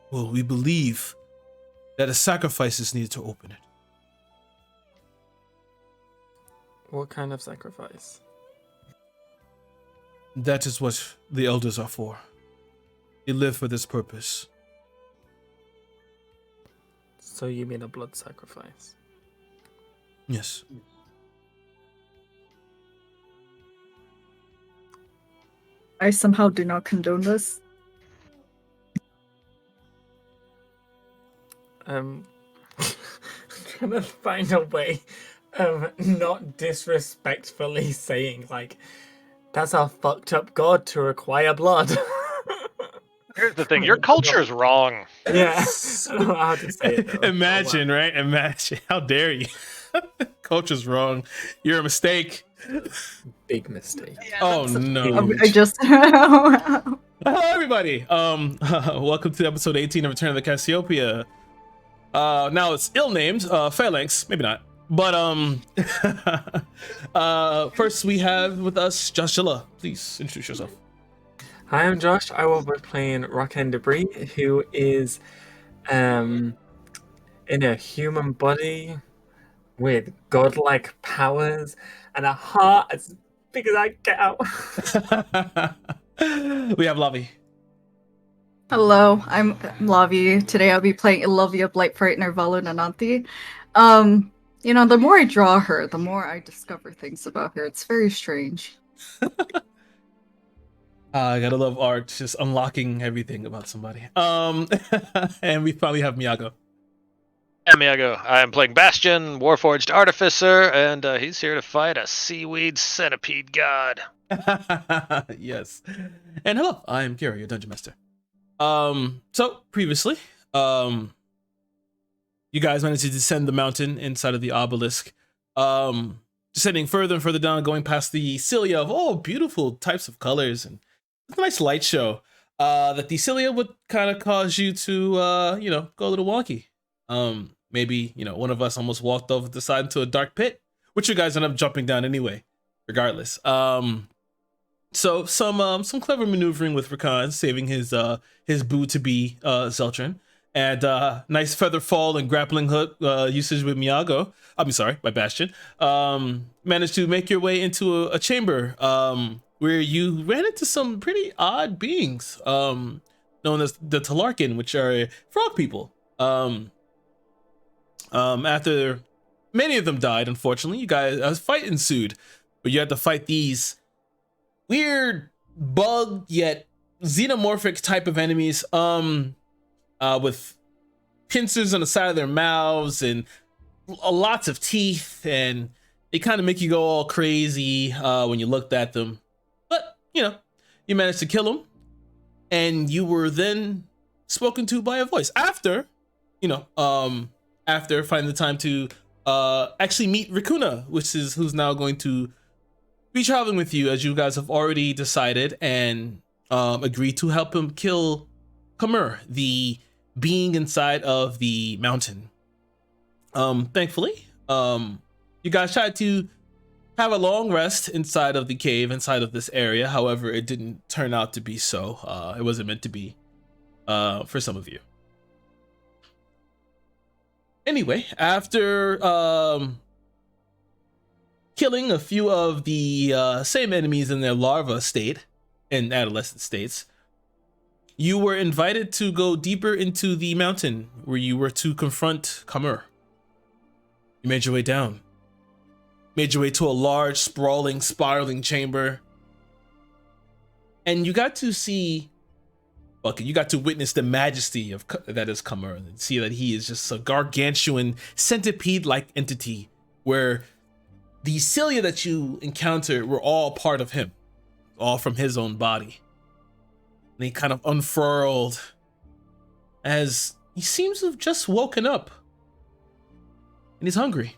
Well, we believe that a sacrifice is needed to open it. What kind of sacrifice? That is what the elders are for. They live for this purpose. So you mean a blood sacrifice? Yes. I somehow do not condone this. I'm trying to find a way of not disrespectfully saying, like, that's a fucked up god to require blood. Here's the thing, your culture's wrong. Yeah, I don't know how to say it, though. Imagine, right? Imagine. How dare you? Culture's wrong. You're a mistake. Big mistake. Yeah, Oh that's a- no. I just. Hello everybody. Welcome to episode 18 of Return of the Cassiopeia. Now it's ill-named, Phalanx, maybe not. But first we have with us Joshua. Please introduce yourself. Hi, I'm Josh. I will be playing Rockend Debris, who is in a human body with godlike powers and a heart as big as I get out. We have Lavi. Hello, I'm Lavi. Today I'll be playing Ilovia Blight Frightener Valu Nananthi. You know, the more I draw her, the more I discover things about her. It's very strange. I gotta love art, just unlocking everything about somebody. And we finally have Miyago. Amiago, I am playing Bastion, Warforged Artificer, and he's here to fight a seaweed centipede god. Yes. And hello, I'm Kira, your dungeon master. So previously, you guys managed to descend the mountain inside of the obelisk. Descending further and further down, going past the cilia of all beautiful types of colors, and it's a nice light show. That the cilia would kind of cause you to go a little wonky. Maybe, one of us almost walked over the side into a dark pit, which you guys end up jumping down anyway, regardless. So some clever maneuvering with Rakan, saving his boo to be Zeltrin, and nice feather fall and grappling hook usage with Miyago. My Bastion. Managed to make your way into a chamber where you ran into some pretty odd beings known as the Talarkin, which are frog people. After many of them died, unfortunately, you guys a fight ensued, but you had to fight these weird bug yet xenomorphic type of enemies with pincers on the side of their mouths and lots of teeth, and they kind of make you go all crazy when you looked at them. But you managed to kill them, and you were then spoken to by a voice after finding the time to actually meet Rikuna, who's now going to be traveling with you, as you guys have already decided and agreed to help him kill Khamur, the being inside of the mountain. Thankfully, you guys tried to have a long rest inside of the cave, inside of this area. However, it didn't turn out to be so. It wasn't meant to be for some of you. Anyway, after killing a few of the same enemies in their larva state and adolescent states, you were invited to go deeper into the mountain where you were to confront Khamur. You made your way down. Made your way to a large, sprawling, spiraling chamber. And you got to see... you got to witness the majesty of that is Khamur, and see that he is just a gargantuan centipede-like entity where the cilia that you encountered were all part of him, all from his own body. And he kind of unfurled as he seems to have just woken up, and he's hungry.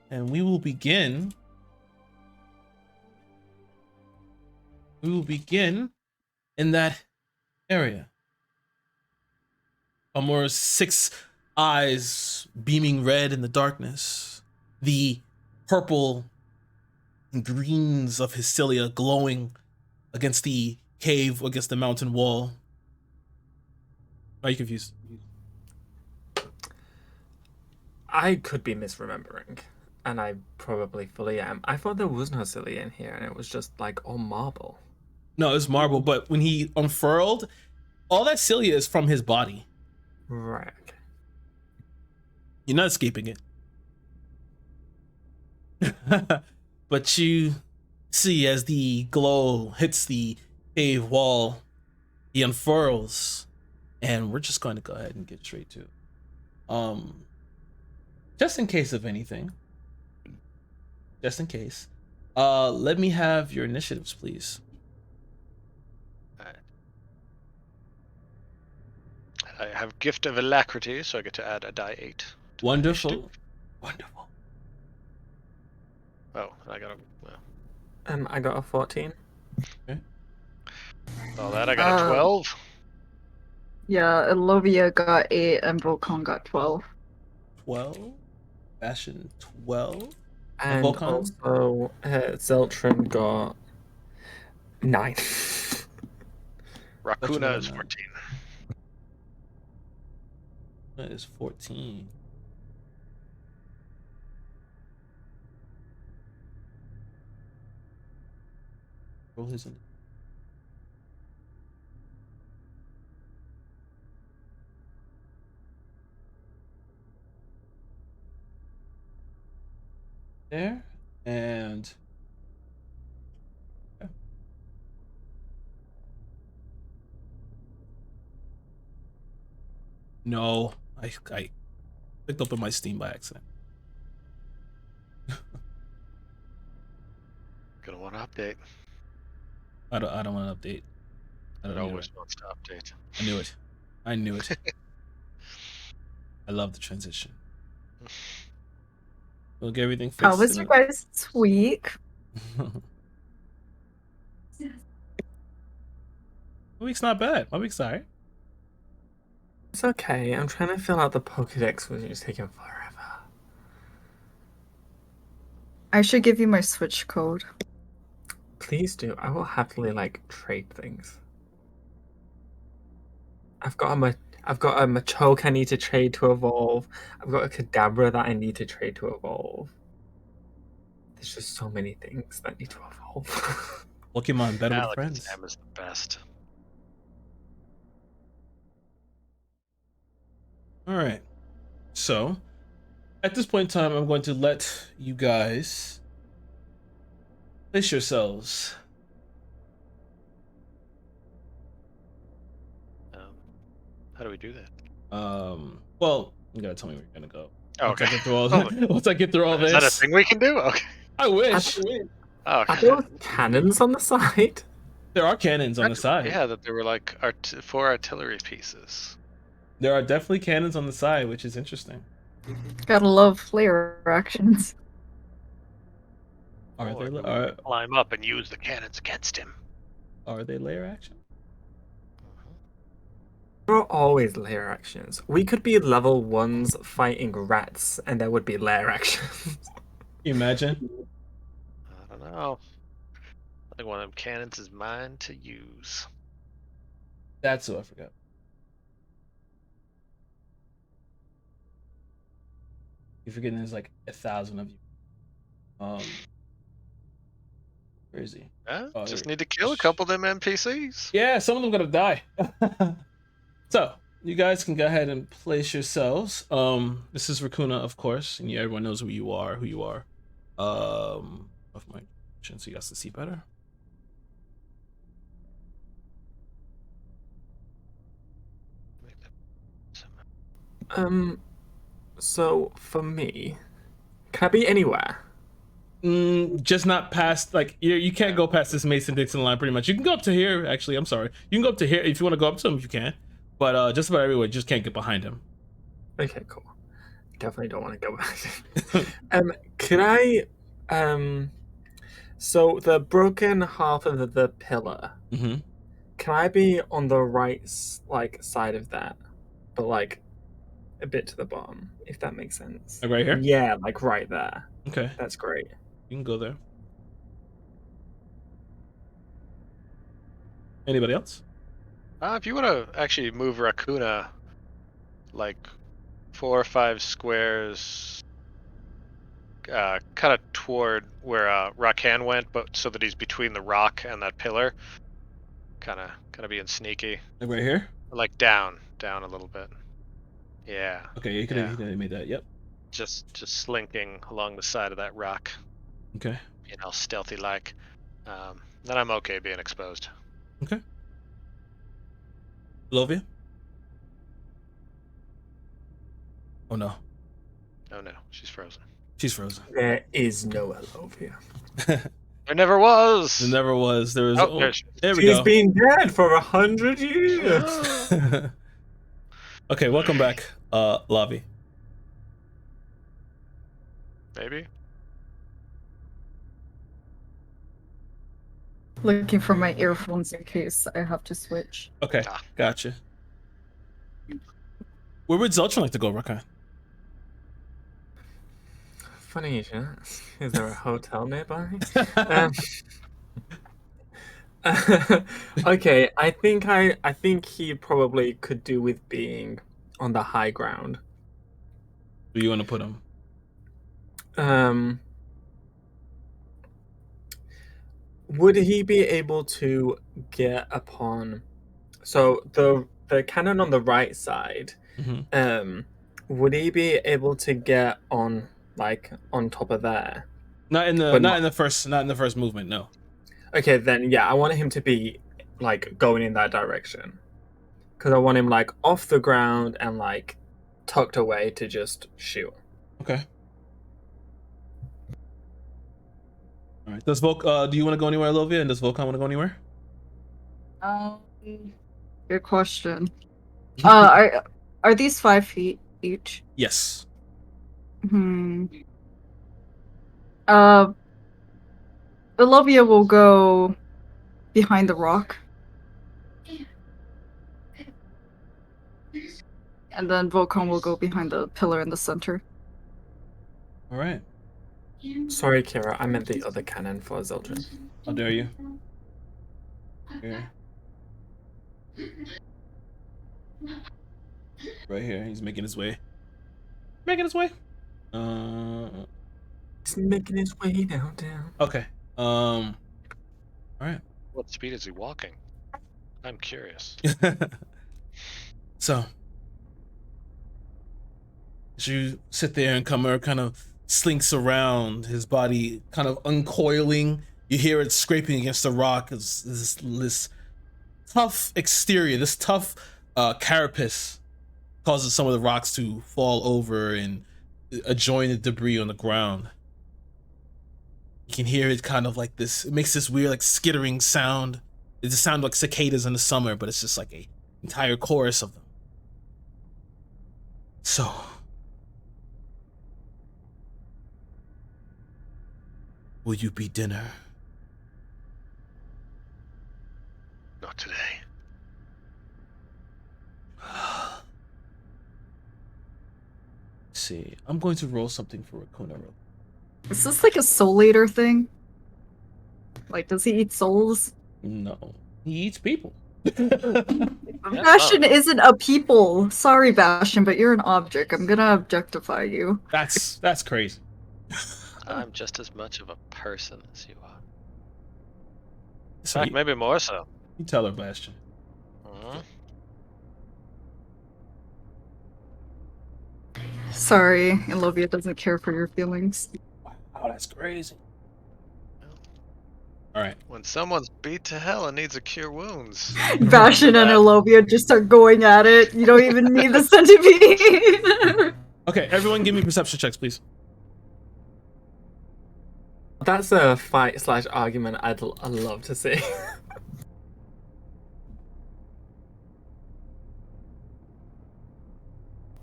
And we will begin in that area. Khamur's 6 eyes beaming red in the darkness, the purple and greens of his cilia glowing against the cave, against the mountain wall. Are you confused? I could be misremembering, and I probably fully am. I thought there was no cilia in here, and it was just like all marble. No, it's marble, but when he unfurled, all that cilia is from his body. Right. Okay. You're not escaping it. But you see as the glow hits the cave wall, he unfurls, and we're just going to go ahead and get straight to it. Just in case of anything. Just in case. Let me have your initiatives, please. Alright. I have Gift of Alacrity, so I get to add a die 8. to my Wonderful. initiative. Wonderful. Oh, I got a. Well, I got a 14. all that I got a 12. Yeah, Elovia got 8 and Volcon got 12. 12. Bastion 12. And Volcon? also, Zeltron got 9. Rakuna is nine. 14. That is 14. Roll his in. There and okay. No, I picked up on my Steam by accident. Gonna want to update. I don't want to update. I It don't need always it. wants to update. I knew it. I knew it. I love the transition. We'll get everything fixed. How was your guys' week? My week's not bad. My week's alright. It's okay. I'm trying to fill out the Pokedex, which is taking forever. I should give you my Switch code. Please do. I will happily trade things. I've got a Machoke I need to trade to evolve. I've got a Kadabra that I need to trade to evolve. There's just so many things that need to evolve. Pokemon better with Alex friends. M is the best. Alright. So, at this point in time, I'm going to let you guys place yourselves. How do we do that? Well, you gotta tell me where you're gonna go. Oh, Once I okay. get through all, once I get through all Is that a this, thing we can do? Okay. I wish. Oh, Are okay. there cannons on the side? There are cannons on the side. Yeah, that there were 4 artillery pieces. There are definitely cannons on the side, which is interesting. Gotta love flare actions. Are Or they we are, could climb up and use the cannons against him. are they layer action? There are always lair actions. We could be level 1s fighting rats, and there would be lair actions. Can you imagine? I don't know. I think one of them cannons is mine to use. That's what I forgot. You're forgetting there's like 1,000 of you. Where is he? Oh, Just there need to kill a couple of them NPCs. Yeah, some of them gotta die. So you guys can go ahead and place yourselves. This is Rakuna, of course, and everyone knows who you are. Of my so you guys to see better. So for me, can I be anywhere? Just not past, like, you can't go past this Mason-Dixon line pretty much. You can go up to here, actually. I'm sorry. You can go up to here if you want to go up to him, you can. But just about everywhere, just can't get behind him. Okay, cool. Definitely don't want to go back. Can I, so the broken half of the pillar, Mm-hmm. can I be on the right, side of that, but a bit to the bottom, if that makes sense? Like right here? Yeah, right there. Okay, That's great. you can go there. Anybody else? If you want to actually move Raccoona like 4 or 5 squares, kind of toward where Rakan went, but so that he's between the rock and that pillar, kind of being sneaky. Like right here? Like down a little bit. Yeah. Okay, you could have made that. Yep. Just slinking along the side of that rock. Okay. Stealthy like. Then I'm okay being exposed. Okay. Lovia? Oh no. Oh no, she's frozen. She's frozen. There is no Elovia. There never was. There never was. There was. Oh, there we She's go. been dead for 100 years. Okay, welcome back, Lavi. Maybe. Looking for my earphones in case I have to switch. Okay, gotcha. Where would Zeltron like to go, Rakan? Funny you should ask. Is there a hotel nearby? Okay, I think he probably could do with being on the high ground. Where you want to put him? Would he be able to get upon? So the cannon on the right side. Mm-hmm. Would he be able to get on on top of there? Not in the first movement. No. Okay, then yeah, I want him to be going in that direction, because I want him off the ground and tucked away to just shoot. Okay. All right. Does Volk? Do you want to go anywhere, Lovia? And does Volkan want to go anywhere? Good question. Are these 5 feet each? Yes. Olivia will go behind the rock. And then Volkan will go behind the pillar in the center. All right. Sorry, Kira, I meant the other cannon for Zeldrin. How dare you? Here. Right here. He's making his way. He's making his way downtown. Okay. All right. What speed is he walking? I'm curious. So, as you sit there and Khamur kind of slinks around, his body kind of uncoiling. You hear it scraping against the rock. It's this tough exterior, this tough carapace causes some of the rocks to fall over and join the debris on the ground. You can hear it kind of like this. It makes this weird skittering sound. It just sounds like cicadas in the summer, but it's just like a entire chorus of them. So, will you be dinner? Not today. Let's see, I'm going to roll something for Raccoona. Is this like a soul eater thing? Does he eat souls? No, he eats people. Bastion isn't a people. Sorry, Bastion, but you're an object. I'm gonna objectify you. That's crazy. I'm just as much of a person as you are. In So fact, maybe more so. you tell her, Bastion. Sorry, Elovia doesn't care for your feelings. Wow, that's crazy. All right. When someone's beat to hell and needs a cure wounds. Bastion and Elovia just start going at it. You don't even need the centipede. Okay, everyone give me perception checks, please. That's a fight/argument I'd love to see.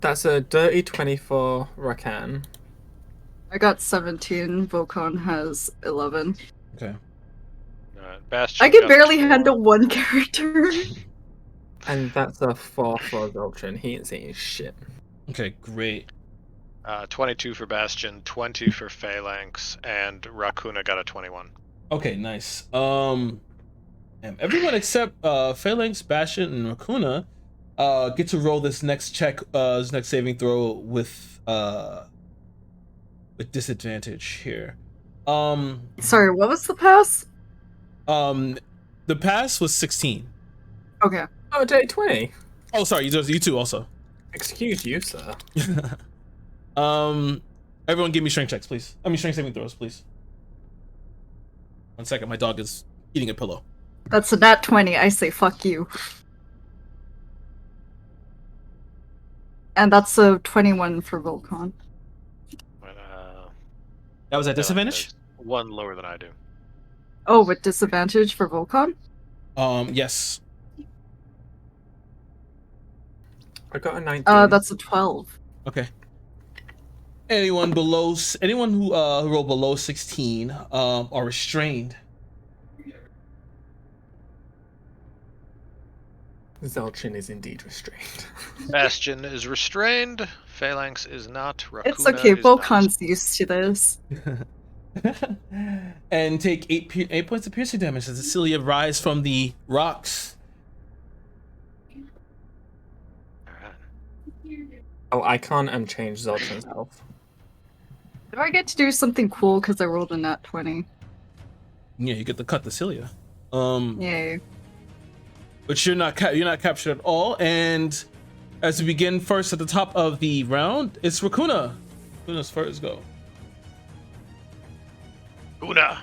That's a dirty 20 for Rakan. I got 17. Volkan has 11. Okay. Bastion I can got barely 12. handle one character. And that's a 4 for Zeltrin. He ain't saying shit. Okay, great. 22 for Bastion, 20 for Phalanx, and Raccoona got a 21. Okay, nice. Everyone except Phalanx, Bastion, and Rakuna get to roll this next check, this next saving throw with disadvantage here. Sorry, what was the pass? The pass was 16. Okay. Oh, day 20. Oh, sorry, you too also. Excuse you, sir. Everyone give me strength checks, please. I mean strength saving throws, please. 1 second, my dog is eating a pillow. That's a nat 20. I say fuck you. And that's a 21 for Volcon. But, That was at disadvantage? one lower than I do. Oh, with disadvantage for Volcon? Yes. I got a 19. That's a 12. Okay. Anyone who rolled below 16 are restrained. Zelchin is indeed restrained. Bastion is restrained. Phalanx is not. Rakuna It's okay, is Volcon's used to this. And take 8 points of piercing damage as Cecilia rise from the rocks. Alright. Oh, I can't change Zelchin's health. Do I get to do something cool because I rolled a nat 20? Yeah, you get to cut the cilia. Yay. But you're not captured at all. And as we begin first at the top of the round, it's Rakuna. Rakuna's first go. Una.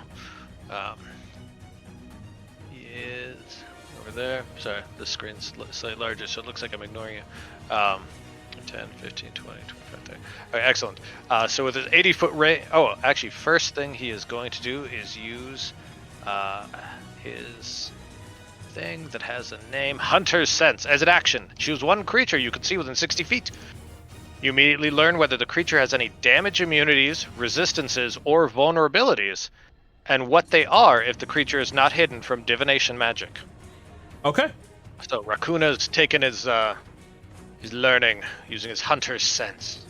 He is over there. Sorry, the screen's slightly larger, so it looks like I'm ignoring you. 10, 15, 20, 25, 30. All right, excellent. So with his 80-foot range... Oh, actually, first thing he is going to do is use his thing that has a name, Hunter's Sense. As an action, choose one creature you can see within 60 feet. You immediately learn whether the creature has any damage immunities, resistances, or vulnerabilities, and what they are if the creature is not hidden from divination magic. Okay. So Rakuna's taken his learning using his Hunter's Sense.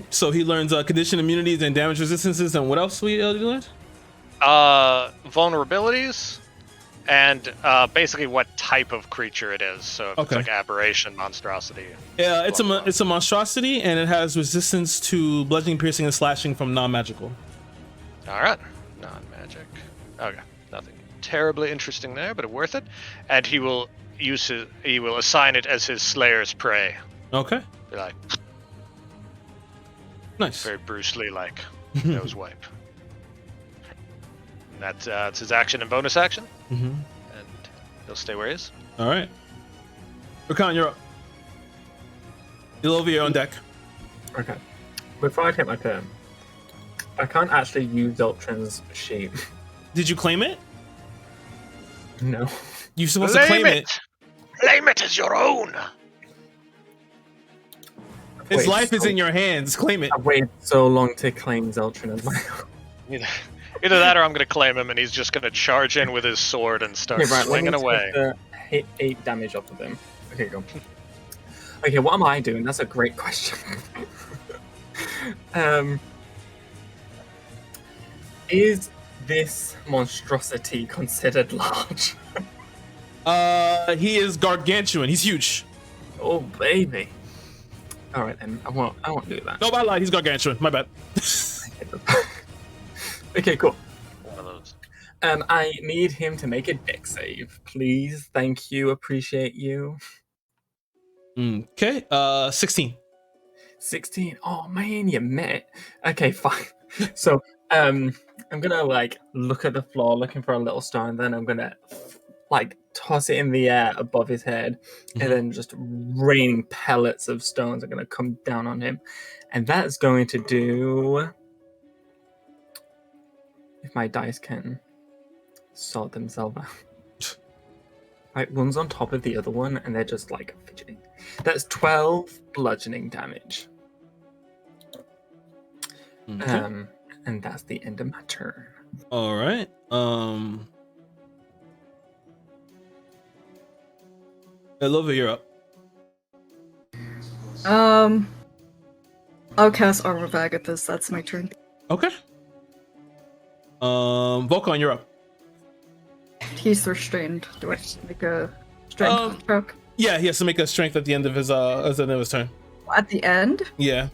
So he learns condition immunities and damage resistances, and what else we learned? Vulnerabilities, and basically what type of creature it is. So if it's like aberration, monstrosity. Yeah, it's a monstrosity, and it has resistance to bludgeoning, piercing, and slashing from non-magical. All right, non-magic. Okay, nothing terribly interesting there, but worth it. And he will assign it as his Slayer's Prey. Okay. Be like, nice. very Bruce Lee like nose wipe. And that's his action and bonus action. Mm-hmm. And he'll stay where he is. All right. Rakan, you're up. You're over your own deck. Okay. Before I take my turn, I can't actually use Zeltrin's sheep. Did you claim it? No. You're supposed to claim it. Claim it as your own. His life is in your hands. Claim it. I've waited so long to claim Zeltrin as my own. Either that or I'm going to claim him and he's just going to charge in with his sword and start swinging away. Hit 8 damage off of him. Okay, go. Okay, what am I doing? That's a great question. Is this monstrosity considered large? He is gargantuan. He's huge. Oh, baby. All right, then. I won't do that. No, I lied. He's gargantuan. My bad. Okay, cool. One of those. I need him to make a dex save, please. Thank you. Appreciate you. Okay. 16. 16. Oh man, you met it. Okay, fine. So, I'm gonna look at the floor, looking for a little stone, and then I'm gonna toss it in the air above his head, and then just raining pellets of stones are gonna come down on him, and that's going to do. If my dice can sort themselves out. Right, one's on top of the other one, and they're just fidgeting. That's 12 bludgeoning damage. Okay. And that's the end of my turn. All right. Elova, you're up. I'll cast Armor Bag at this. That's my turn. Okay. Volcon, you're up. he's restrained. Do I have to make a strength check? Yeah, he has to make a strength at the end of his turn. At the end? Yeah.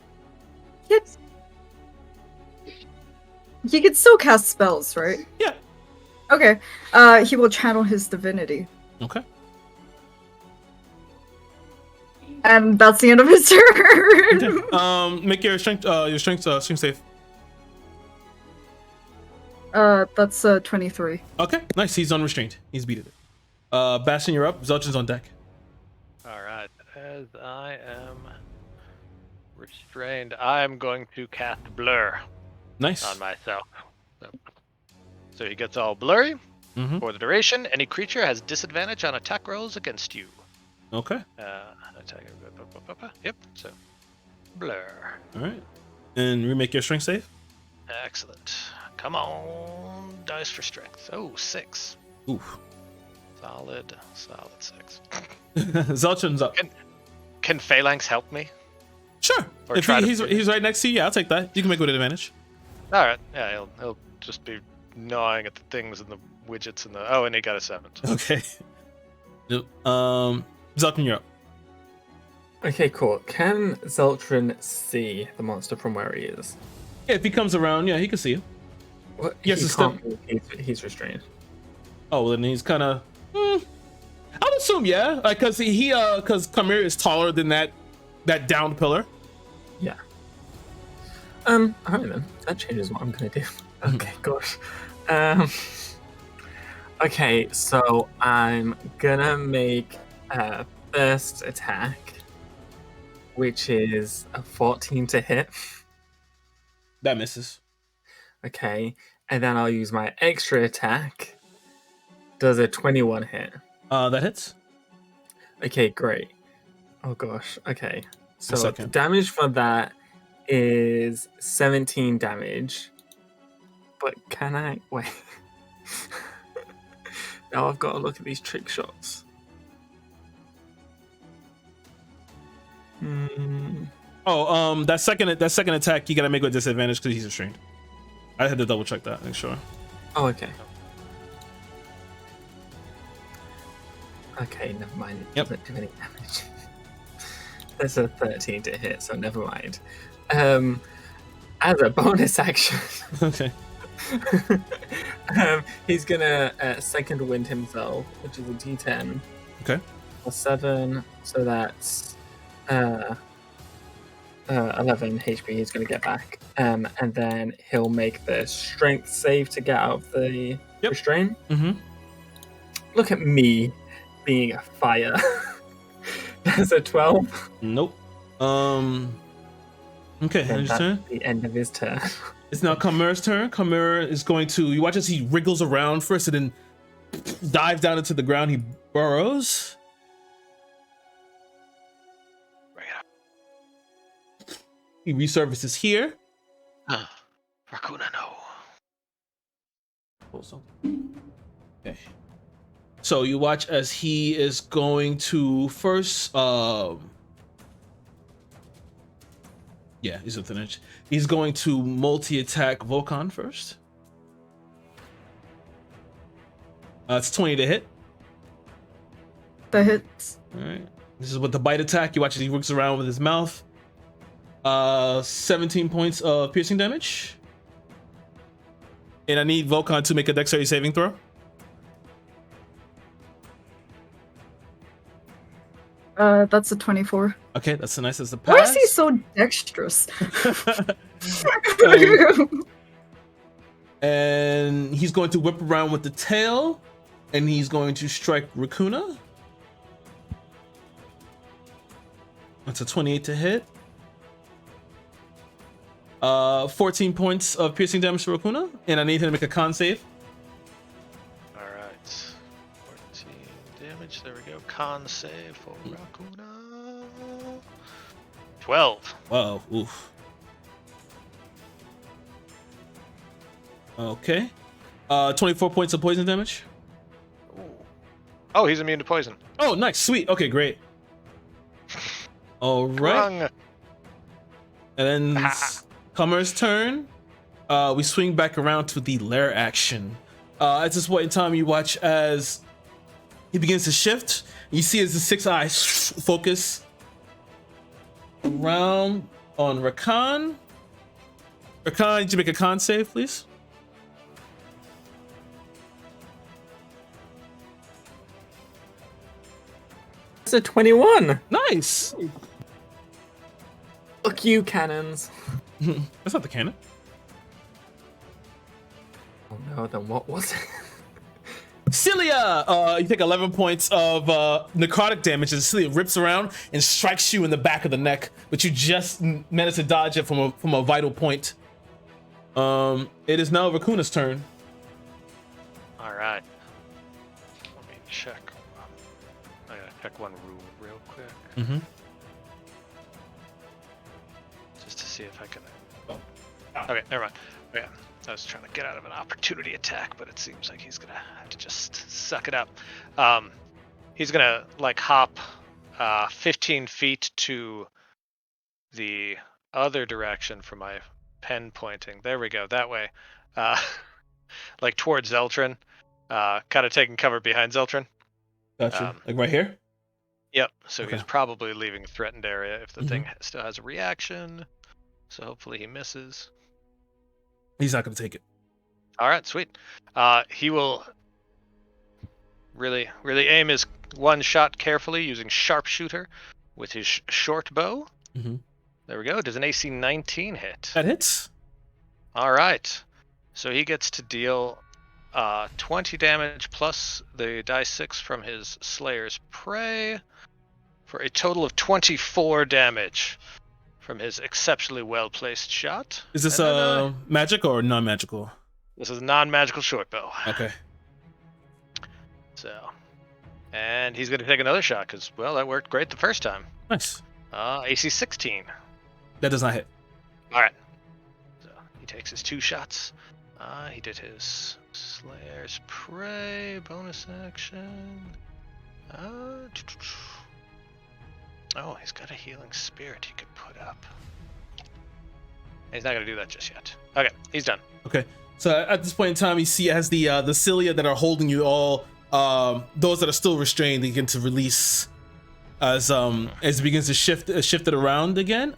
He can still cast spells, right? Yeah. Okay. He will channel his divinity. Okay. And that's the end of his turn. Okay. Make your strength save. That's 23. Okay, nice. He's unrestrained. He's beaten it. Bastion, you're up. Zelchin's on deck. All right. As I am restrained, I'm going to cast Blur Nice. on myself. So he gets all blurry. Mm-hmm. For the duration, any creature has disadvantage on attack rolls against you. Okay. Attack. Yep. So, Blur. All right. And remake your strength save. Excellent. Come on, dice for strength. Oh, 6. Oof. Solid 6. Zelchin's up. Can Phalanx help me? Sure. Or If try to he's right next to you, yeah, I'll take that. You can make it with advantage. All right. Yeah, he'll just be gnawing at the things and the widgets and the. Oh, and he got a 7. So. Okay. Yep. Zelchin, you're up. Okay, cool. Can Zeltrin see the monster from where he is? Yeah, if he comes around, yeah, he can see you. What? Yes, he it's can't move. He's restrained. Oh, well, then he's kind of. I would assume, yeah, like because because Khamur is taller than that downed pillar. Yeah. Alright then. That changes what I'm gonna do. Okay, gosh. Okay, so I'm gonna make a first attack, which is a 14 to hit. That misses. Okay, and then I'll use my extra attack. Does a 21 hit? That hits. Okay, great. Oh gosh. Okay, so the second. damage for that is 17 damage. But can I wait? Now I've got to look at these trick shots. Oh, that second attack you gotta make with disadvantage because he's restrained. I had to double check that, make sure. Oh, okay. Okay, never mind. It Yep. doesn't do any damage. That's a 13 to hit, so never mind. As a bonus action, Okay. he's gonna second wind himself, which is a D10. Okay. Plus 7, so that's 11 HP he's going to get back. And then he'll make the strength save to get out of the restraint. Mm-hmm. Look at me being a fire. That's a 12. Nope. Okay, And his that's turn. the end of his turn. It's now Khamur's turn. Khamur is going to. You watch as he wriggles around first and then dives down into the ground. He burrows. Bring it up. He resurfaces here. Rakuna, no. Also. Okay. So you watch as he is going to first. Yeah, he's within it. He's going to multi-attack Volcan first. It's 20 to hit. That hits. All right. This is with the bite attack. You watch as he works around with his mouth. 17 points of piercing damage. And I need Volcan to make a dexterity saving throw. That's a 24. Okay, that's a nice as the pass. Why is he so dexterous? And he's going to whip around with the tail, and he's going to strike Rakuna. That's a 28 to hit. 14 points of piercing damage to Rakuna, and I need him to make a con save. All right. 14 damage. There we go. Con save for Rakuna. 12. Whoa, oof. Okay. 24 points of poison damage. Ooh. Oh, he's immune to poison. Oh, nice, sweet. Okay, great. All right. Wrong. And then Khamur's turn. We swing back around to the lair action. At this point in time, you watch as he begins to shift. You see as the six eyes focus around on Rakan. Rakan, need you make a con save, please? It's a 21. Nice. Fuck you, cannons. That's not the cannon. Oh no, then what was it? Cilia, you take 11 points of necrotic damage as Cilia rips around and strikes you in the back of the neck, but you just managed to dodge it from a vital point. It is now Rakuna's turn. All right. Let me check. I gotta check one rule real quick, Mm-hmm. just to see if I can. Okay, never mind. Yeah, I was trying to get out of an opportunity attack, but it seems like he's gonna have to just suck it up. He's gonna like hop 15 feet to the other direction for my pen pointing. There we go, that way. Like towards Zeltron. Kind of taking cover behind Zeltron. Gotcha. Like right here? Yep, so Okay. he's probably leaving a threatened area if the thing still has a reaction. So hopefully he misses. He's not going to take it. All right, sweet. He will really aim his one shot carefully using sharpshooter with his short bow. Mhm. There we go. Does an AC 19 hit? That hits. All right. So he gets to deal 20 damage plus the die 6 from his Slayer's Prey for a total of 24 damage from his exceptionally well-placed shot. Is this And then, magic or non-magical? this is a non-magical short bow. Okay. So, and he's going to take another shot because, well, that worked great the first time. Nice. AC 16. That does not hit. All right. So he takes his 2 shots. He did his Slayer's Prey bonus action. Oh, he's got a healing spirit he could put up. He's not going to do that just yet. Okay, he's done. Okay. So at this point in time, you see as the cilia that are holding you all, those that are still restrained, they begin to release as it begins to shift it around again.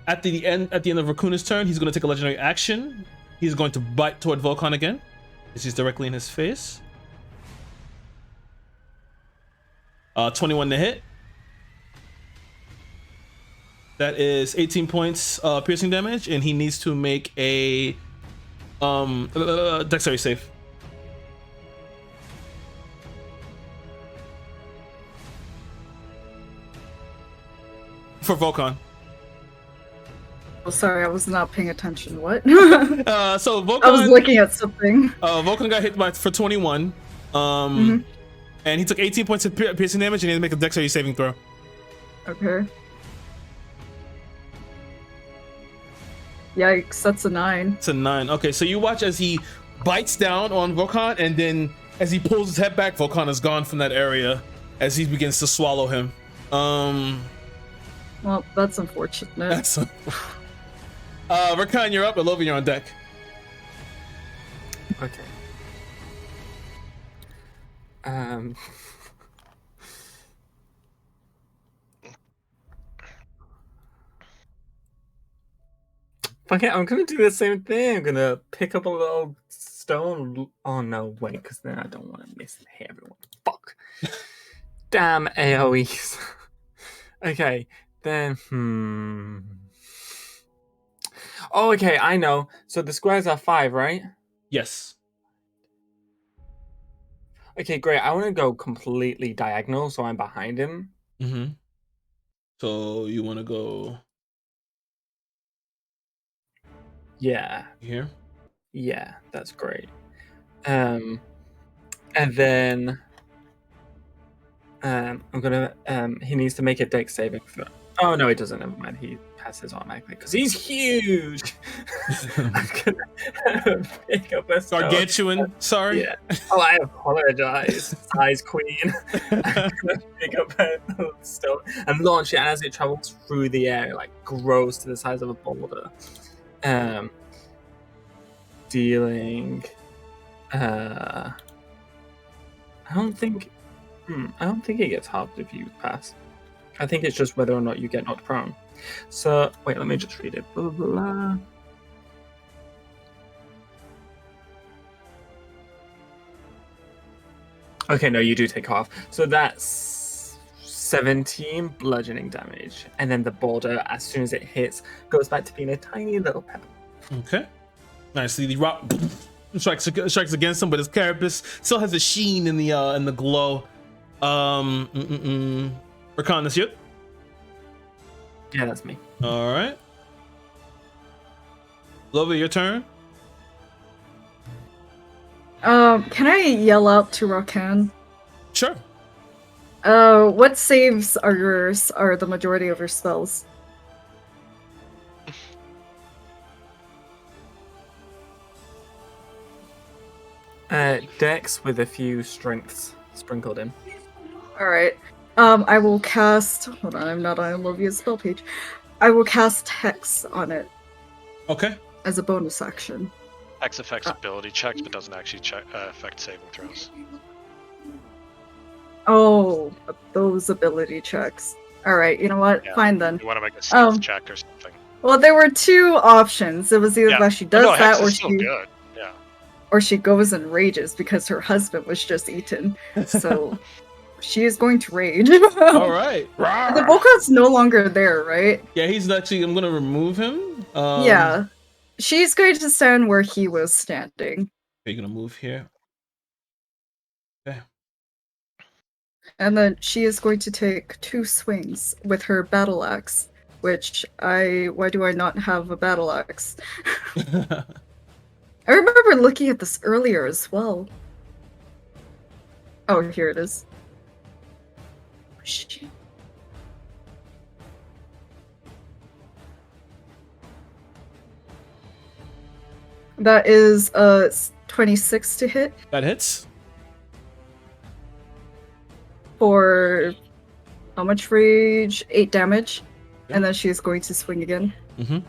At the end of Rakuna's turn, he's going to take a legendary action. He's going to bite toward Volkan again. This is directly in his face. 21 to hit. That is 18 points piercing damage, and he needs to make a dexterity save. For Volkan. Oh, sorry, I was not paying attention. What? So Volkan, I was looking at something. Volkan got hit for 21. And he took 18 points of piercing damage, and he had to make a dexterity saving throw. Okay. Yikes, that's a 9. It's a 9. Okay, so you watch as he bites down on Volkan, and then as he pulls his head back, Volkan is gone from that area as he begins to swallow him. Well, that's unfortunate. That's Rakan, you're up. Ilova, you're on deck. Okay. Fuck it, I'm gonna do the same thing. I'm gonna pick up a little stone. Oh no, wait, because then I don't want to miss everyone. Fuck. Damn AoEs. Okay, then Oh, okay, I know. So the squares are 5, right? Yes. Okay, great. I want to go completely diagonal, so I'm behind him. Mm-hmm. So you want to go Yeah. here? Yeah, that's great. And then I'm gonna he needs to make a dex saving throw. Oh no, he doesn't. Never mind. He passes automatically because he's huge. I'm gonna pick up a stone. Gargantuan. Sorry. Yeah. Oh, I apologize, size queen. I'm gonna pick up a little stone and launch it, and as it travels through the air, it like grows to the size of a boulder. Dealing I don't think. I don't think it gets halved if you pass. I think it's just whether or not you get knocked prone. So wait, let me just read it. Blah, blah, blah. Okay, no, you do take half. So that's 17 bludgeoning damage, and then the boulder, as soon as it hits, goes back to being a tiny little pebble. Okay. Nicely, the rock strikes against him, but his carapace still has a sheen in the glow. Rakan, that's you. Yeah, that's me. All right. Lova, your turn. Can I yell out to Rakan? Sure. What saves are the majority of your spells? Dex with a few strengths sprinkled in. Alright. I will cast. Hold on, I'm not on Olivia's spell page. I will cast Hex on it Okay. as a bonus action. Hex affects ability checks, but doesn't actually affect saving throws. Oh, those ability checks. Alright, you know what? Yeah. Fine then. You want to make a stealth Um, check or something. Well, there were two options. It was either Yeah. that she Oh, does no, that Hex or is still good. Yeah. or she goes and rages because her husband was just eaten. So she is going to rage. All right. The Volkan's no longer there, right? Yeah, he's actually. I'm gonna remove him. Yeah. She's going to stand where he was standing. You're gonna move here. Okay. And then she is going to take 2 swings with her battle axe, which why do I not have a battle axe? I remember looking at this earlier as well. Oh, here it is. Shit. That is 26 to hit That hits. for how much rage? 8 damage. Yep. And then she's going to swing again. Mm-hmm.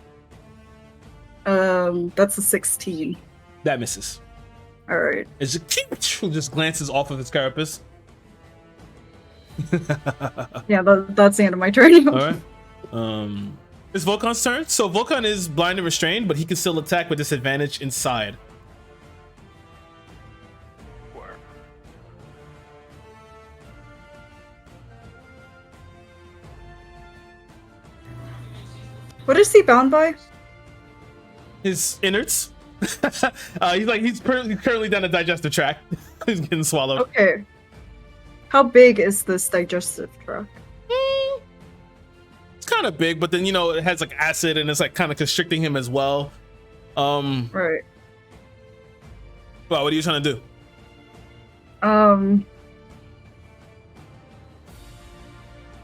That's a 16. That misses. Alright. It just glances off of his carapace. Yeah, that's the end of my turn. All right. It's Volkan's turn. So Volkan is blind and restrained, but he can still attack with disadvantage inside. What is he bound by? His innards. He's currently down the digestive tract. He's getting swallowed. Okay. How big is this digestive tract? It's kind of big, but then it has like acid and it's like kind of constricting him as well. Right. Well, what are you trying to do?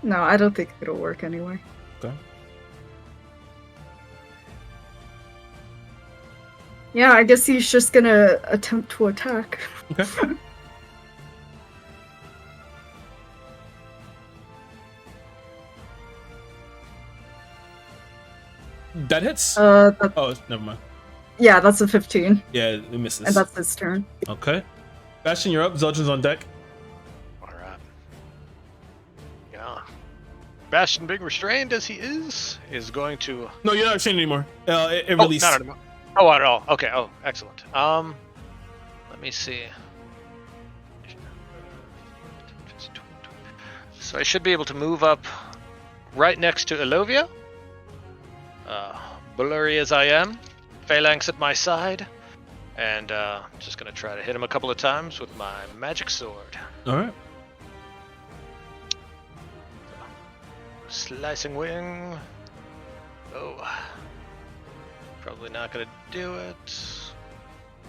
No, I don't think it'll work anyway. Okay. Yeah, I guess he's just gonna attempt to attack. Okay. That hits. Oh, never mind. Yeah, that's a 15. Yeah, it misses. And that's his turn. Okay. Bastion, you're up. Zeldrin's on deck. Alright. Yeah. Bastion, being restrained as he is going to... No, you're not restrained anymore. It released. Not anymore. Oh, not at all. Okay, oh, excellent. Let me see. So I should be able to move up right next to Elovia. Blurry as I am. Phalanx at my side. And just going to try to hit him a couple of times with my magic sword. All right. Slicing wing. Oh. Probably not going to do it.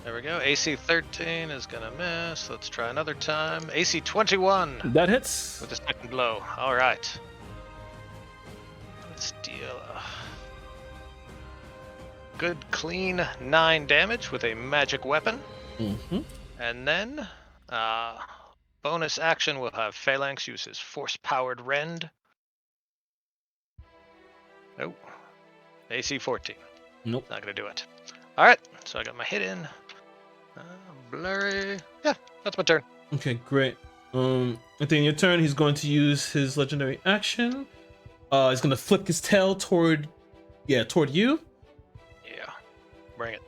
There we go. AC 13 is going to miss. Let's try another time. AC 21. That hits. With a second blow. All right. Let's deal a good clean 9 damage with a magic weapon. Mm-hmm. And then bonus action will have Phalanx use his force-powered rend. Nope. AC 14. Nope. Not going to do it. All right. So I got my hit in. Blurry. Yeah, that's my turn. Okay, great. I think in your turn, he's going to use his legendary action. He's gonna flip his tail toward you. Yeah, bring it.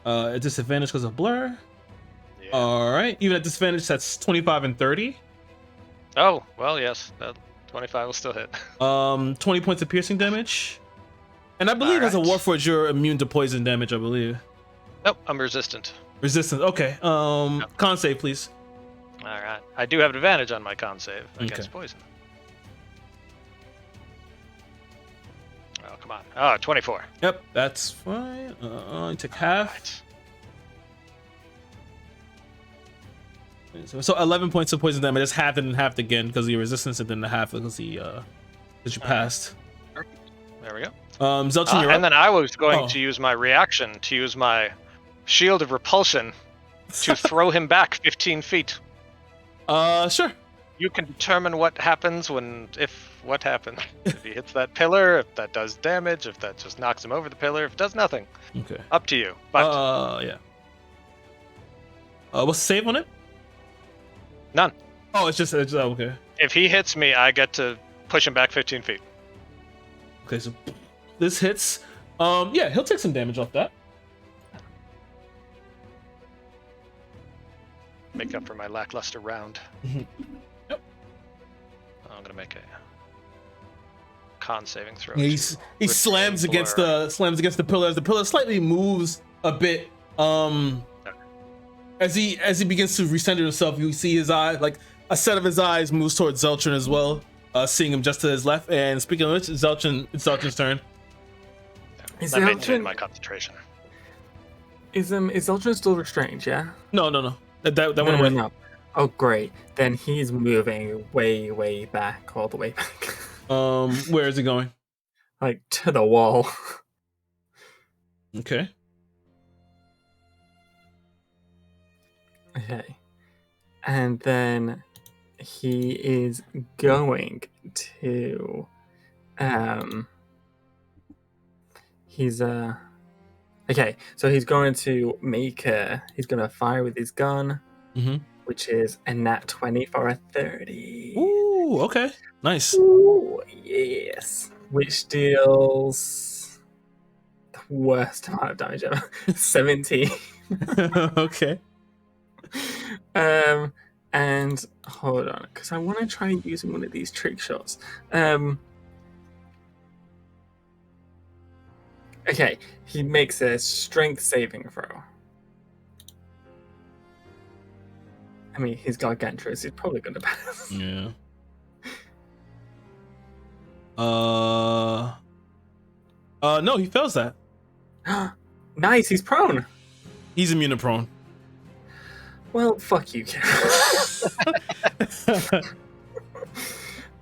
At disadvantage because of blur. Yeah. All right, even at disadvantage, that's 25 and 30. Oh, well, yes. That 25 will still hit. 20 points of piercing damage. And I believe as a Alright. Warforged, you're immune to poison damage, I believe. Nope, I'm resistant. Resistance. Okay. Con save, please. Alright. I do have advantage on my con save against poison. Oh, come on. Oh, 24. Yep, that's fine. You take half. Right. So 11 points of poison damage. That's half and half again because of your resistance, and then the half because that you passed. There we go. Zelchin, you're and up. then I was going to use my reaction to use my shield of repulsion to throw him back 15 feet. Sure. You can determine what happens what happens. If he hits that pillar, if that does damage, if that just knocks him over the pillar, if it does nothing. Okay. Up to you. But Yeah. What's the save on it? none. Oh, it's okay. If he hits me, I get to push him back 15 feet. Okay, so this hits. Yeah, he'll take some damage off that. Make up for my lackluster round. Yep. I'm gonna make a con saving throw. He to slams retain against blur. the pillar as the pillar slightly moves a bit. As he begins to recenter himself, you see his eye, like a set of his eyes moves towards Zelchin as well, seeing him just to his left. And speaking of which, it's Zelchin's turn. Is I maintain Zelchin my concentration. is Zelchin still restrained? Yeah. No. That went away. No. Oh, great. Then he's moving way back, all the way back, Where is he going? like to the wall. Okay. Okay. And then he is going to he's okay, so he's going to he's going to fire with his gun, which is a nat 20 for a 30. Ooh, okay. Nice. Ooh, yes. Which deals the worst amount of damage ever. 17. Okay. And hold on, because I want to try using one of these trick shots. Okay, he makes a strength saving throw. I mean, he's gargantuous. He's probably going to pass. Yeah. No, he fails that. Nice, he's prone. He's immune to prone. Well, fuck you, Karen.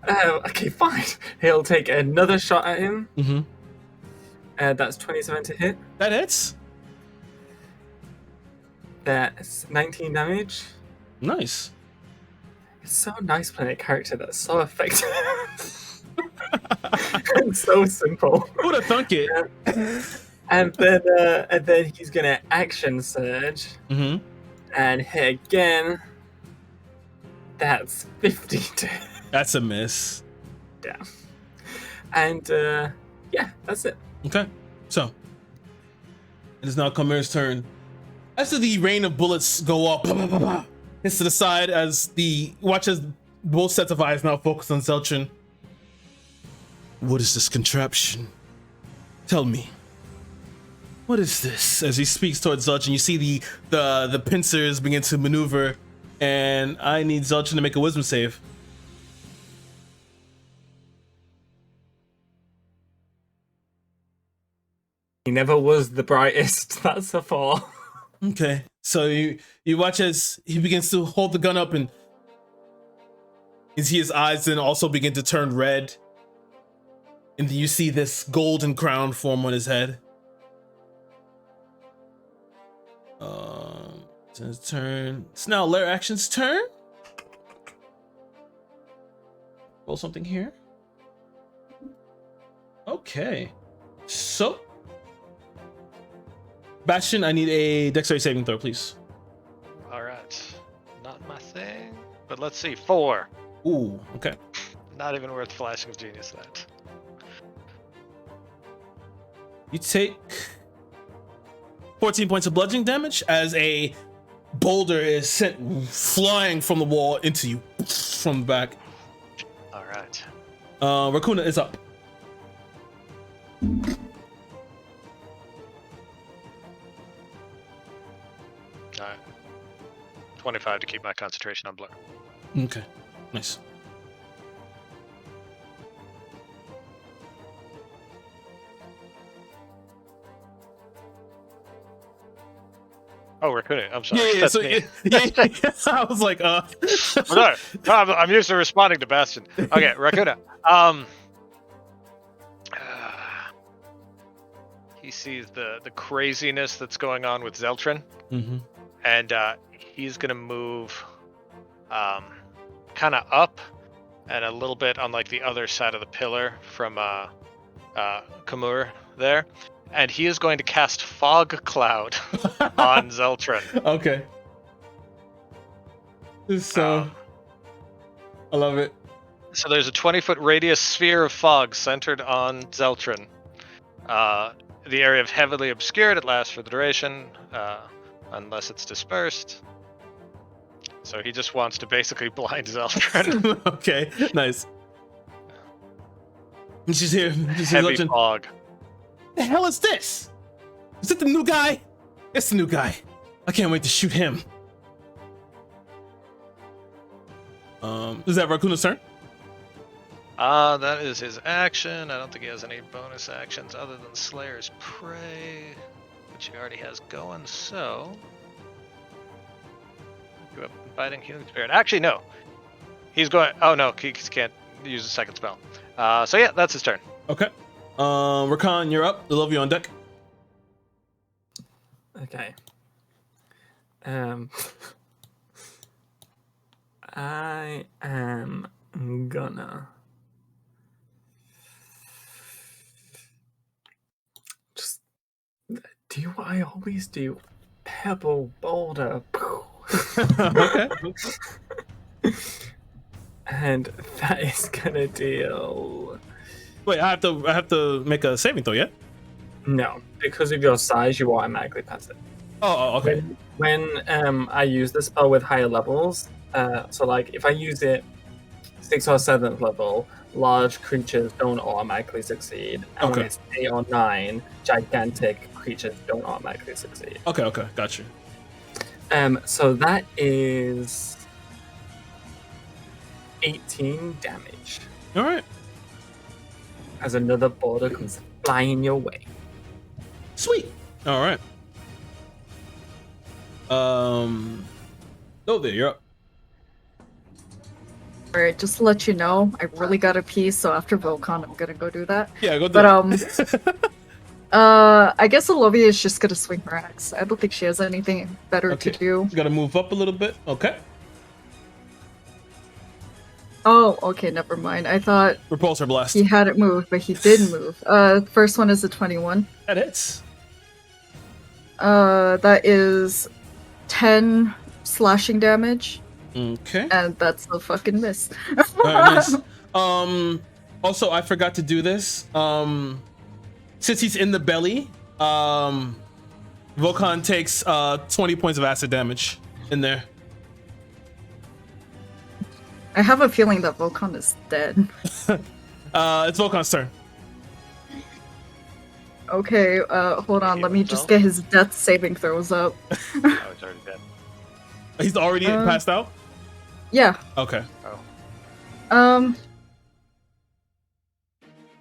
Okay, fine. He'll take another shot at him. That's 27 to hit. That hits. That's 19 damage. Nice. It's so nice playing a character that's so effective. And so simple. Who'd have thunk it? And then he's gonna action surge and hit again. That's 50 to hit. That's a miss. Yeah. And yeah, that's it. Okay. So it is now Khamur's turn. After the rain of bullets go up, hits to the side as both sets of eyes now focus on Zelchin. What is this contraption? Tell me. What is this? As he speaks towards Zelchin, you see the pincers begin to maneuver, and I need Zelchin to make a wisdom save. He never was the brightest, that's a fall. Okay, so you watch as he begins to hold the gun up, and you see his eyes then also begin to turn red, and then you see this golden crown form on his head. It's his turn. It's now Lair Action's turn. Roll something here. Okay, so Bastion, I need a dexterity saving throw, please. All right. Not my thing. But let's see. 4. Ooh, okay. Not even worth flashing genius that. You take 14 points of bludgeoning damage as a boulder is sent flying from the wall into you from the back. All right. Rakuna is up. All right. 25 to keep my concentration on blur. Okay, nice. Oh, Raccoon. I'm sorry. Yeah, That's so me. yeah. I was like, Sorry. No, I'm used to responding to Bastion. Okay, Raccoon. He sees the craziness that's going on with Zeltrin, mm-hmm. and he's gonna move kind of up and a little bit on like the other side of the pillar from Khamur there, and he is going to cast Fog Cloud on Zeltrin. Okay. So, I love it. So there's a 20-foot radius sphere of fog centered on Zeltrin. The area of heavily obscured, it lasts for the duration, unless it's dispersed. So he just wants to basically blind Zeltrin. Okay, nice. And she's here. Heavy fog. The hell is this? Is it the new guy? It's the new guy. I can't wait to shoot him. Is that Rakuna's turn? That is his action. I don't think he has any bonus actions other than Slayer's Prey, which he already has going, so... Give up Biting Healing Spirit. Actually, no. He's going... Oh, no, he can't use a second spell. So yeah, that's his turn. Okay. Rakan, you're up. I love you on deck. Okay. I am gonna just do what I always do. Pebble boulder. Okay. And that is gonna deal. Wait, I have to make a saving throw, yeah? No, because of your size, you automatically pass it. Oh, okay. When I use the spell with higher levels, so like if I use it 6th or 7th level, large creatures don't automatically succeed. And when it's 8 or 9, gigantic creatures don't automatically succeed. Okay, got you. So that is 18 damage. All right. As another boulder comes flying your way. Sweet. All right. Oh, there you're up. Alright, just to let you know, I really got a pee, so after Volcon, I'm gonna go do that. Yeah, go do But, I guess Olivia is just gonna swing her axe. I don't think she has anything better to do. Gotta move up a little bit. Okay. Oh, okay, never mind. I thought Repulsor blast. he hadn't moved, but he did move. First one is a 21. That hits. That is 10 slashing damage. Okay. And that's a fucking miss. Nice. Also, I forgot to do this. Since he's in the belly, Volcon takes 20 points of acid damage in there. I have a feeling that Volcon is dead. It's Volcon's turn. Okay, hold on. Let me just get his death saving throws up. Oh, he's already dead. He's already passed out? Yeah. Okay. Oh.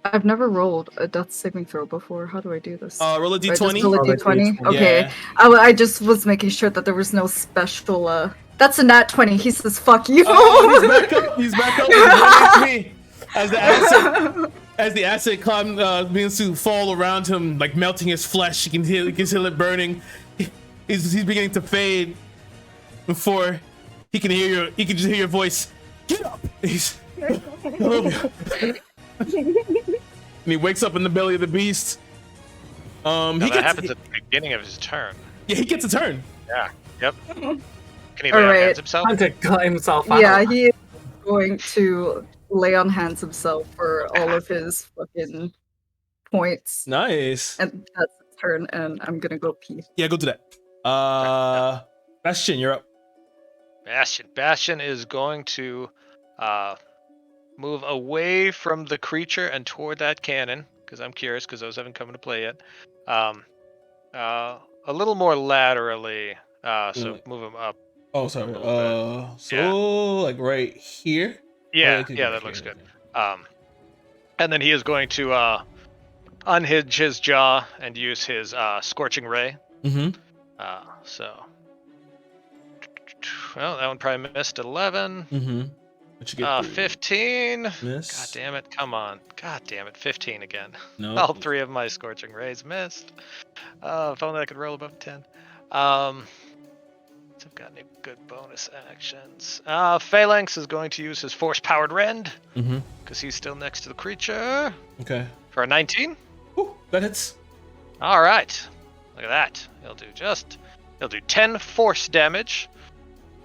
I've never rolled a death saving throw before. How do I do this? Roll a Do I just d20. roll a Roll a d20? d20. Okay. Yeah. I just was making sure that there was no special, That's a nat 20. He says, fuck you. Oh, he's back up. He's back up with 1 HP. As the acid cloud begins to fall around him, like melting his flesh, you can feel it burning. He's beginning to fade before he can just hear your voice. Get up! He's and he wakes up in the belly of the beast. Now He that gets happens at the beginning of his turn. yeah, he gets a turn. Yeah. Yep. Can he All lay on right. hands himself? Hunter got himself out. Yeah, he is going to lay on hands himself for all of his fucking points. Nice. And that's his turn, and I'm gonna go pee. Yeah, go do that. Bastion, you're up. Bastion is going to move away from the creature and toward that cannon, because I'm curious, because those haven't come into play yet. A little more laterally, so move him up. Oh, sorry. A little So like right here. Yeah, could yeah, go that right looks here. good. And then he is going to unhinge his jaw and use his scorching ray. Mm-hmm. So, well, that one probably missed 11. Mm-hmm. What you get? 15. Miss. God damn it! Come on. God damn it! 15 again. No. All 3 of my scorching rays missed. If only I could roll above 10. I've got any good bonus actions. Phalanx is going to use his force-powered rend Mm-hmm. because he's still next to the creature Okay. for a 19. Ooh, that hits. All right, look at that. He'll do 10 force damage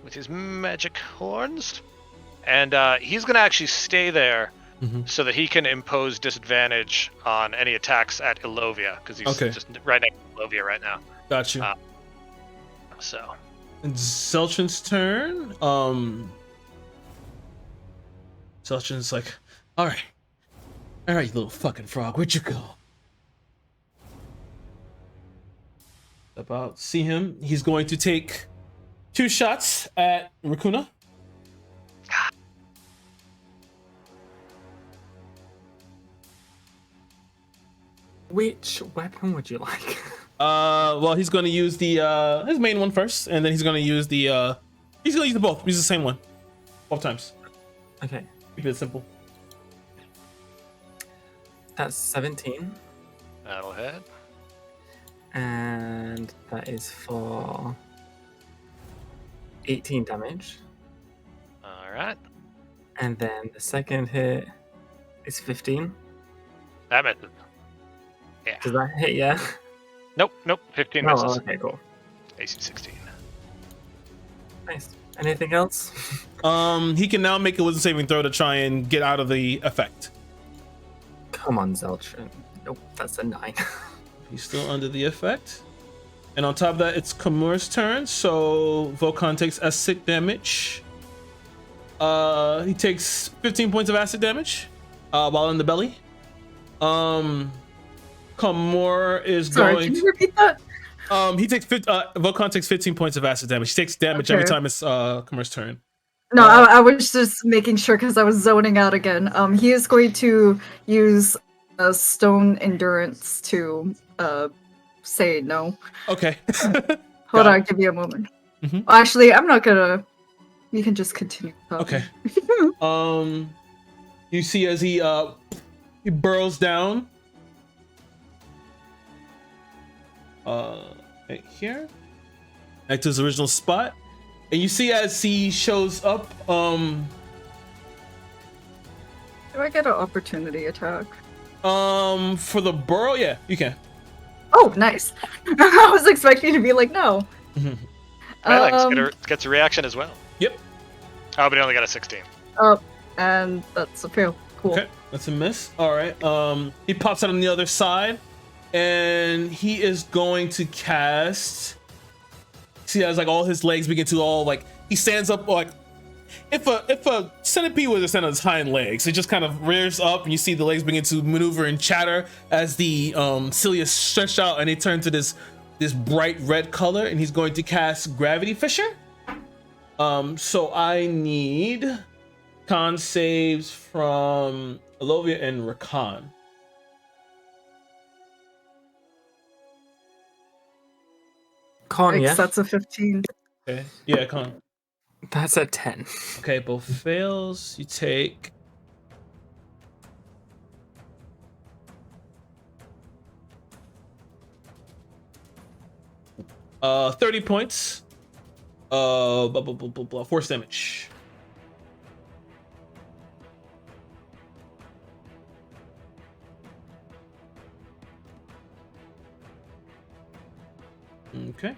with his magic horns, and he's gonna actually stay there so that he can impose disadvantage on any attacks at Ilovia because he's just right next to Ilovia right now. Got you. So. And Zeltrin's turn. Zeltrin's like, all right, you little fucking frog, where'd you go? About see him. He's going to take 2 shots at Raccoona. Which weapon would you like? Well, he's going to use the his main one first, and then he's going to use the he's going to use the both. Use the same one, both times. Okay. Keep it simple. That's 17. That'll hit. And that is for 18 damage. All right. And then the second hit is 15. That misses. Yeah. Does that hit? Yeah. Nope. 15 misses. Oh, okay, cool. AC 16. Nice. Anything else? He can now make a wisdom saving throw to try and get out of the effect. Come on, Zeltrin. Nope, that's a 9. He's still under the effect. And on top of that, it's Khamur's turn. So Volkan takes acid damage. He takes 15 points of acid damage while in the belly. Khamur is Sorry, going. can you repeat that? He takes Volkan takes 15 points of acid damage. He takes damage every time it's Khamur's turn. No, I was just making sure because I was zoning out again. He is going to use stone endurance to say no. Okay. Hold on, give me a moment. Mhm. Actually, I'm not gonna. You can just continue. Okay. You see as he burrows down. Right here, back to his original spot, and you see as he shows up. Do I get an opportunity attack? For the burrow, yeah, you can. Oh, nice. I was expecting to be like, no. Phalanx gets a reaction as well. Yep. Oh, but he only got a 16. Oh, and that's a fail. Cool. Okay, that's a miss. All right. He pops out on the other side, and he is going to cast. See, as like all his legs begin to all like he stands up like if a centipede was to stand on his hind legs, it just kind of rears up, and you see the legs begin to maneuver and chatter as the cilia stretch out, and they turn to this bright red color, and he's going to cast Gravity Fissure. So I need con saves from Ilovia and Rakan. Con, yeah? That's a 15. Okay. Yeah, con. That's a 10. Okay, both fails. You take 30 points. Force damage. Okay.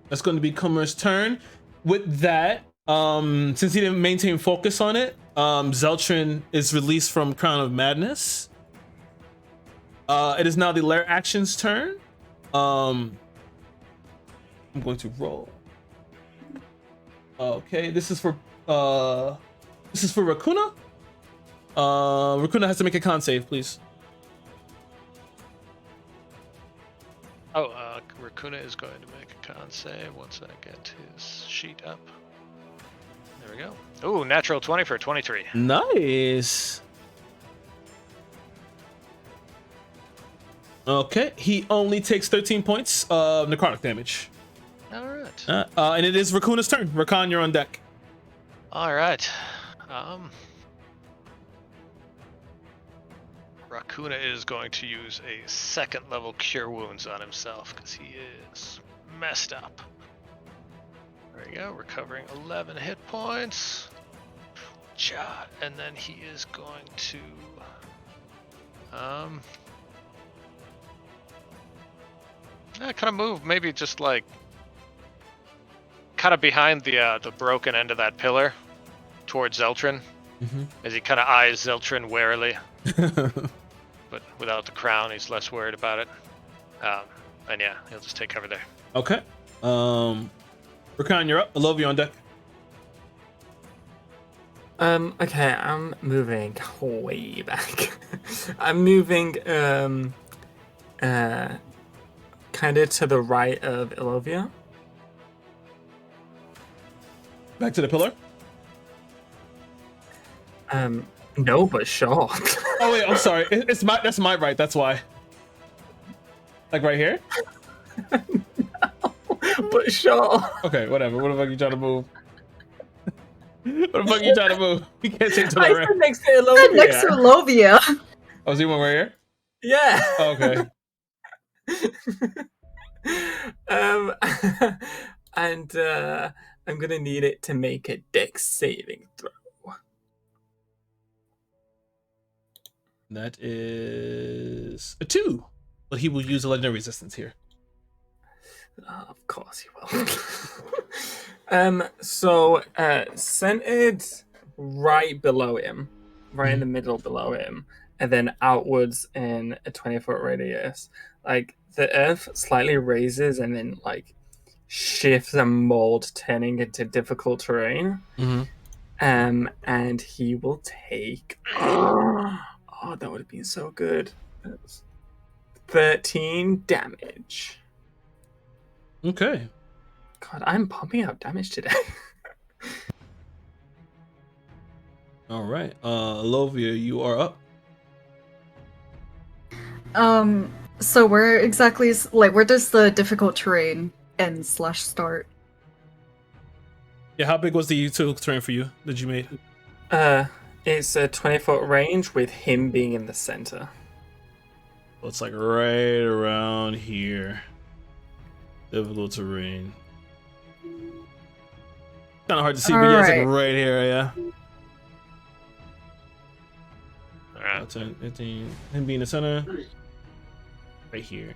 That's going to be Khamur's turn. With that, since he didn't maintain focus on it, Zeltrin is released from Crown of Madness. It is now the Lair Action's turn. I'm going to roll. Okay, this is for Raccoona. Raccoona has to make a con save, please. Raccoona is going to make a con save once I get his sheet up. There we go. Ooh, natural 20 for 23. Nice. Okay, he only takes 13 points of necrotic damage. All right. And it is Raccoon's turn. Rakan, you're on deck. All right. Raccoona is going to use a second level Cure Wounds on himself because he is messed up. There we go, recovering 11 hit points. And then he is going to kind of move, maybe just like kind of behind the broken end of that pillar towards Zeltrin, as he kind of eyes Zeltrin warily. But without the crown, he's less worried about it. And yeah, he'll just take cover there. Okay. Rakan, you're up. I love you on deck. Okay, I'm moving way back. I'm moving kind of to the right of Ilovia. Back to the pillar. No, but sure. Oh wait, I'm sorry. That's my right. That's why. Like right here. But sure. Okay, whatever. What the fuck you trying to move? What the fuck you trying to move? You can't say to the I right. said next to Ilovia. Next to Lovia. Oh, is he one right here? Yeah. Oh, okay. And I'm gonna need it to make a dex saving throw. That is a 2. But he will use a legendary resistance here. Of course he will. So centered right below him, right in the middle below him, and then outwards in a 20-foot radius. Like the earth slightly raises and then like shifts and mold, turning into difficult terrain. And he will take. Oh, that would have been so good. 13 damage. Okay. God, I'm pumping out damage today. All right. Lovia, you are up. So where exactly is, like, where does the difficult terrain end/start? Yeah, how big was the utility terrain for you that you made? It's a 20-foot range with him being in the center. Well, it's like right around here. Difficult terrain. Kind of hard to see, but yeah, it's like right here, yeah. Alright. 10, 15. Him being the center. Right here.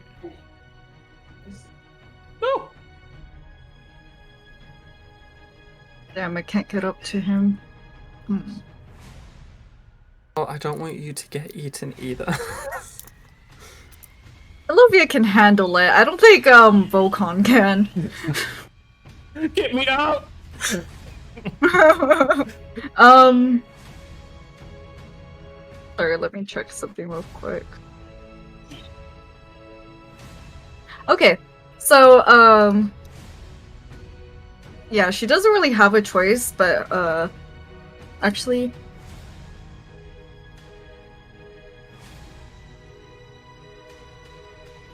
No! Damn, I can't get up to him. Well, I don't want you to get eaten either. Olivia can handle it. I don't think Volcon can. Get me out! Sorry, let me check something real quick. Okay, so yeah, she doesn't really have a choice, but actually,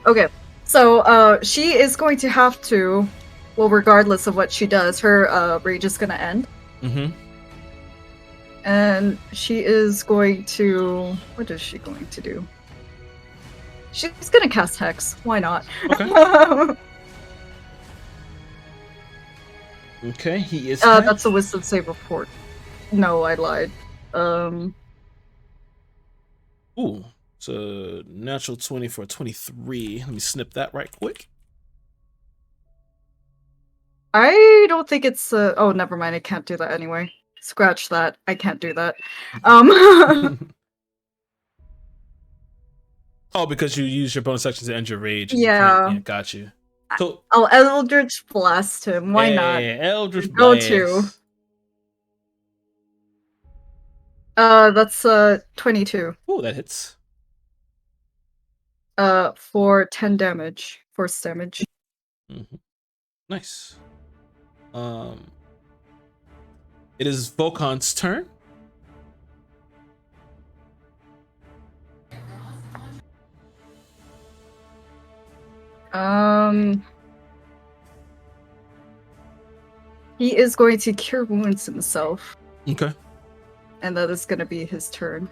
okay, so she is going to have to, well, regardless of what she does, her rage is gonna end. And she is going to, what is she going to do? She's gonna cast Hex. Why not? Okay. Okay, he is. That's a Wisdom save report. No, I lied. Ooh, it's a natural 20 for a 23. Let me snip that right quick. I don't think it's. Oh, never mind. I can't do that anyway. Scratch that. I can't do that. Oh, because you use your bonus action to end your rage. Yeah. Got you. So I'll Eldritch Blast him. Why not? Eldritch Go Blast. to. That's 22. Oh, that hits. For 10 damage. Force damage. Mm-hmm. Nice. It is Volkan's turn. He is going to cure wounds himself. Okay. And that is going to be his turn.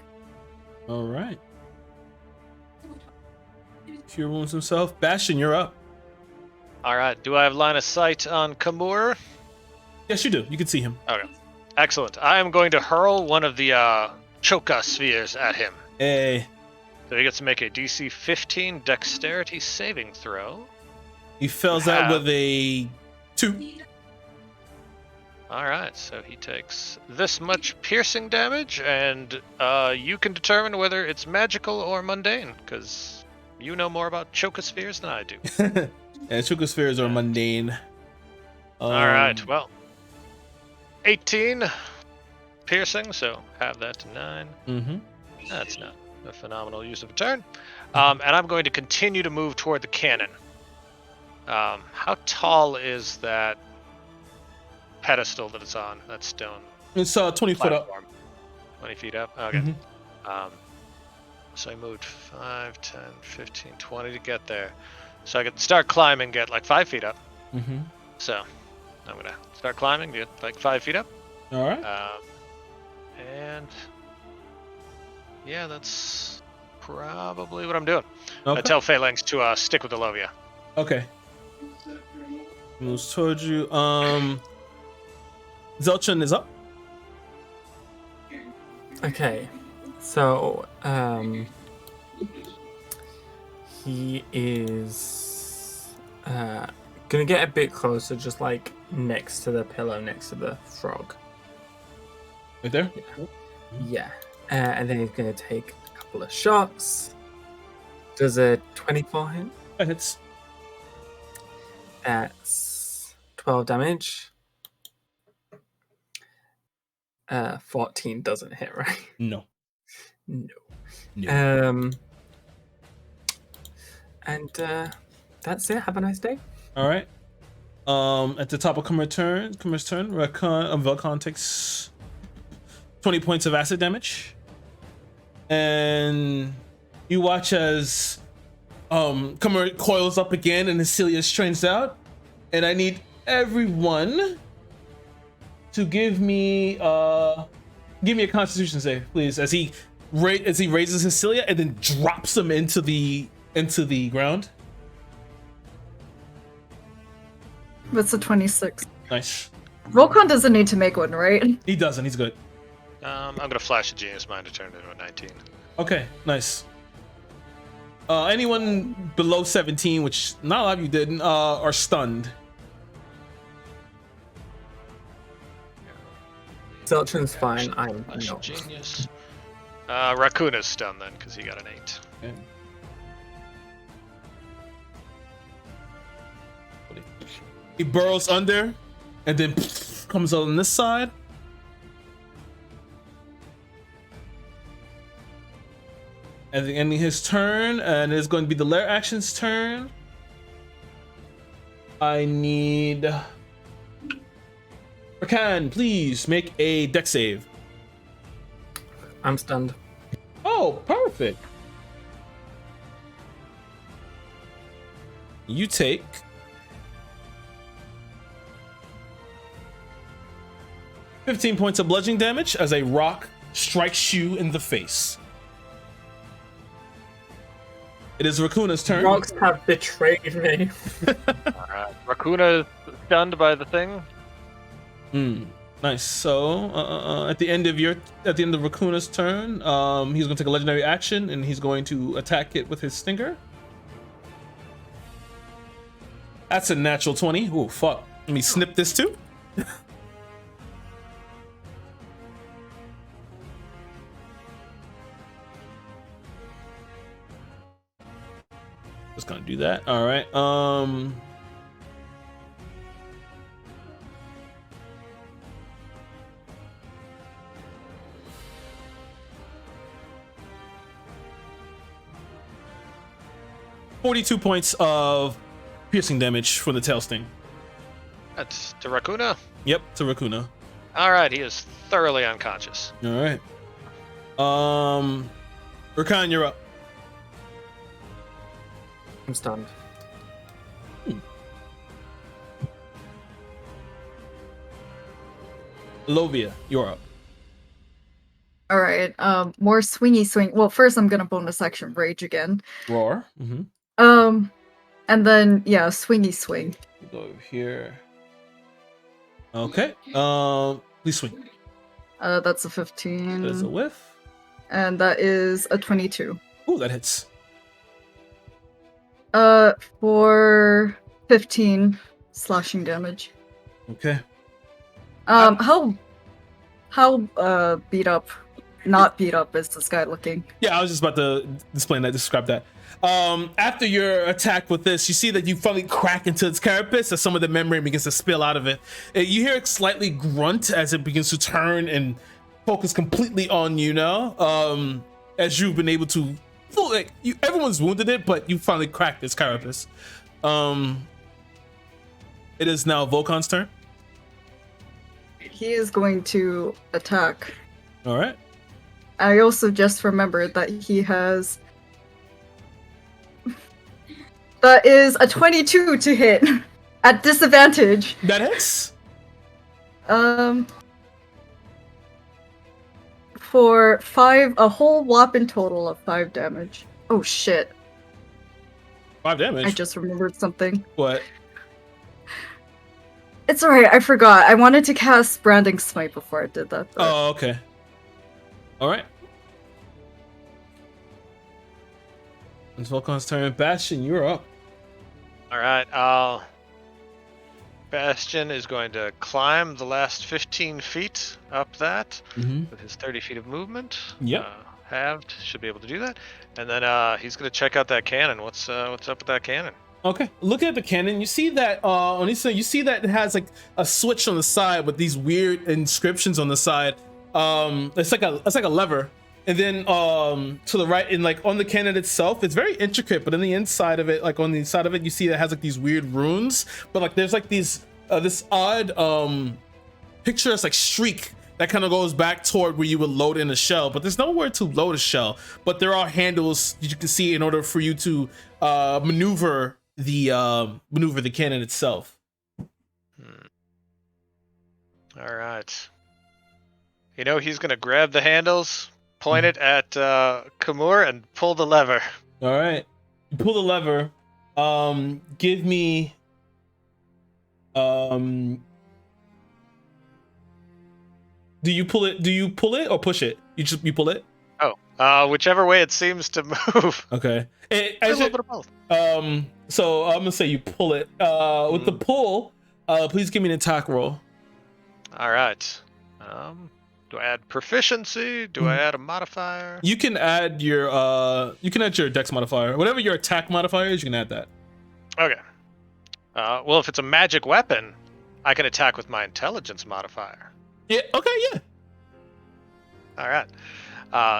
All right. Cure wounds himself. Bastion, you're up. All right. Do I have line of sight on Khamur? Yes, you do. You can see him. Okay. Excellent. I am going to hurl one of the Choka spheres at him. Hey. So he gets to make a DC 15 dexterity saving throw. He fills out with a 2. All right, so he takes this much piercing damage, and you can determine whether it's magical or mundane, because you know more about chocospheres than I do. And chocospheres are mundane. All right, well, 18 piercing, so have that to 9. Mm-hmm. That's not a phenomenal use of a turn. And I'm going to continue to move toward the cannon. How tall is that pedestal that it's on, that stone? It's 20 foot up. 20 feet up? Okay. Mm-hmm. So I moved 5, 10, 15, 20 to get there. So I could start climbing, get like 5 feet up. Mm-hmm. So I'm going to start climbing, get like 5 feet up. All right. And yeah, that's probably what I'm doing. Okay. I tell Phalanx to stick with Elovia. Okay. Moves towards you. Zelchin is up. Okay, so he is gonna get a bit closer, just like next to the pillow, next to the frog. Right there. Yeah, and then he's gonna take a couple of shots. Does a 24 hit? That hits. That's 12 damage. 14 doesn't hit, right? No. No. No. And that's it. Have a nice day. All right. At the top of Khamur's turn, Velcon takes 20 points of acid damage, and you watch as Khamur coils up again and his cilia strains out, and I need everyone to give me a Constitution save, please, as he raises his cilia and then drops them into the ground. That's a 26. Nice. Volkan doesn't need to make one, right? He doesn't. He's good. I'm going to flash a Genius Mind to turn it into a 19. Okay, nice. Anyone below 17, which not a lot of you didn't, are stunned. Zelchin's fine. I'm Flash a not. Genius. Raccoon is stunned then, because he got an 8. Okay. He burrows under and then comes out on this side. At the end of his turn, and it's going to be the lair action's turn. I need Rakan, please make a dex save. I'm stunned. Oh, perfect. You take 15 points of bludgeoning damage as a rock strikes you in the face. It is Rakuna's turn. Rocks have betrayed me. Alright. Raccoon is stunned by the thing. Nice. So at the end of Rakuna's turn, he's going to take a legendary action and he's going to attack it with his stinger. That's a natural 20. Oh fuck. Let me snip this too. Just gonna do that. All right. 42 points of piercing damage for the tail sting. That's to Raccoona. Yep, to Raccoona. All right, he is thoroughly unconscious. All right. Rakan, you're up. I'm stunned. Lovia, you're up. All right. More swingy swing. Well, first I'm gonna bonus action rage again. Roar. Mm-hmm. And then yeah, swingy swing. Go over here. Okay. Please swing. That's a 15. That is a whiff. And that is a 22. Ooh, that hits. For 15 slashing damage. Okay. How beat up, not beat up is this guy looking? Yeah, I was just about to describe that. After your attack with this, you see that you finally crack into its carapace as some of the membrane begins to spill out of it. You hear it slightly grunt as it begins to turn and focus completely on you now. As you've been able to, everyone's wounded it, but you finally cracked its carapace. It is now Volkan's turn. He is going to attack. All right. I also just remembered that he has. That is a 22 to hit at disadvantage. That hits. For 5, a whole whopping total of 5 damage. Oh shit. 5 damage. I just remembered something. What? It's alright, I forgot. I wanted to cast Branding Smite before I did that. But... Oh, okay. Alright. It's Volkan's turn. Bastion, you're up. All right, Bastion is going to climb the last 15 feet up that with his 30 feet of movement. Yep. Halved, should be able to do that. And then he's going to check out that cannon. What's up with that cannon? Okay, looking at the cannon, you see that you see that it has like a switch on the side with these weird inscriptions on the side. It's like a lever, and then to the right, and like on the cannon itself, it's very intricate. But on the inside of it, like on the side of it, you see that it has like these weird runes. But like there's like these this odd picturesque like streak that kind of goes back toward where you would load in a shell. But there's nowhere to load a shell. But there are handles you can see in order for you to maneuver the cannon itself. All right. You know, he's gonna grab the handles, point it at Khamur, and pull the lever. All right, you pull the lever. Give me. Do you pull it? Do you pull it or push it? You pull it. Oh, whichever way it seems to move. Okay. A little bit of both. So I'm gonna say you pull it. With the pull, please give me an attack roll. All right. Do I add proficiency? Do I add a modifier? You can add your dex modifier. Whatever your attack modifier is, you can add that. Okay. Well, if it's a magic weapon, I can attack with my intelligence modifier. Yeah. Okay. Yeah. All right.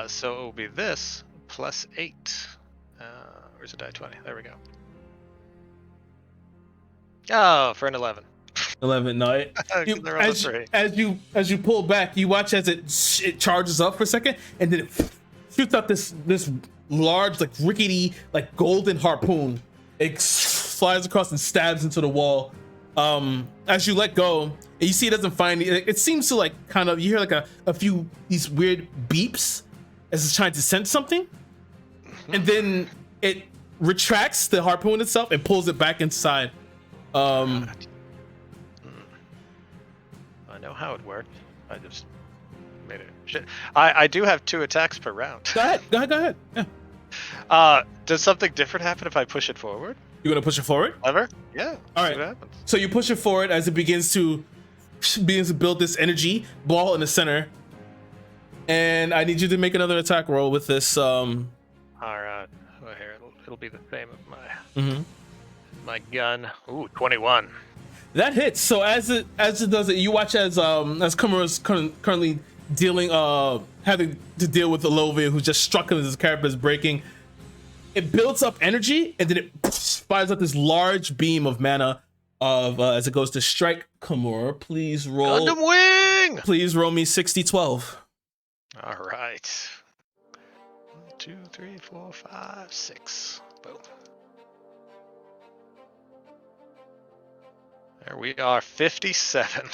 So it will be this plus 8. Where's the die 20? There we go. Oh, for an 11. 11. No. As you pull back, you watch as it charges up for a second, and then it shoots out this large, like rickety, like golden harpoon. It flies across and stabs into the wall. As you let go, and you see it doesn't find it seems to like kind of, you hear like a few these weird beeps as it's trying to sense something, and then it retracts the harpoon itself and pulls it back inside. I know how it worked. I just made it shit. I do have 2 attacks per round. Go ahead. Yeah. Does something different happen if I push it forward? You're gonna push it forward. Clever? Yeah. All see right. what happens. So you push it forward as it begins to build this energy ball in the center. And I need you to make another attack roll with this. All right. Well, here it'll be the same as my gun. Ooh, 21. That hits. So as it does it, you watch as Khamur is currently dealing having to deal with Elovia, who just struck him as his character is breaking. It builds up energy and then it fires up this large beam of mana as it goes to strike Khamur. Please roll. Gundam wing. Please roll me 60-12. All right. 1, 2, 3, 4, 5, 6. Boom. There we are, 57.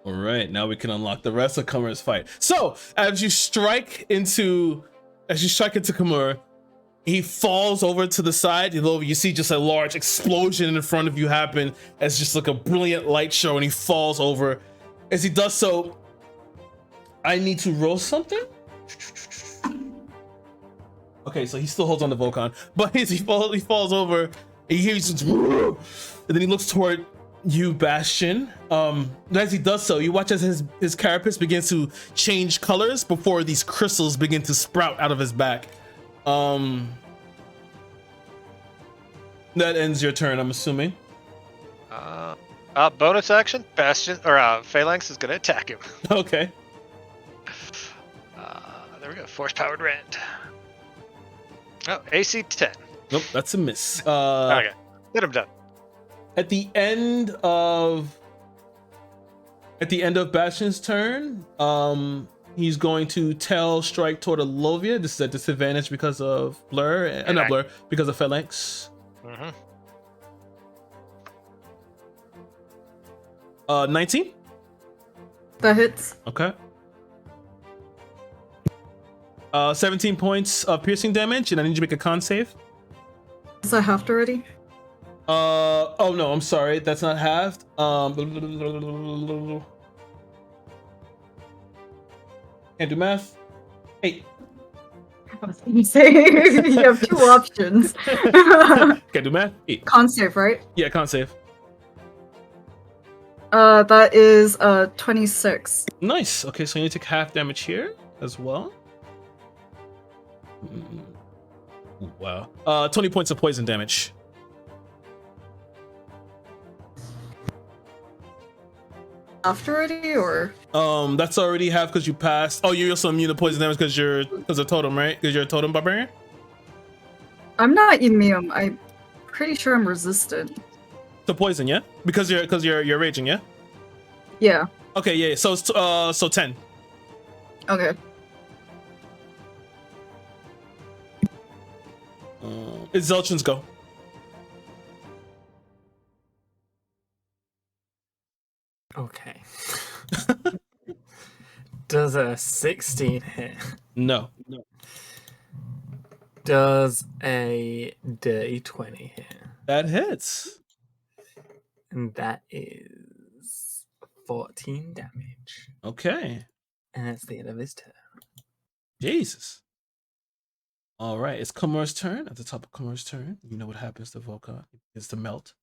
All right, now we can unlock the rest of Khamur's fight. So as you strike into Khamur, he falls over to the side. You see just a large explosion in front of you happen as just like a brilliant light show, and he falls over. As he does so, I need to roll something. Okay, so he still holds on to Volcon, but as he falls over, he hears, and then he looks toward you, Bastion. As he does so, you watch as his carapace begins to change colors before these crystals begin to sprout out of his back. That ends your turn, I'm assuming. Bonus action, Bastion or Phalanx is gonna attack him. Okay. There we go. Force powered rend. Oh, AC 10. Nope, that's a miss. Okay, hit him down. At the end of Bastion's turn, he's going to tail strike toward Elovia. This is at disadvantage because of Blur, not Blur, because of Phalanx. 19. That hits. Okay. 17 points of piercing damage, and I need you to make a con save. Is that halved already? Oh no, I'm sorry, that's not halved. Can't do math. 8. I was gonna say you have 2 options. Can't do math. 8. Con save, right? Yeah, con save. That is 26. Nice. Okay, so you need to take half damage here as well. Ooh, wow. 20 points of poison damage. After already, or? That's already half because you passed. Oh, you're also immune to poison damage because of totem, right? Because you're a totem barbarian. I'm not immune. I'm pretty sure I'm resistant. To poison, yeah? Because you're raging, yeah? Yeah. Okay, yeah. So it's so 10. Okay. It's Zelchin's go. Okay. Does a 16 hit? No. Does a dirty 20 hit? That hits. And that is 14 damage. Okay. And that's the end of his turn. Jesus. All right, it's Khamur's turn. At the top of Khamur's turn, you know what happens to Volcon. He begins to melt.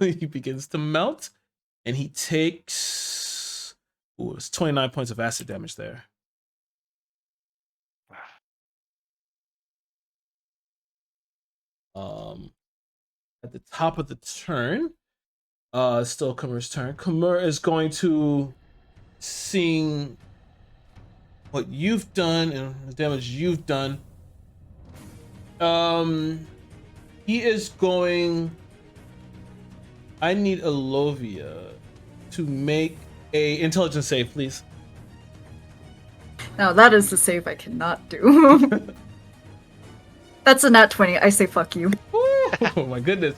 He begins to melt, and he takes. Ooh, it's 29 points of acid damage there. At the top of the turn, still Khamur's turn. Khamur is going to sing what you've done and the damage you've done. He is going. I need Elovia to make a intelligence save, please. Now that is the save I cannot do. That's a nat 20. I say fuck you. Oh my goodness.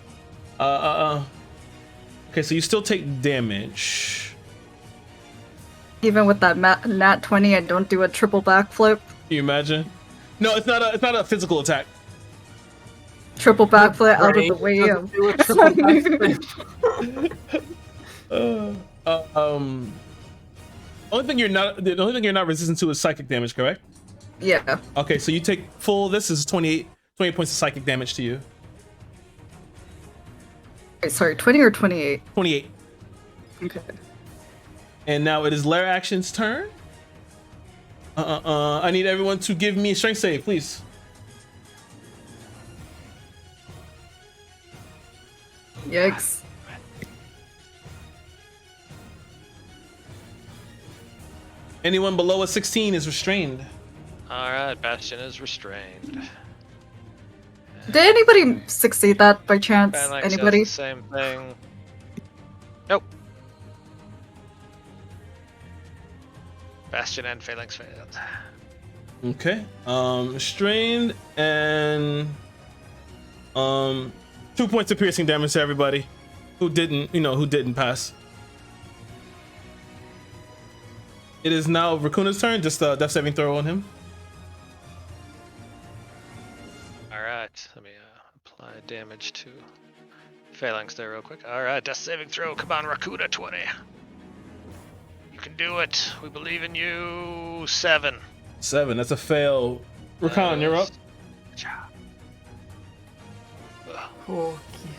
Okay, so you still take damage. Even with that nat 20, I don't do a triple backflip. Can you imagine? No, it's not a physical attack. Triple backflip out of the way of. The only thing you're not resistant to is psychic damage, correct? Yeah. Okay, so you take full. This is 28 points of psychic damage to you. Wait, sorry, 20 or 28? 28. Okay. And now it is Lair Action's turn. I need everyone to give me a strength save, please. Yikes. Anyone below a 16 is restrained. All right, Bastion is restrained. Did anybody succeed that by chance? Phalanx has Anybody? the same thing. Nope. Bastion and Phalanx failed. Okay. Restrained and 2 points of piercing damage to everybody who didn't pass. It is now Rakuna's turn. Just a death saving throw on him. All right, let me apply damage to Phalanx there real quick. All right, death saving throw. Come on, Rakuna, 20. You can do it. We believe in you. 7. 7. That's a fail. Rakan, you're up. Good job.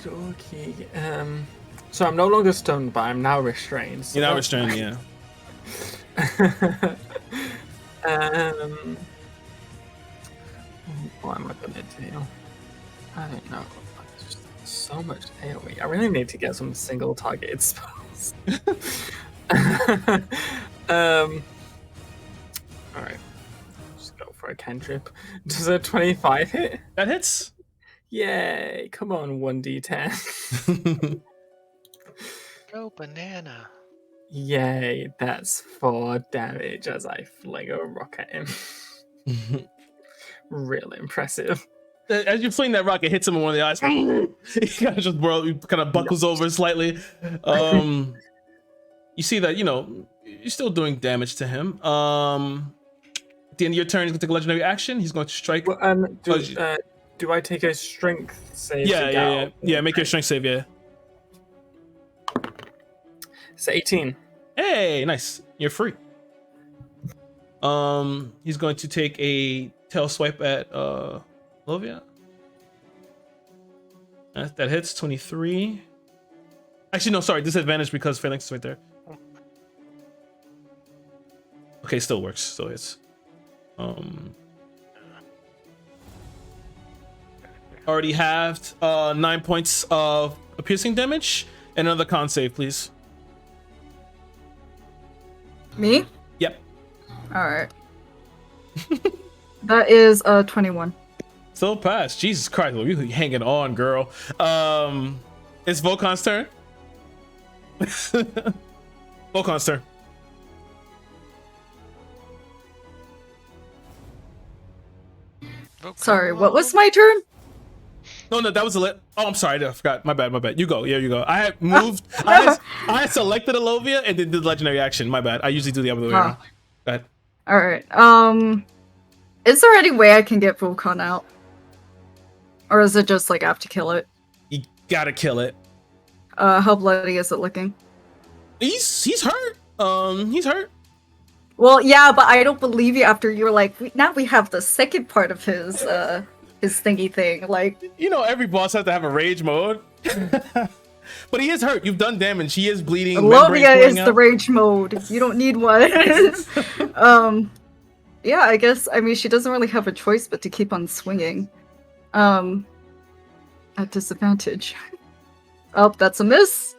Okay. So I'm no longer stunned, but I'm now restrained. So You're now that's restrained, fine. yeah. What am I gonna do? I don't know. There's just so much AoE. I really need to get some single targeted spells. Alright. Just go for a cantrip. Does a 25 hit? That hits. Yay! Come on, 1d10. Go banana. Yay, that's 4 damage as I fling a rock at him. Really impressive. As you fling that rock, it hits him in one of the eyes. He kind of buckles over slightly. You see that, you're still doing damage to him. At the end of your turn, he's going to take a legendary action. He's going to strike. Well, do I take a strength save? Yeah. Make your strength save, yeah. It's 18. Hey, nice. You're free. He's going to take a tail swipe at Lovia. That hits 23. Actually, no, sorry, disadvantage because Phalanx is right there. Okay, still works. So it's already halved 9 points of piercing damage and another con save, please. Me? Yep. Alright. That is 21. Still pass. Jesus Christ, well, you hanging on, girl. It's Volkan's turn. Volkan's turn. Sorry, what was my turn? No, that was a lit. Oh, I'm sorry, I forgot. My bad. You go. Yeah, you go. I had moved. I had selected Alovia and then did the legendary action. My bad. I usually do the other way around. Go ahead. Alright. Is there any way I can get Vulcan out? Or is it just like I have to kill it? You gotta kill it. How bloody is it looking? He's hurt. He's hurt. Well, yeah, but I don't believe you after you're like, now we have the second part of his thingy thing. Like, every boss has to have a rage mode. But he is hurt. You've done damage. He is bleeding. Lovia is the rage mode. You don't need one. Yeah, I guess. I mean, she doesn't really have a choice but to keep on swinging. At disadvantage. Oh, that's a miss.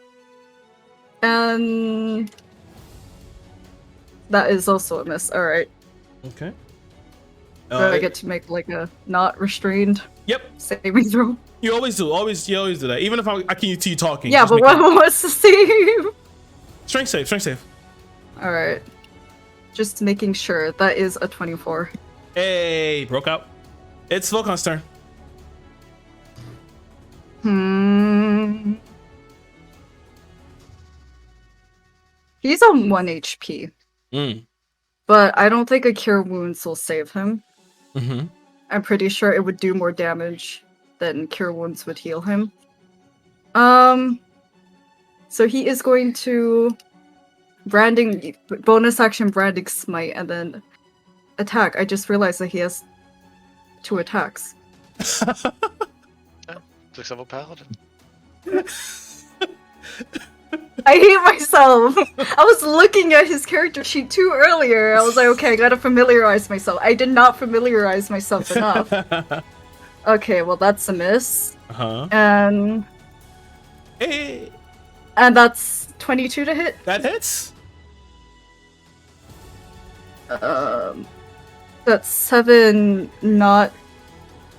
And that is also a miss. All right. Okay. Do I get to make like a not restrained? Yep. Saving throw. You always do. You always do that. Even if I can see you talking. Yeah, but what's the save? Strength save. All right. Just making sure. That is a 24. Hey, broke out. It's Volkan's turn. He's on 1 HP. But I don't think a Cure Wounds will save him. Mm-hmm. I'm pretty sure it would do more damage than Cure Wounds would heal him. So he is going to bonus action branding smite and then attack. I just realized that he has 2 attacks. 6th level paladin. I hate myself. I was looking at his character sheet too earlier. I was like, okay, I gotta familiarize myself. I did not familiarize myself enough. Okay, well that's a miss. Uh-huh. And that's 22 to hit. That hits. That's 7 not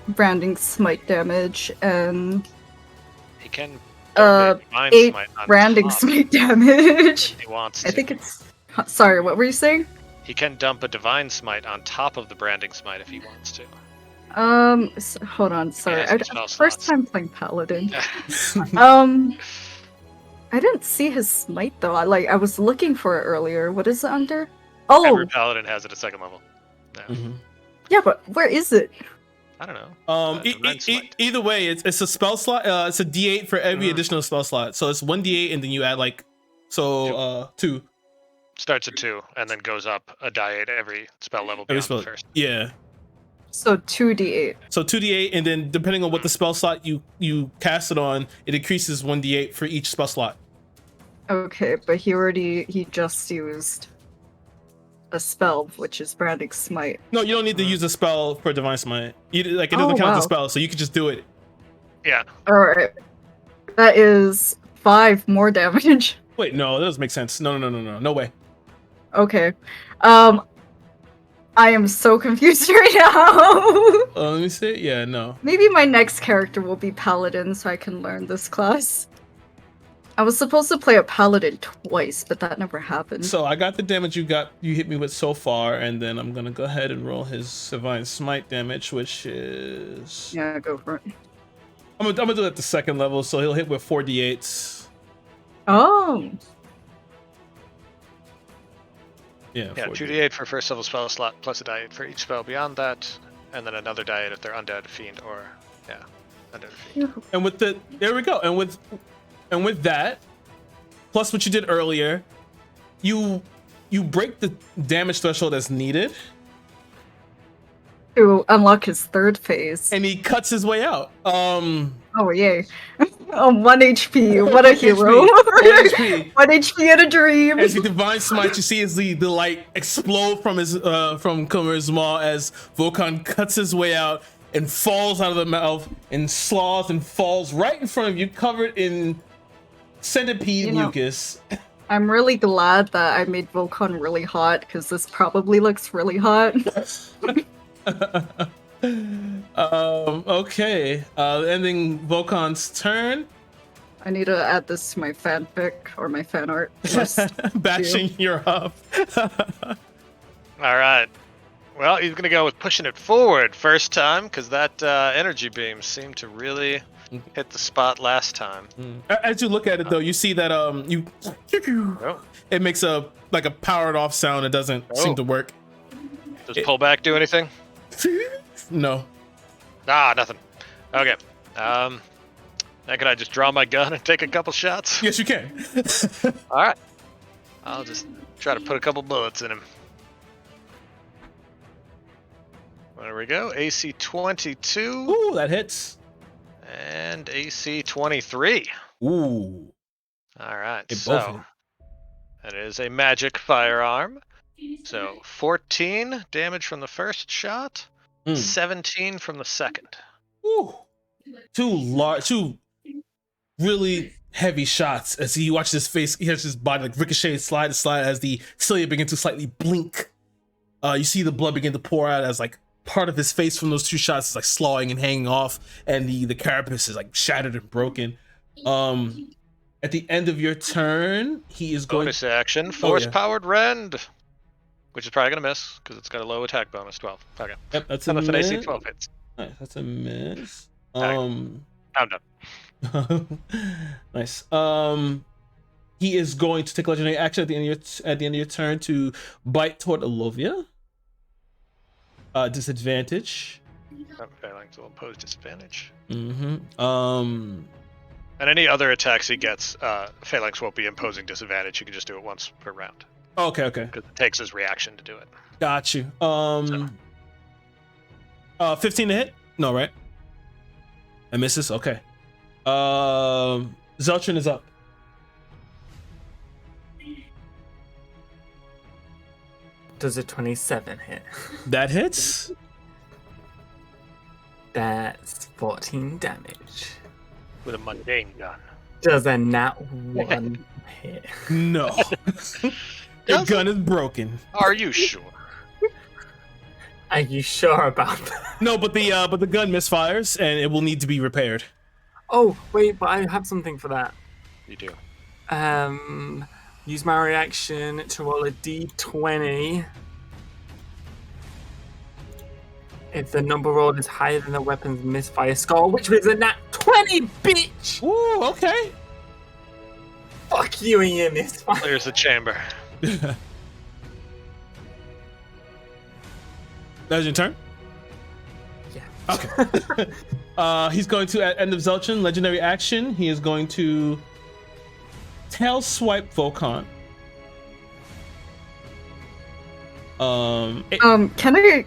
branding smite damage and He can. 8 smite on branding top smite damage. if he wants to. I think it's. Sorry, what were you saying? He can dump a divine smite on top of the branding smite if he wants to. Hold on, sorry. Yeah, it's spell First slots. time playing Paladin. I didn't see his smite though. I was looking for it earlier. What is it under? Oh, Every paladin has it at 2nd level. Yeah. Mhm. yeah, but where is it? I don't know. Divine E- smite. either way, it's a spell slot. It's a D8 for every additional spell slot. So it's 1D8, and then you add 2. Starts at 2 and then goes up a die 8 every spell level Every beyond spell. the first. Yeah. So 2d8. So 2D8, and then depending on what the spell slot you cast it on, it increases 1D8 for each spell slot. Okay, but he just used a spell, which is branding smite. No, you don't need to use a spell for divine smite. It doesn't Oh, count as wow. a spell, so you can just do it. Yeah. All right, that is 5 more damage. Wait, no, that doesn't make sense. No way. Okay, I am so confused right now. Let me see. Yeah, no. Maybe my next character will be Paladin so I can learn this class. I was supposed to play a Paladin twice, but that never happened. So I got the damage you hit me with so far, and then I'm gonna go ahead and roll his divine smite damage, which is Yeah, go for it. I'm gonna do it at the 2nd level, so he'll hit with 4d8s. Oh, Yeah, Yeah, 4d8. 2d8 for first level spell slot, plus a die 8 for each spell beyond that, and then another die 8 if they're undead, fiend, or undead fiend. And with there we go. And with that, plus what you did earlier, you break the damage threshold as needed, to unlock his 3rd phase. and he cuts his way out. Oh, yay. Oh, 1 HP. What a hero. 1 HP. 1 HP in a dream. As he divine smite, you see as the light explode from Khamur's maw as Volkan cuts his way out and falls out of the mouth and slaws and falls right in front of you, covered in centipede mucus. I'm really glad that I made Volkan really hot, because this probably looks really hot. Okay. Ending Volkan's turn. I need to add this to my fanfic or my fan art. Bashing your up. All right. Well, he's going to go with pushing it forward first time, because that energy beam seemed to really hit the spot last time. As you look at it, though, you see that it makes a powered off sound. It doesn't seem to work. Does pullback do anything? No. Nothing. Okay. Now can I just draw my gun and take a couple shots? Yes, you can. All right. I'll just try to put a couple bullets in him. There we go. AC 22 Ooh, that hits. and AC 23. Ooh. All right. They both hit. So that is a magic firearm. So 14 damage from the first shot, 17 from the second. Ooh. Two really heavy shots as he watches his face. He has his body ricochet, slide as the cilia begin to slightly blink. You see the blood begin to pour out as part of his face from those 2 shots is slawing and hanging off, and the carapace is shattered and broken. At the end of your turn, he is going. Bonus action, force-powered rend, which is probably gonna miss because it's got a low attack bonus, 12. Okay. Yep, that's And a with an miss. AC 12 hits. Nice, that's a miss. I'm done. Nice. He is going to take legendary action at the end of your turn to bite toward Alovia. Disadvantage. Phalanx will impose disadvantage. Mm-hmm. And any other attacks he gets, Phalanx won't be imposing disadvantage. You can just do it once per round. Okay. because it takes his reaction to do it. Got you. 15 to hit? No, right? I misses. Okay. Zeltrin is up. Does a 27 hit? That hits. That's 14 damage. With a mundane gun. Does a nat 1 hit? No. Your gun is broken. Are you sure? Are you sure about that? No, but the gun misfires and it will need to be repaired. Oh, wait, but I have something for that. You do. Use my reaction to roll a d20. If the number rolled is higher than the weapon's misfire score, which was a nat 20, bitch! Ooh, okay. Fuck you and your misfire. Clears the chamber. That's your turn? Yeah. Okay. He's going to, at end of Zeltrin, legendary action, he is going to tail swipe Volcon. Can I?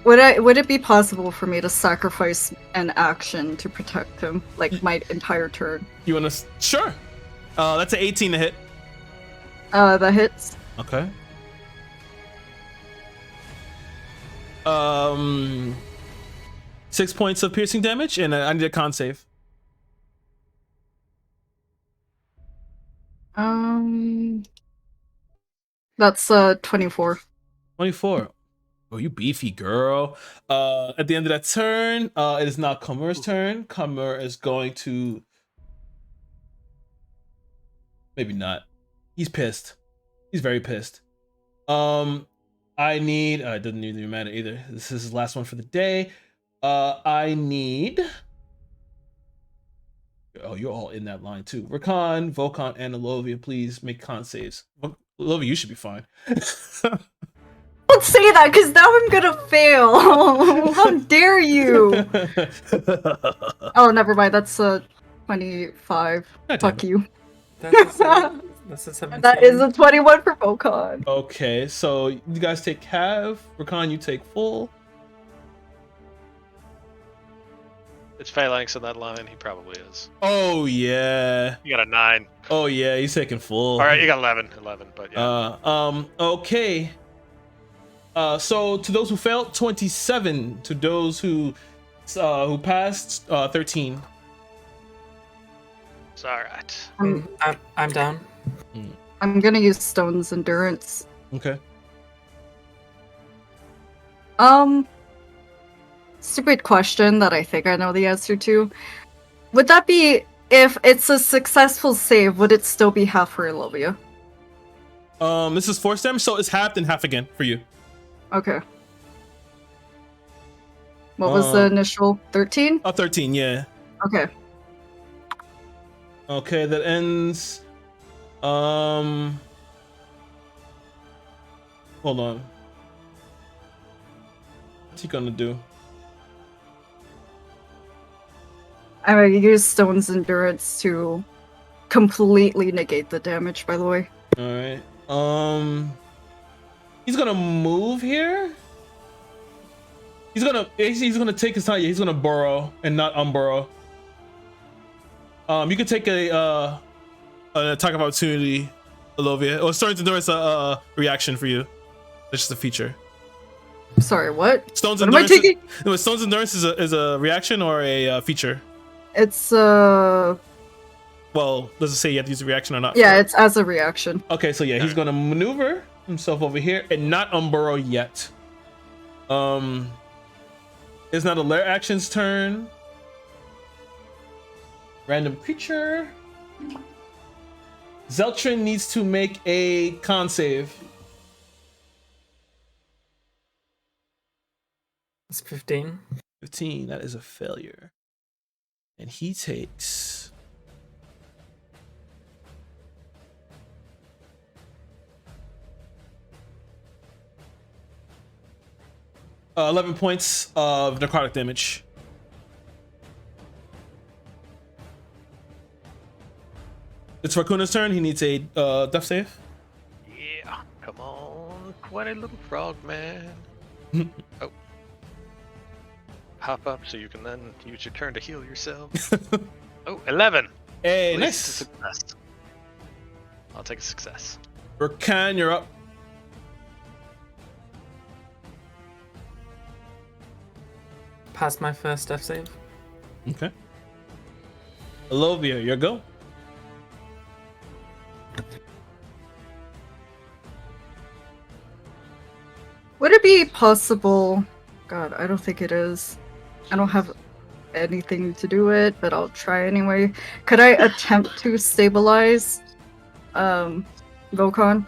Would it be possible for me to sacrifice an action to protect him, like my entire turn? You want to? Sure. That's an 18 to hit. That hits. Okay. 6 points of piercing damage, and I need a con save. That's 24. 24. Oh, you beefy girl. At the end of that turn, it is now Khamur's turn. Khamur is going to... Maybe not. He's pissed. He's very pissed. I need... it doesn't even matter either. This is his last one for the day. I need... Oh, you're all in that line too. Rakan, Volcon, and Alovia, please make con saves. Alovia, you should be fine. Don't say that, because now I'm gonna fail. How dare you? Oh, never mind. That's 25. God damn Fuck it. you. That's a 17. That is a 21 for Volcon. Okay, so you guys take half. Rakan, you take full. It's Phalanx on that line. He probably is. Oh yeah. You got a 9. Oh yeah, he's taking full. All right, you got 11. 11, but yeah. Okay. So to those who failed, 27. To those who passed, 13. It's all right. I'm down. I'm gonna use Stone's Endurance. Okay. Stupid question that I think I know the answer to. Would that be, if it's a successful save, would it still be half for Olivia? This is force damage, so it's halved and half again for you. Okay. What was the initial 13? 13, yeah. Okay. Okay, that ends. Hold on. What's he gonna do? I'm gonna use Stone's Endurance to completely negate the damage, by the way. Alright. He's gonna move here. He's gonna take his time. Yeah, he's gonna burrow and not unburrow. You can take an attack of opportunity, Alovia. Or Stone's Endurance reaction for you. That's just a feature. Sorry, what? Stone's What am I Endurance. taking? No, Stone's Endurance is a reaction or a feature. It's Well, does it say you have to use a reaction or not? yeah, it's as a reaction. Okay, so yeah, he's gonna maneuver himself over here and not unburrow yet. It's not a lair action's turn. Random creature. Zeltrin needs to make a con save. It's 15. 15, that is a failure. And he takes... Uh, 11 points of necrotic damage. It's Rakuna's turn. He needs a death save. Yeah. 20, little frog man. Oh. Hop up so you can then use your turn to heal yourself. Oh, 11. Hey, At least a nice. success. I'll take a success. Rakan, you're up. Pass my first death save. Okay. Elovia, your go. Would it be possible? God, I don't think it is. I don't have anything to do it, but I'll try anyway. Could I attempt to stabilize Volcon?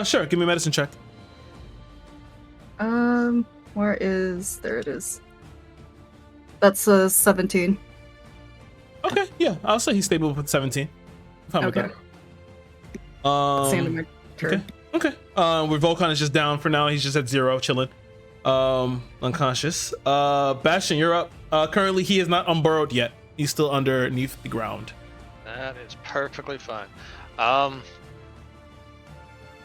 Sure. Give me a medicine check. Where is... There it is. That's a 17. Okay, yeah. I'll say he's stable with 17. Fine with Okay. that. That's the end of my turn. Okay. Where Volcon is just down for now. He's just at 0, chilling. Unconscious. Bastion, you're up. Currently, he is not unburrowed yet. He's still underneath the ground. That is perfectly fine.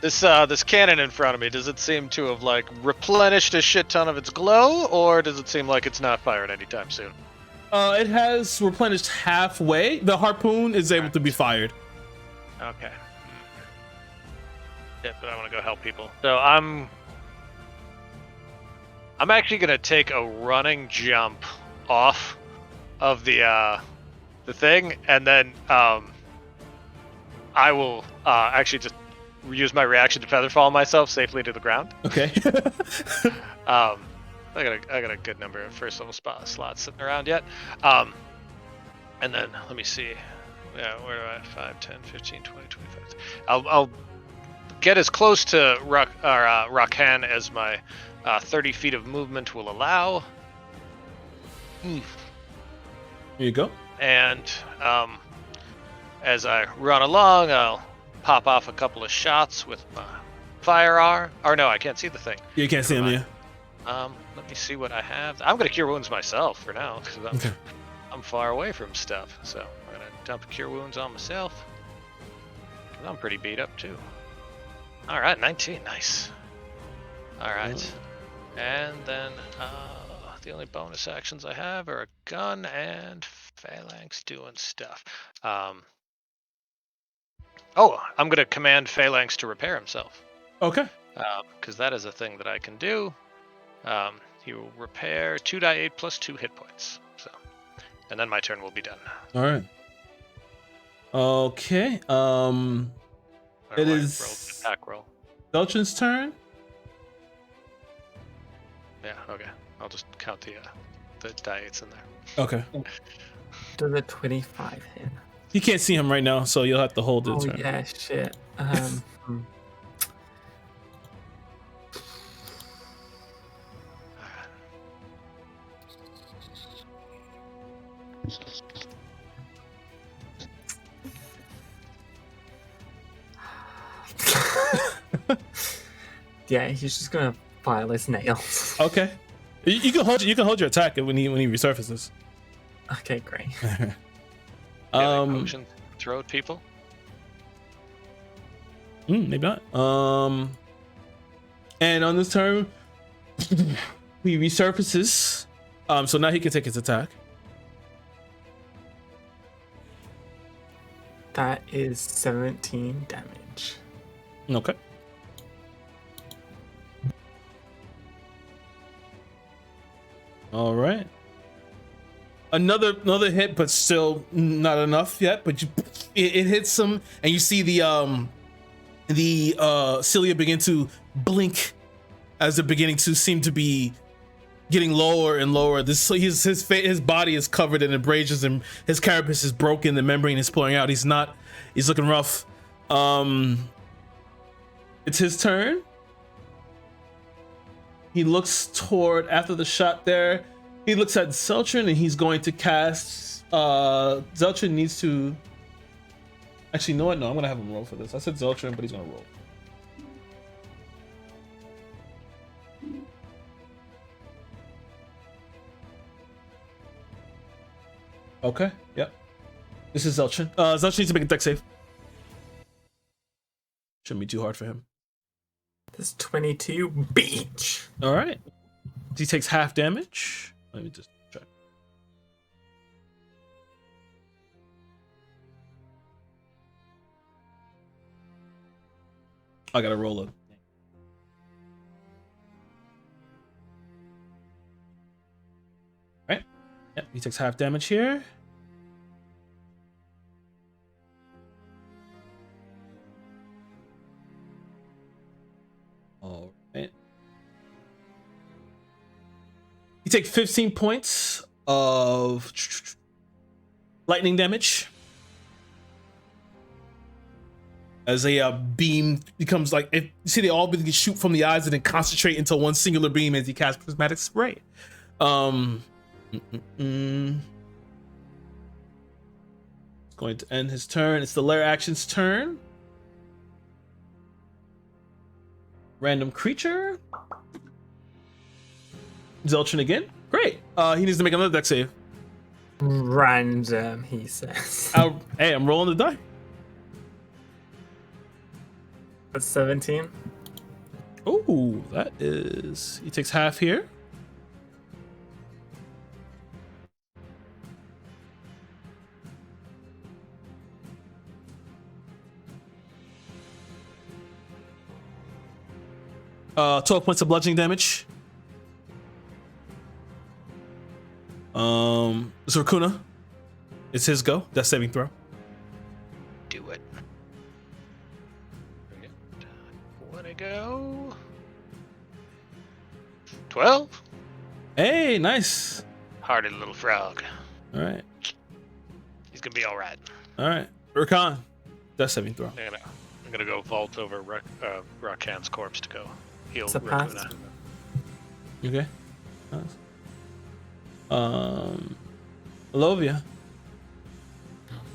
This cannon in front of me, does it seem to have like replenished a shit ton of its glow, or does it seem like it's not fired anytime soon? It has replenished halfway. The harpoon is able to be fired. Okay. Yeah, but I want to go help people. So I'm actually gonna take a running jump off of the thing, and then I will actually just use my reaction to featherfall myself safely to the ground. Okay. I got a good number of first level slots sitting around yet. And then let me see. Yeah, where do I 5, 10, 15, 20, 25. I'll get as close to Rakan as my 30 feet of movement will allow. Here you go. And as I run along, I'll pop off a couple of shots with my fire arm. Or no, I can't see the thing. You can't see him, yeah. Let me see what I have. I'm gonna cure wounds myself for now because I'm far away from stuff. So I'm gonna dump cure wounds on myself. Cause I'm pretty beat up too. All right, 19, nice. All right, and then the only bonus actions I have are a gun and Phalanx doing stuff. Oh, I'm gonna command Phalanx to repair himself. Okay. Because that is a thing that I can do. He will repair 2d8 plus 2 hit points. So, and then my turn will be done. All right. Okay. It is attack roll. Belchin's turn. Yeah. Okay. I'll just count the d8s in there. Okay. Does a 25 hit? You can't see him right now, so you'll have to hold the turn. Yeah, shit. Yeah, he's just gonna file his nails. Okay. You can hold your attack when he resurfaces. Okay, great. Potion throw at people. Maybe not. And on this turn, he resurfaces. So now he can take his attack. That is 17 damage. Okay. All right. Another hit, but still not enough yet. But it hits him, and you see the cilia begin to blink as they're beginning to seem to be getting lower and lower. His body is covered in abrasions, and his carapace is broken. The membrane is pulling out. He's looking rough. It's his turn. He looks toward, after the shot there, he looks at Zeltrin and he's going to cast, Zeltrin needs to, actually, you know what? No, I'm gonna have him roll for this. I said Zeltrin, but he's gonna roll. Okay, yep. This is Zeltrin. Zeltrin needs to make a dex save. Shouldn't be too hard for him. That's 22. Beach. All right. He takes half damage. Let me just check. I gotta roll it. All right. Yep. He takes half damage here. All right. You take 15 points of lightning damage as a beam becomes like, if you see, they all begin to shoot from the eyes and then concentrate into one singular beam as he casts prismatic spray. It's going to end his turn. It's the lair action's turn. Random creature. Zeltron again. Great. He needs to make another deck save. Random, he says. Hey, I'm rolling the die. That's 17. Oh, that is... He takes half here. Uh, 12 points of bludgeoning damage. Zorkuna. It's his go. Death saving throw. Do it. Wanna go? 12? Hey, nice. Hardy little frog. All right. He's gonna be all right. All right. Urkan. Death saving throw. I'm gonna go vault over Rakhan's corpse to go heal It's a pass. Rakuna. Okay. Nice. Alovia.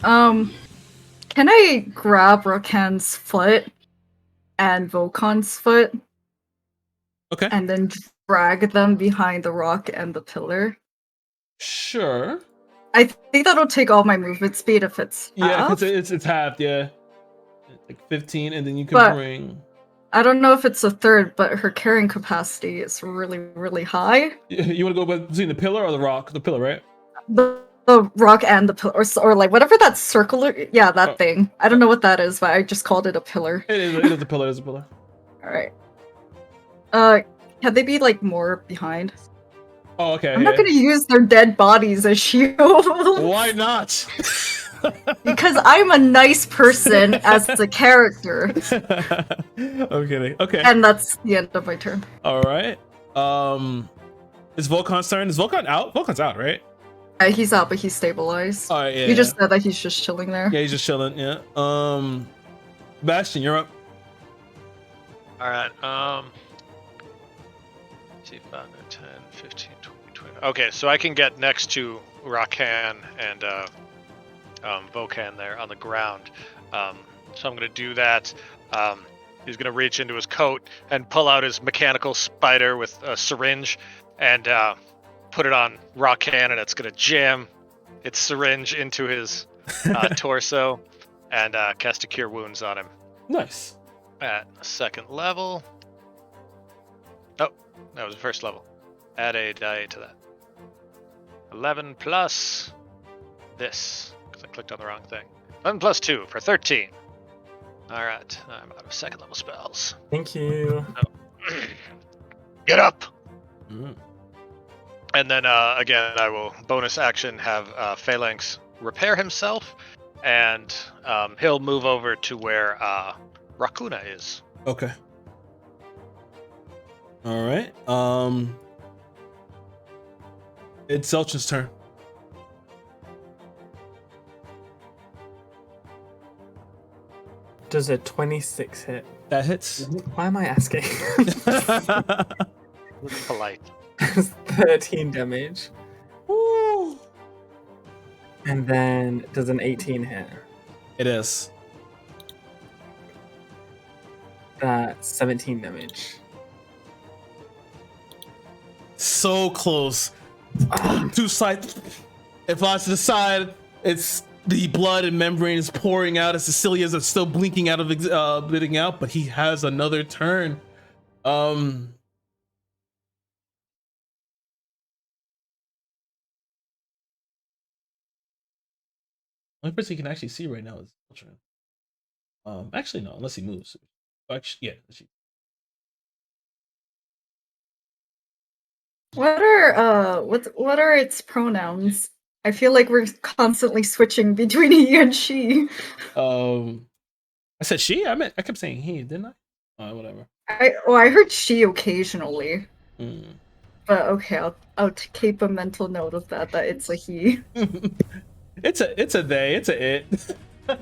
Can I grab Rakhan's foot and Volkan's foot Okay. and then drag them behind the rock and the pillar? Sure. I think that'll take all my movement speed if it's Yeah, half. it's halved. Yeah, like 15, and then you can But- bring. I don't know if it's a third, but her carrying capacity is really, really high. You want to go between the pillar or the rock? The pillar, right? The rock and the pillar, or like whatever that circular, yeah, that Oh. thing. I don't know what that is, but I just called it a pillar. It is a pillar. It is a pillar. All right. Can they be like more behind? Oh, okay. I'm not gonna use their dead bodies as shield. Why not? Because I'm a nice person as the character, I'm kidding. Okay. and that's the end of my turn. All right. It's Volkan's turn. Is Volkan out? Volkan's out, right? He's out, but he's stabilized. All right. Yeah. He just said that he's just chilling there. Yeah, he's just chilling. Yeah. Bastion, you're up. All right. See, 5, 10, 15, 20, 20. Okay, so I can get next to Rakhan and Volkan there on the ground. So I'm going to do that. He's going to reach into his coat and pull out his mechanical spider with a syringe and put it on Rakhan, and it's going to jam its syringe into his torso and cast a Cure Wounds on him Nice. at second level. Oh, that was the first level. Add a die to that. 11 plus this, because I clicked on the wrong thing. 11 plus 2 for 13. All right, I'm out of second level spells. Thank you. Get up! Mm. And then again, I will bonus action have Phalanx repair himself, and he'll move over to where Rakuna is. Okay. All right. It's Zelch's turn. Does a 26 hit? That hits. Why am I asking? Polite. 13 damage. Woo. And then does an 18 hit? It is. That's 17 damage. So close. Two sides. It flies to the side. It's the blood and membrane is pouring out as the cilias are still blinking out of bleeding out. But he has another turn. Only person you can actually see right now is Ultron. Actually no, unless he moves. Actually, yeah. What are its pronouns? I feel like we're constantly switching between he and she. I said she. I kept saying he, didn't I? Whatever. I heard she occasionally. Mm. But okay, I'll keep a mental note of that it's a he. it's a they. It's a it. We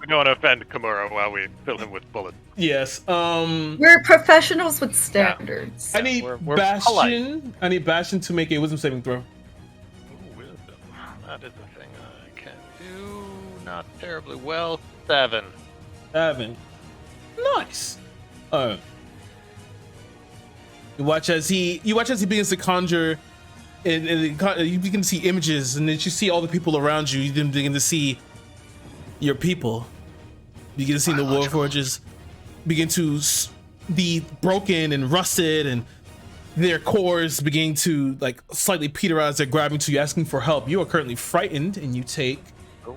don't want to offend Khamur while we fill him with bullets. Yes. We're professionals with standards. I need we're Bastion. polite. I need Bastion to make a wisdom saving throw. Ooh, wisdom. That is the thing I can do. Not terribly well. 7. 7. Nice. You watch as he begins to conjure, and you begin to see images, and then you see all the people around you. You then begin to see your people. You begin to see the Warforges begin to be broken and rusted, and their cores begin to like slightly peter out as they're grabbing to you, asking for help. You are currently frightened, and you take. Oh.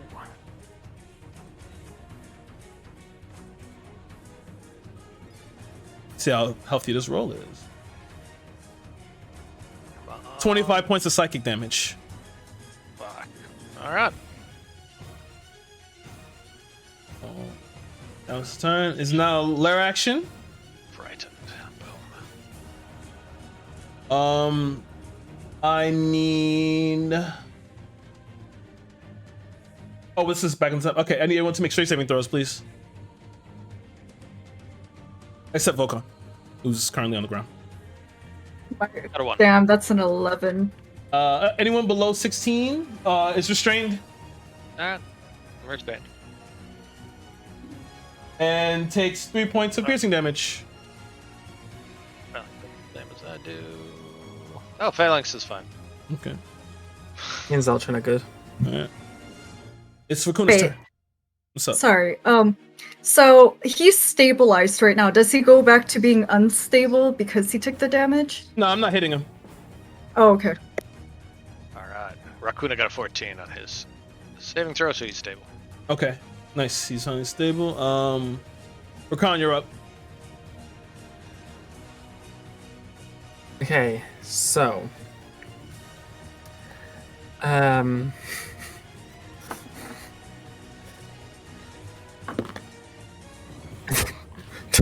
See how healthy this roll is. 25 points of psychic damage. Fuck. All right. That was his turn. Is now lair action. Frightened. Boom. I need. Oh, this is back in time. Okay, I need everyone to make straight saving throws, please. Except Volkan, who's currently on the ground. Got a 1. Damn, that's an 11. Anyone below 16 is restrained Alright. We're expanding. and takes 3 points of piercing damage. Well, same as I do. Oh, Phalanx is fine. Okay. Me and Zeltron are good. Alright. It's Rakuna's Wait. turn. What's up? Sorry. So he's stabilized right now. Does he go back to being unstable because he took the damage? No, I'm not hitting him. Oh, okay. Alright. Rakuna got a 14 on his saving throw, so he's stable. Okay. Nice. He's unstable. Rakan, you're up. Okay, so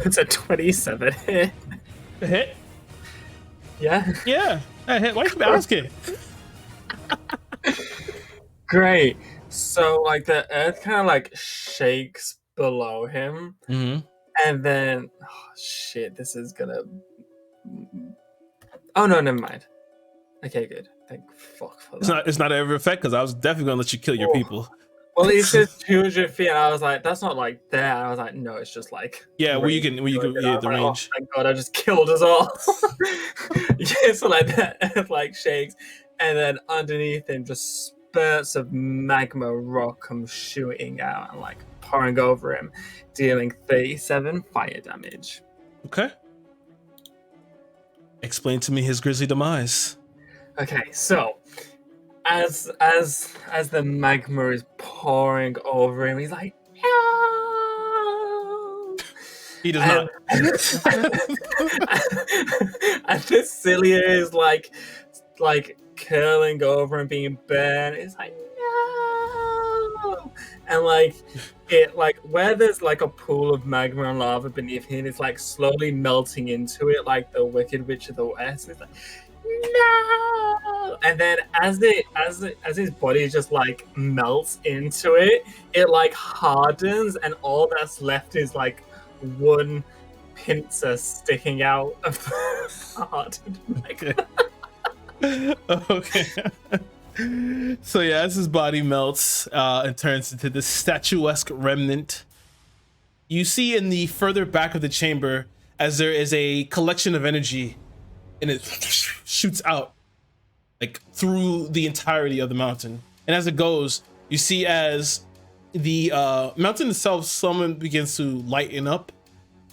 it's a 27 hit. A hit? Yeah. Yeah. A hit. Why you keep asking? Great. So like the earth kind of like shakes below him, Mm-hmm. and then oh shit, this is gonna. Oh no, never mind. Okay, good. Thank fuck for that. It's not every effect because I was definitely gonna let you kill your Oh. people. Well, it says 200 feet, and I was like, that's not like there. And I was like, no, it's just like. Yeah, where you range. can And yeah, I was the like, range. Oh, thank God, I just killed us all. Yeah, so like that, like shakes, and then underneath him, just spurts of magma rock come shooting out and like pouring over him, dealing 37 fire damage. Okay. Explain to me his grisly demise. Okay, so as the magma is pouring over him, he's like, no. He does not. And this Cilia is like curling over and being burned. It's like no, and like it like where there's like a pool of magma and lava beneath him, it's like slowly melting into it, like the Wicked Witch of the West. It's like no, and then as his body just like melts into it, it like hardens, and all that's left is like one pincer sticking out of the hardened magma. Okay. So yeah, as his body melts and turns into this statuesque remnant, you see in the further back of the chamber as there is a collection of energy, and it shoots out like through the entirety of the mountain. And as it goes, you see as the mountain itself, someone begins to lighten up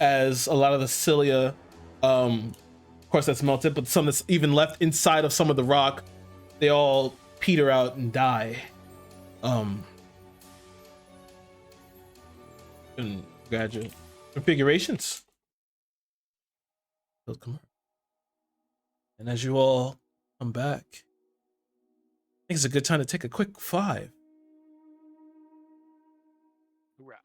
as a lot of the cilia, of course that's melted, but some that's even left inside of some of the rock, they all peter out and die. And graduate configurations. And as you all come back, I think it's a good time to take a quick 5. Hoorah.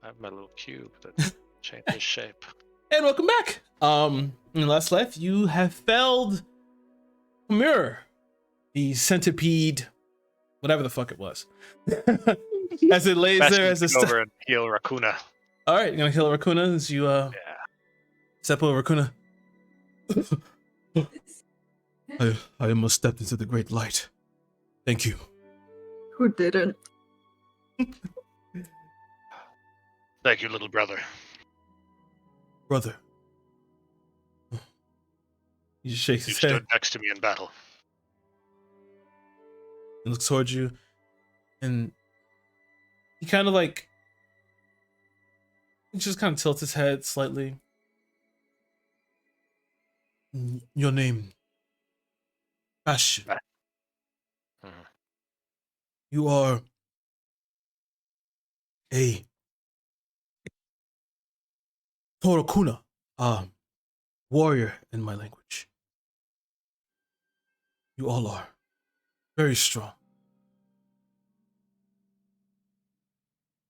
I have my little cube that changes shape. And welcome back. In last life, you have felled Khamur, the centipede, whatever the fuck it was, as it lays there as a over and heal Raccoona. All right, you're gonna kill Raccoona as you Yeah. step over Raccoona. I almost stepped into the great light. Thank you. Who didn't? Thank you, little brother. Brother. He just shakes You his head stood next to me in battle. and looks towards you, and he kind of like, he just kind of tilts his head slightly. Your name, Bastion. Mhm. You are a Torokuna, warrior in my language. You all are very strong.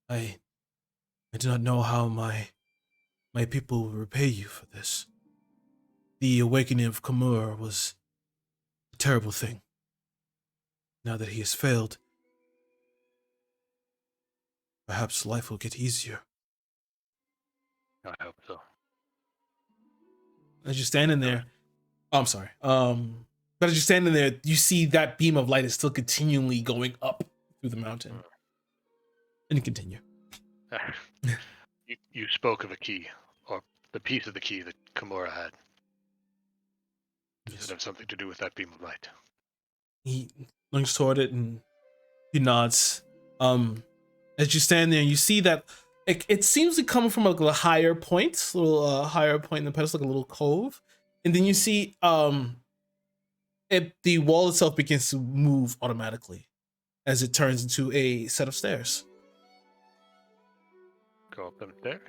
I do not know how my people will repay you for this. the awakening of Khamur was a terrible thing. Now that he has failed, perhaps life will get easier. I hope so. As you're standing there, oh, I'm sorry. But as you're standing there, you see that beam of light is still continually going up through the mountain. And you continue. You spoke of a key, or the piece of the key that Khamur had. Does it have something to do with that beam of light? He looks toward it and he nods. As you stand there, you see that it seems to come from a higher point, a little higher point in the pedestal, like a little cove. And then you see the wall itself begins to move automatically as it turns into a set of stairs. Go up them stairs.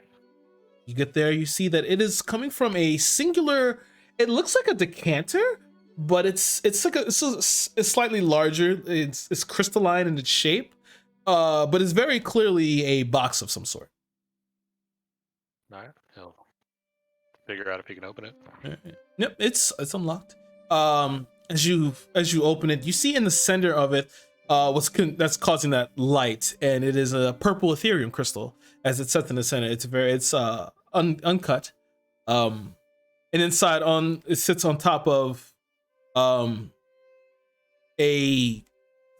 You get there, you see that it is coming from a singular. It looks like a decanter, but it's slightly larger. It's crystalline in its shape, but it's very clearly a box of some sort. All right, he'll figure out if he can open it. Yep, it's unlocked. As you open it, you see in the center of it that's causing that light, and it is a purple ethereum crystal. As it's set in the center, it's uncut, and inside it sits on top of a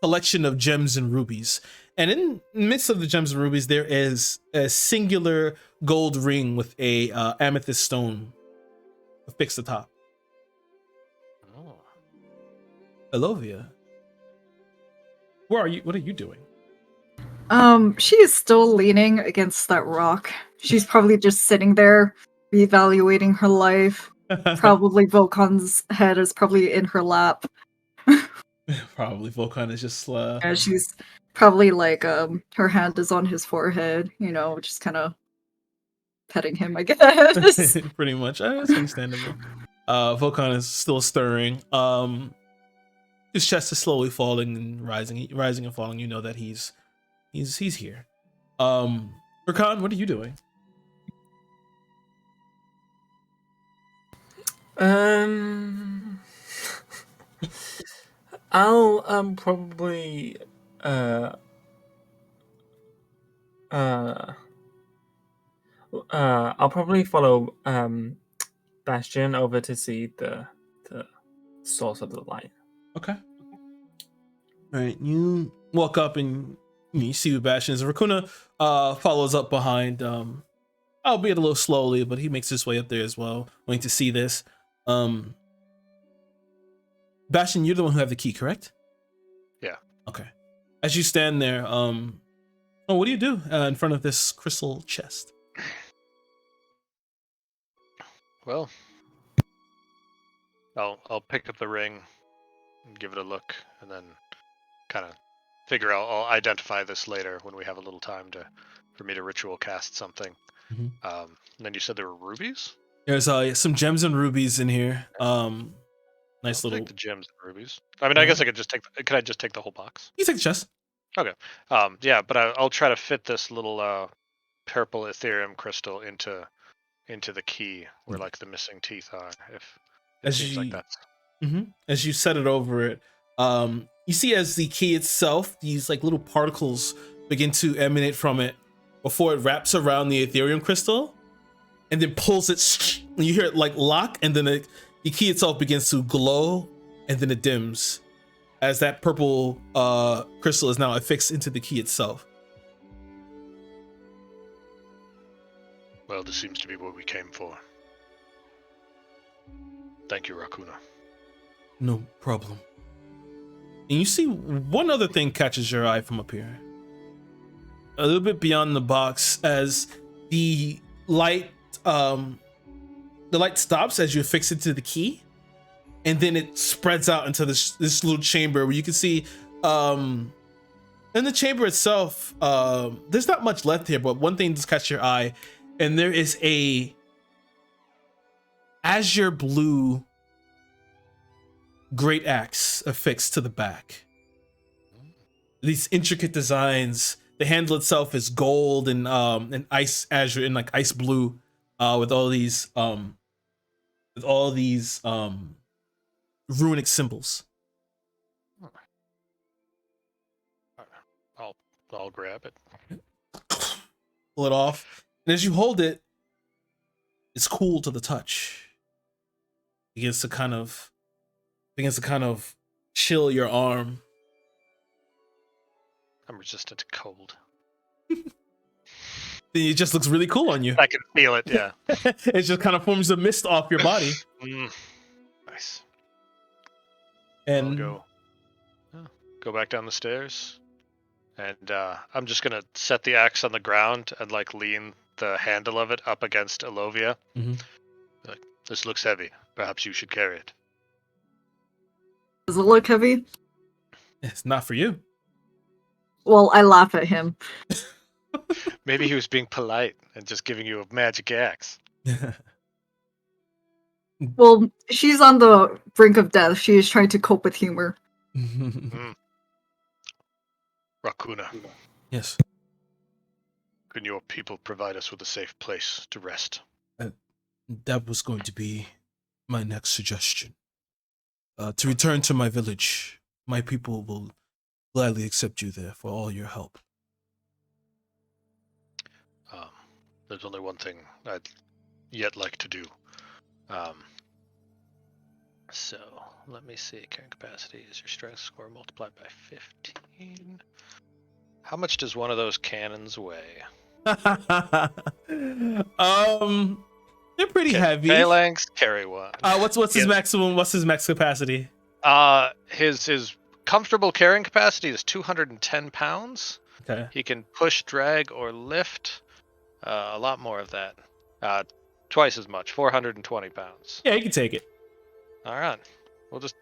collection of gems and rubies. And in the midst of the gems and rubies, there is a singular gold ring with a amethyst stone affixed atop. Oh. Elovia, where are you? What are you doing? She is still leaning against that rock. She's probably just sitting there, reevaluating her life. Probably Volkan's head is probably in her lap. Probably Volkan is just Yeah, she's probably like her hand is on his forehead, just kind of petting him, I guess. pretty much. That's understandable. Volkan is still stirring. His chest is slowly falling and rising and falling. You know that he's here. Rakan, what are you doing? I'll probably I'll probably follow Bastion over to see the source of the light. Okay. All right, you walk up and you see who Bastion is. Rakuna follows up behind, albeit a little slowly, but he makes his way up there as well, wanting to see this. Bastion, you're the one who have the key, correct? Yeah. Okay. As you stand there, what do you do in front of this crystal chest? Well, I'll pick up the ring and give it a look, and then kind of figure out. I'll identify this later when we have a little time for me to ritual cast something. Mhm. And then you said there were rubies. There's some gems and rubies in here. Nice I'll little. take the gems and rubies. I mean, I guess I could just take. Could I just take the whole box? You take the chest. Okay. Yeah, but I'll try to fit this little purple ethereum crystal into the key where like the missing teeth are. If it seems like that's. As you set it over it, you see as the key itself, these like little particles begin to emanate from it before it wraps around the ethereum crystal, and then pulls it. And you hear it like lock, and then the key itself begins to glow, and then it dims as that purple crystal is now affixed into the key itself. Well, this seems to be what we came for. Thank you, Rakuna. No problem. And you see one other thing catches your eye from up here. A little bit beyond the box, as the light stops as you affix it to the key, and then it spreads out into this little chamber where you can see in the chamber itself, there's not much left here, but one thing just catch your eye, and there is a azure blue great axe affixed to the back. These intricate designs. The handle itself is gold and ice azure and like ice blue, with all these with all these runic symbols. I'll grab it. Pull it off, and as you hold it, it's cool to the touch. It begins to kind of chill your arm. I'm resistant to cold. It just looks really cool on you. I can feel it, yeah. It just kind of forms a mist off your body. Nice. And I'll go back down the stairs, and I'm just gonna set the axe on the ground and like lean the handle of it up against Elovia. Mhm. Like, this looks heavy. Perhaps you should carry it. Does it look heavy? it's not for you. Well, I laugh at him. Maybe he was being polite and just giving you a magic axe. Well, she's on the brink of death. She is trying to cope with humor. Rakuna, Yes. can your people provide us with a safe place to rest? That was going to be my next suggestion. To return to my village, my people will gladly accept you there for all your help. There's only one thing I'd yet like to do. So, let me see. Carrying capacity is your strength score multiplied by 15. How much does one of those cannons weigh? They're pretty heavy. Phalanx, carry one. What's his maximum? What's his max capacity? His comfortable carrying capacity is 210 pounds. Okay. He can push, drag, or lift a lot more of that. Twice as much, 420 pounds. Yeah, he can take it. All right. We'll just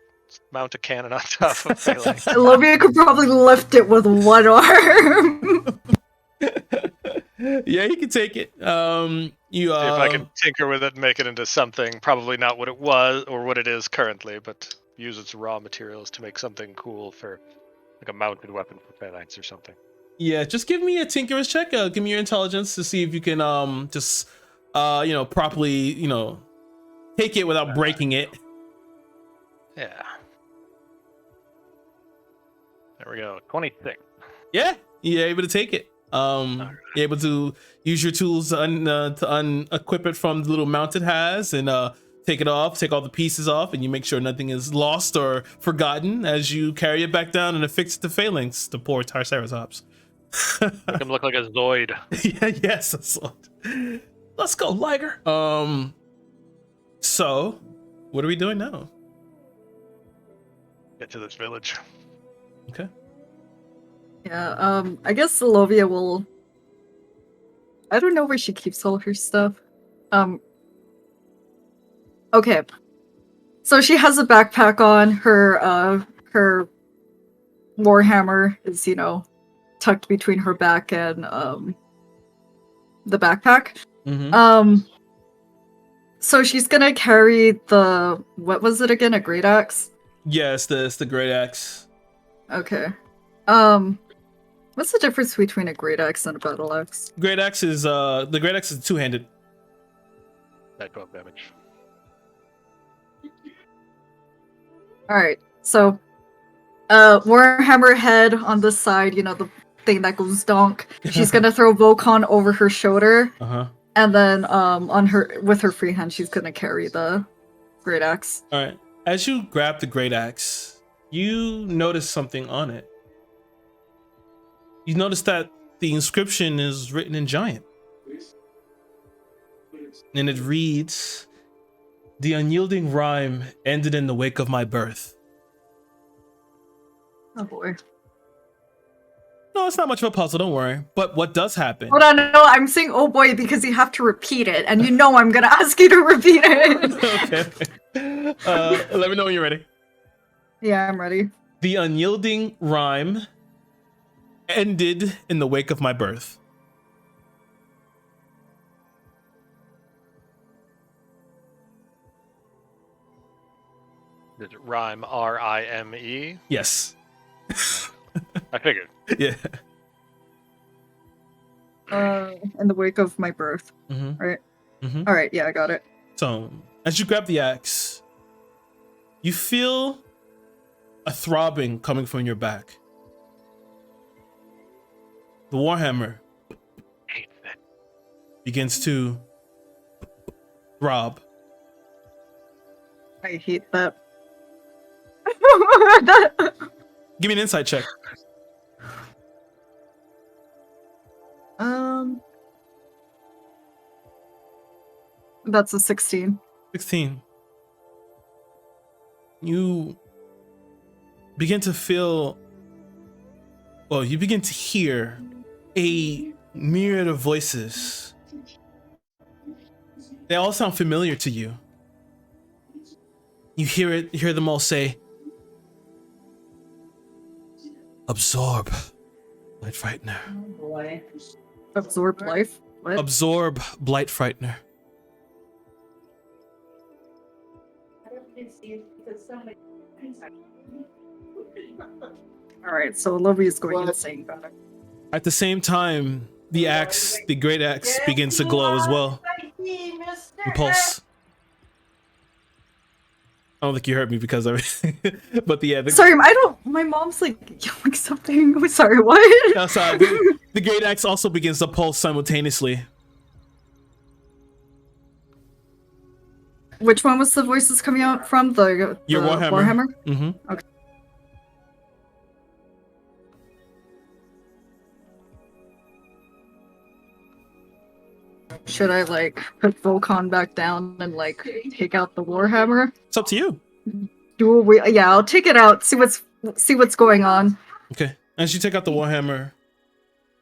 mount a cannon on top of Phalanx. Olivia could probably lift it with one arm. Yeah, he can take it. See if I can tinker with it and make it into something, probably not what it was or what it is currently, but use its raw materials to make something cool for like a mounted weapon for Phalanx or something. Yeah, just give me a tinkerer's check. Give me your intelligence to see if you can properly, take it without breaking it. Yeah. There we go. 26. Yeah, you're able to take it. You're able to use your tools to unequip it from the little mount it has and take it off, take all the pieces off, and you make sure nothing is lost or forgotten as you carry it back down and affix it to Phalanx, the poor Triceratops. Make him look like a Zoid. Yeah, yes, a Zoid. Let's go, Liger. So, what are we doing now? Get to this village. Okay. Yeah, I guess Olivia will... I don't know where she keeps all her stuff. Okay. So she has a backpack on. Her warhammer is, tucked between her back and the backpack. Mm-hmm. So she's gonna carry the... What was it again? A great axe? Yeah, it's the great axe. Okay. What's the difference between a great axe and a battle axe? Great axe is the great axe is two-handed. That 12 damage. Alright, so Warhammer head on this side, the thing that goes donk. She's gonna throw Volcon over her shoulder. Uh-huh. And then with her free hand, she's gonna carry the great axe. Alright. As you grab the great axe, you notice something on it. You notice that the inscription is written in giant. And it reads, "The unyielding rhyme ended in the wake of my birth." Oh boy. No, it's not much of a puzzle, don't worry. But what does happen? Hold on, no, I'm saying oh boy because you have to repeat it, and I'm gonna ask you to repeat it. Okay. Let me know when you're ready. Yeah, I'm ready. The unyielding rhyme ended in the wake of my birth. Did it rhyme R-I-M-E? Yes. I figured. Yeah. In the wake of my birth. Mm-hmm. Right. Mm-hmm. All right. Yeah, I got it. So As you grab the axe, you feel a throbbing coming from your back. The warhammer begins to throb. I hate that. Give me an insight check. That's a 16. 16. You begin to feel, well, you begin to hear a myriad of voices. They all sound familiar to you. You hear them all say, absorb, Blight Frightener. Absorb life? What? Absorb, Blight Frightener. Alright, so Lovey is going insane about it. At the same time, the axe, the great axe, begins to glow as well. Impulse. I don't think you heard me because of it. But Sorry, my mom's like yelling something. Sorry, what? outside, the great axe also begins to pulse simultaneously. Which one was the voices coming out from? The Your Warhammer. Mm-hmm. Okay. Should I like put Volcon back down and like take out the Warhammer? It's up to you. Yeah, I'll take it out. See what's going on. Okay. As you take out the warhammer,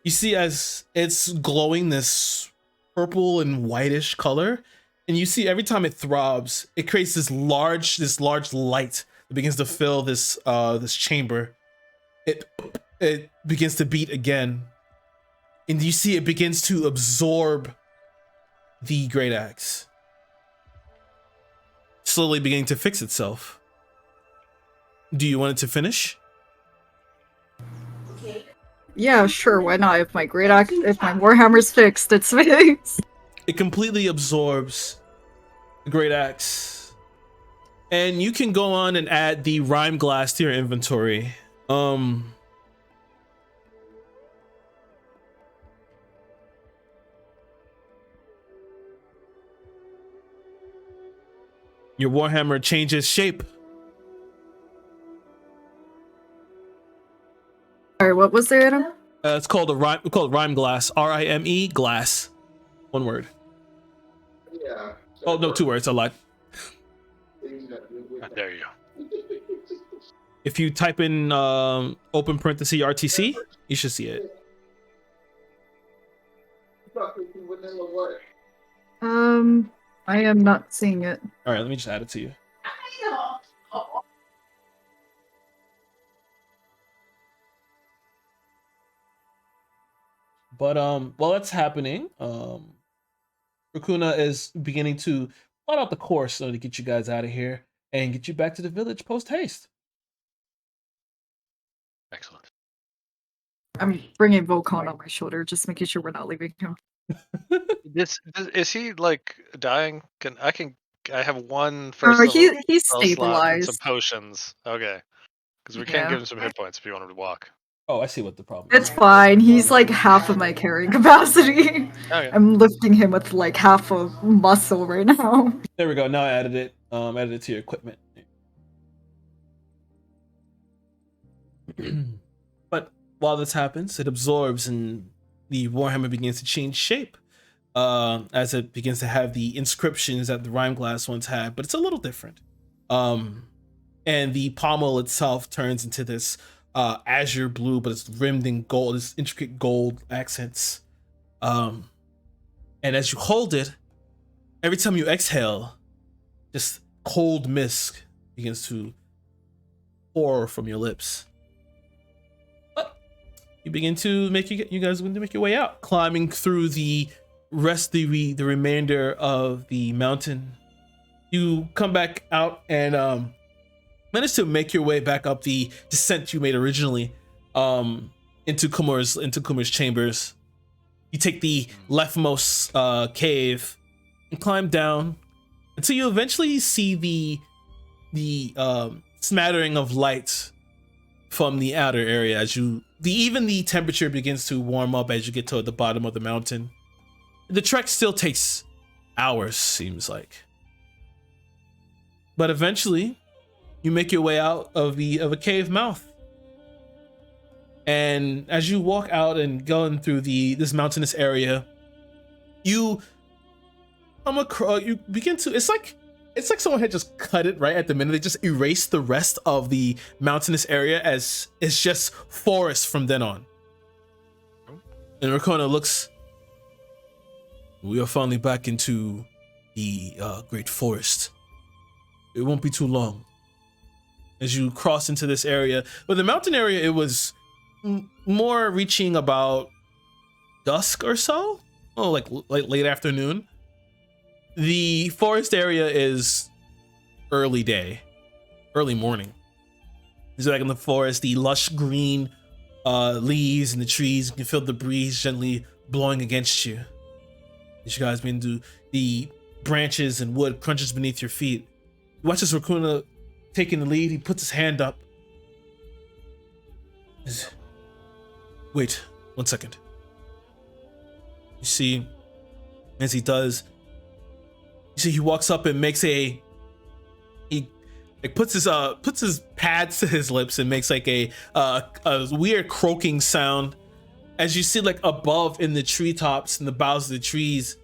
you see as it's glowing this purple and whitish color, and you see every time it throbs, it creates this large light that begins to fill this this chamber. It begins to beat again, and you see it begins to absorb the great axe, slowly beginning to fix itself. Do you want it to finish? Yeah, sure, why not? If my Warhammer's fixed, it's fixed. It completely absorbs the great axe. And you can go on and add the rhyme glass to your inventory. Your warhammer changes shape. Sorry, what was there in him? It's called a rhyme. We call it rhyme glass. R-I-M-E glass. One word. Yeah. Oh no, 2 words. I lied. There you go. If you type in open parenthesis RTC, you should see it. I am not seeing it. All right, let me just add it to you. But while that's happening, Raccoona is beginning to plot out the course so to get you guys out of here and get you back to the village post haste. Excellent. I'm bringing Volcon on my shoulder, just making sure we're not leaving him. Is he like dying? I have one first level he's spell slot and stabilized. some potions. Okay, because we can Yeah. give him some hit points if you want him to walk. Oh, I see what the problem is. It's fine. He's like half of my carrying capacity. Okay. I'm lifting him with like half of muscle right now. There we go. Now I added it. Added it to your equipment. But while this happens, it absorbs and the warhammer begins to change shape. As it begins to have the inscriptions that the rhyme glass once had, but it's a little different. And the pommel itself turns into this azure blue, but it's rimmed in gold, this intricate gold accents. And as you hold it, every time you exhale, just cold mist begins to pour from your lips. But you begin to you guys begin to make your way out, climbing through the the remainder of the mountain. You come back out and manage to make your way back up the descent you made originally into Khamur's chambers. You take the leftmost cave and climb down until you eventually see the smattering of light from the outer area as even the temperature begins to warm up as you get toward the bottom of the mountain. The trek still takes hours, seems like, but eventually you make your way out of a cave mouth. And as you walk out and going through this mountainous area, you begin to, it's like someone had just cut it right at the minute. They just erased the rest of the mountainous area as it's just forest from then on. And Rakona looks, we are finally back into the great forest. It won't be too long. As you cross into this area, but the mountain area, it was more reaching about dusk or so. Oh, like late afternoon. The forest area is early morning. It's like in the forest, the lush green leaves and the trees. You can feel the breeze gently blowing against you. As you guys begin to, the branches and wood crunches beneath your feet. You watch as Rakuna taking the lead. He puts his hand up. Wait 1 second. You see, as he does, you see he walks up and makes he puts his pads to his lips and makes like a weird croaking sound. As you see, like above in the treetops and the boughs of the trees,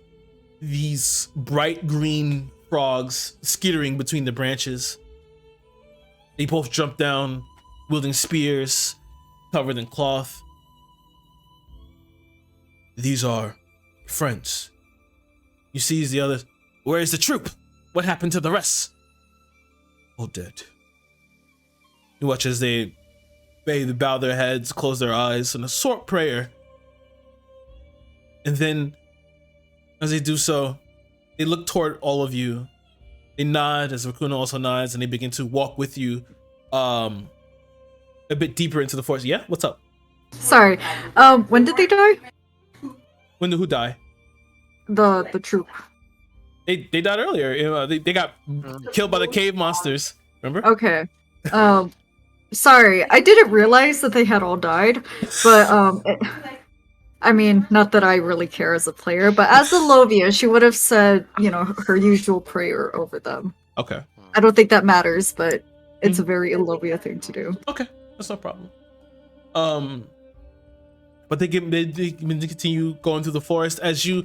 these bright green frogs skittering between the branches. They both jump down, wielding spears covered in cloth. These are friends. You seize the others. Where is the troop? What happened to the rest? All dead. You watch as they bow their heads, close their eyes in a short prayer. And then, as they do so, they look toward all of you. They nod as Rakuna also nods, and they begin to walk with you a bit deeper into the forest. Yeah, what's up? Sorry. When did they die? When did who die? The troop. They died earlier. They got killed by the cave monsters. Remember? Okay. Sorry, I didn't realize that they had all died, but I mean, not that I really care as a player, but as a Lovia, she would have said, her usual prayer over them. Okay. I don't think that matters, but it's a very Ilovia thing to do. Okay, that's no problem. But they continue going through the forest as you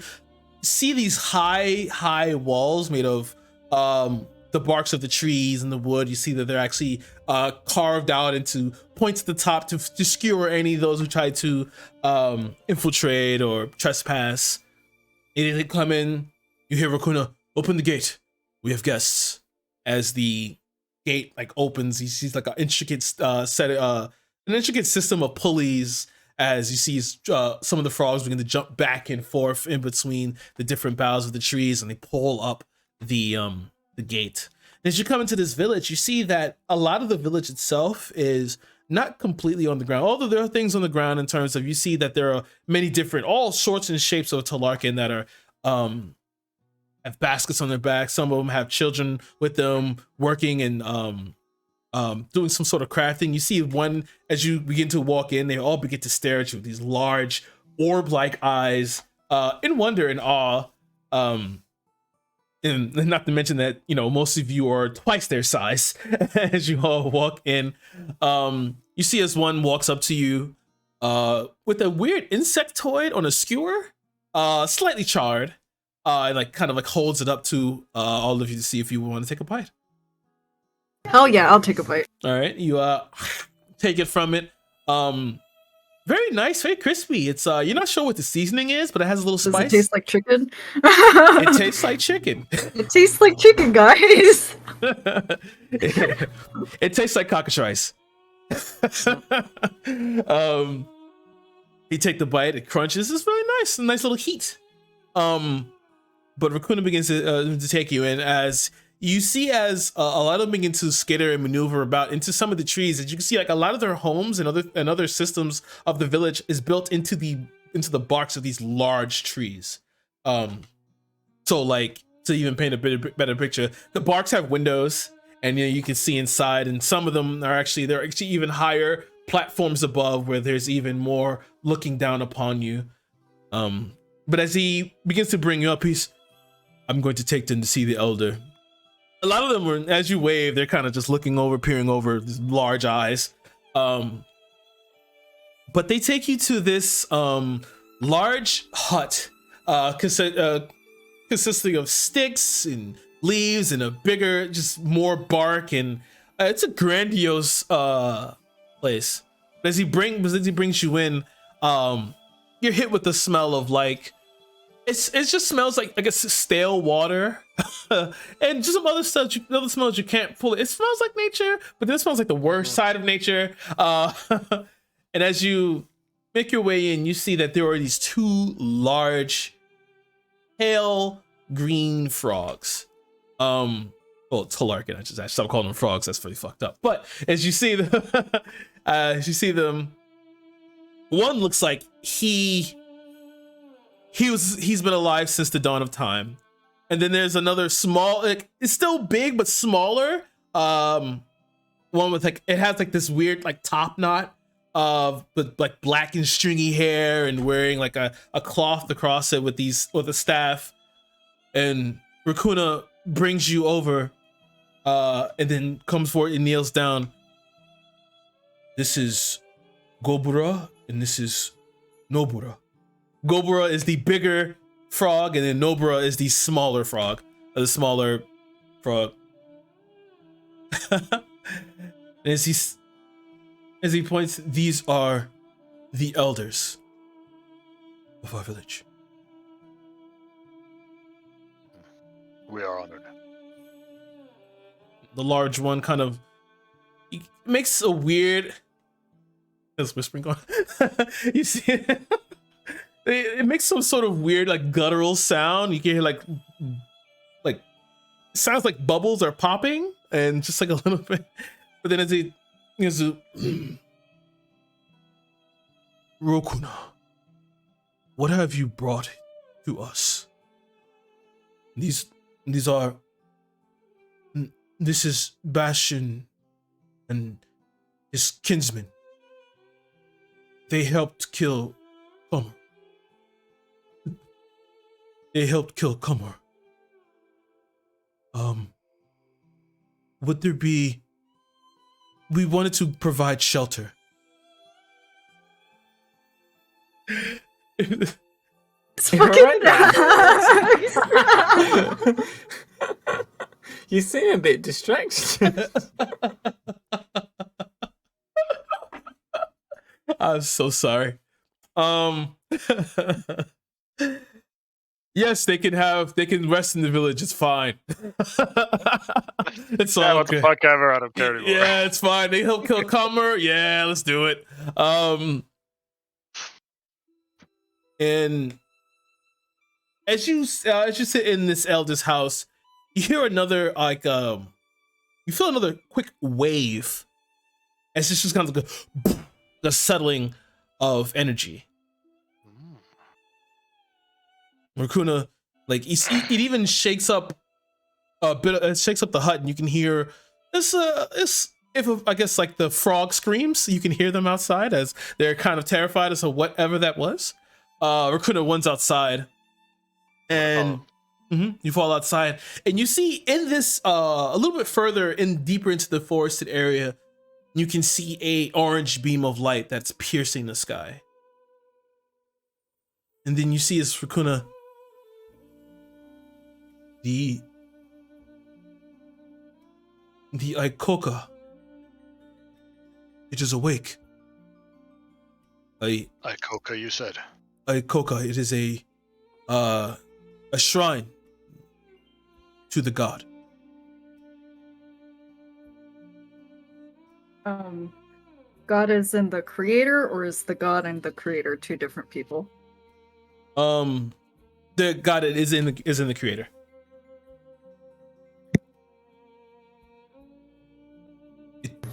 see these high walls made of the barks of the trees and the wood. You see that they're actually carved out into points at the top to skewer any of those who try to infiltrate or trespass. And they come in. You hear Rakuna, open the gate. We have guests. As the gate opens, he sees like an intricate system of pulleys. As you see some of the frogs begin to jump back and forth in between the different boughs of the trees, and they pull up the gate. As you come into this village, you see that a lot of the village itself is not completely on the ground, although there are things on the ground in terms of, you see that there are many different, all sorts and shapes of Talarkan that are have baskets on their backs. Some of them have children with them working and doing some sort of crafting. You see one, as you begin to walk in, they all begin to stare at you with these large orb-like eyes in wonder and awe. And not to mention that, most of you are twice their size as you all walk in. You see as one walks up to you with a weird insectoid on a skewer, slightly charred, and kind of holds it up to all of you to see if you want to take a bite. Hell yeah, I'll take a bite. All right, you take it from it. Very nice, very crispy. It's you're not sure what the seasoning is, but it has a little spice. Does it taste like chicken? It tastes like chicken. It tastes like chicken, guys. It tastes like cockatrice. You take the bite, it crunches. It's very nice, a nice little heat. But Rakuna begins to take you in as you see as a lot of them begin to skitter and maneuver about into some of the trees. As you can see, a lot of their homes and other systems of the village is built into the barks of these large trees. So to even paint a better picture. The barks have windows, and you can see inside, and some of them are actually even higher platforms above where there's even more looking down upon you. But as he begins to bring you up, I'm going to take them to see the elder. A lot of them were, as you wave, they're kind of just looking over, peering over, these large eyes. But they take you to this large hut, consisting of sticks and leaves and a bigger, just more bark, and it's a grandiose place. As he brings you in, you're hit with the smell of like it just smells like I guess stale water and just some other other smells you can't pull. It smells like nature, but this smells like the worst side of nature. And as you make your way in, you see that there are these two large pale green frogs. Well, Talarkin, I just stop calling them frogs. That's pretty fucked up. But as you see them, one looks like he's been alive since the dawn of time, and then there's another small, like it's still big but smaller. One with like it has like this weird like top knot of but like black and stringy hair and wearing like a cloth across it with a staff. And Rakuna brings you over, and then comes forward and kneels down. This is Gobura, and this is Nobura. Gobura is the bigger frog, and then Nobura is the smaller frog. The smaller frog. And as he points, these are the elders of our village. We are honored. The large one kind of makes a weird. Is whispering going? You see it? It makes some sort of weird, like guttural sound. You can hear like sounds like bubbles are popping, and just like a little bit. But then as he Rokuna, what have you brought to us? This is Bastion and his kinsmen. They helped kill Khamur. Would there be... We wanted to provide shelter. It's fucking You seem a bit distracted. I'm so sorry. Yes, they can rest in the village. It's fine. It's all what good. the fuck ever. I don't care anymore. Yeah, it's fine. They help kill Khamur. Yeah, let's do it. And as you sit in this elder's house, you hear another you feel another quick wave. As it's just kind of like the settling of energy. Rakuna, like it even shakes up a bit. It shakes up the hut, and you can hear this. I guess like the frog screams, you can hear them outside as they're kind of terrified as to whatever that was. Rakuna runs outside, and you fall outside, and you see in this a little bit further deeper into the forested area, you can see a orange beam of light that's piercing the sky. And then you see as Rakuna, the Ikoka, it is awake. Ikoka, you said. Ikoka, it is a shrine to the god. God is in the creator, or is the god and the creator two different people? The god is in the creator.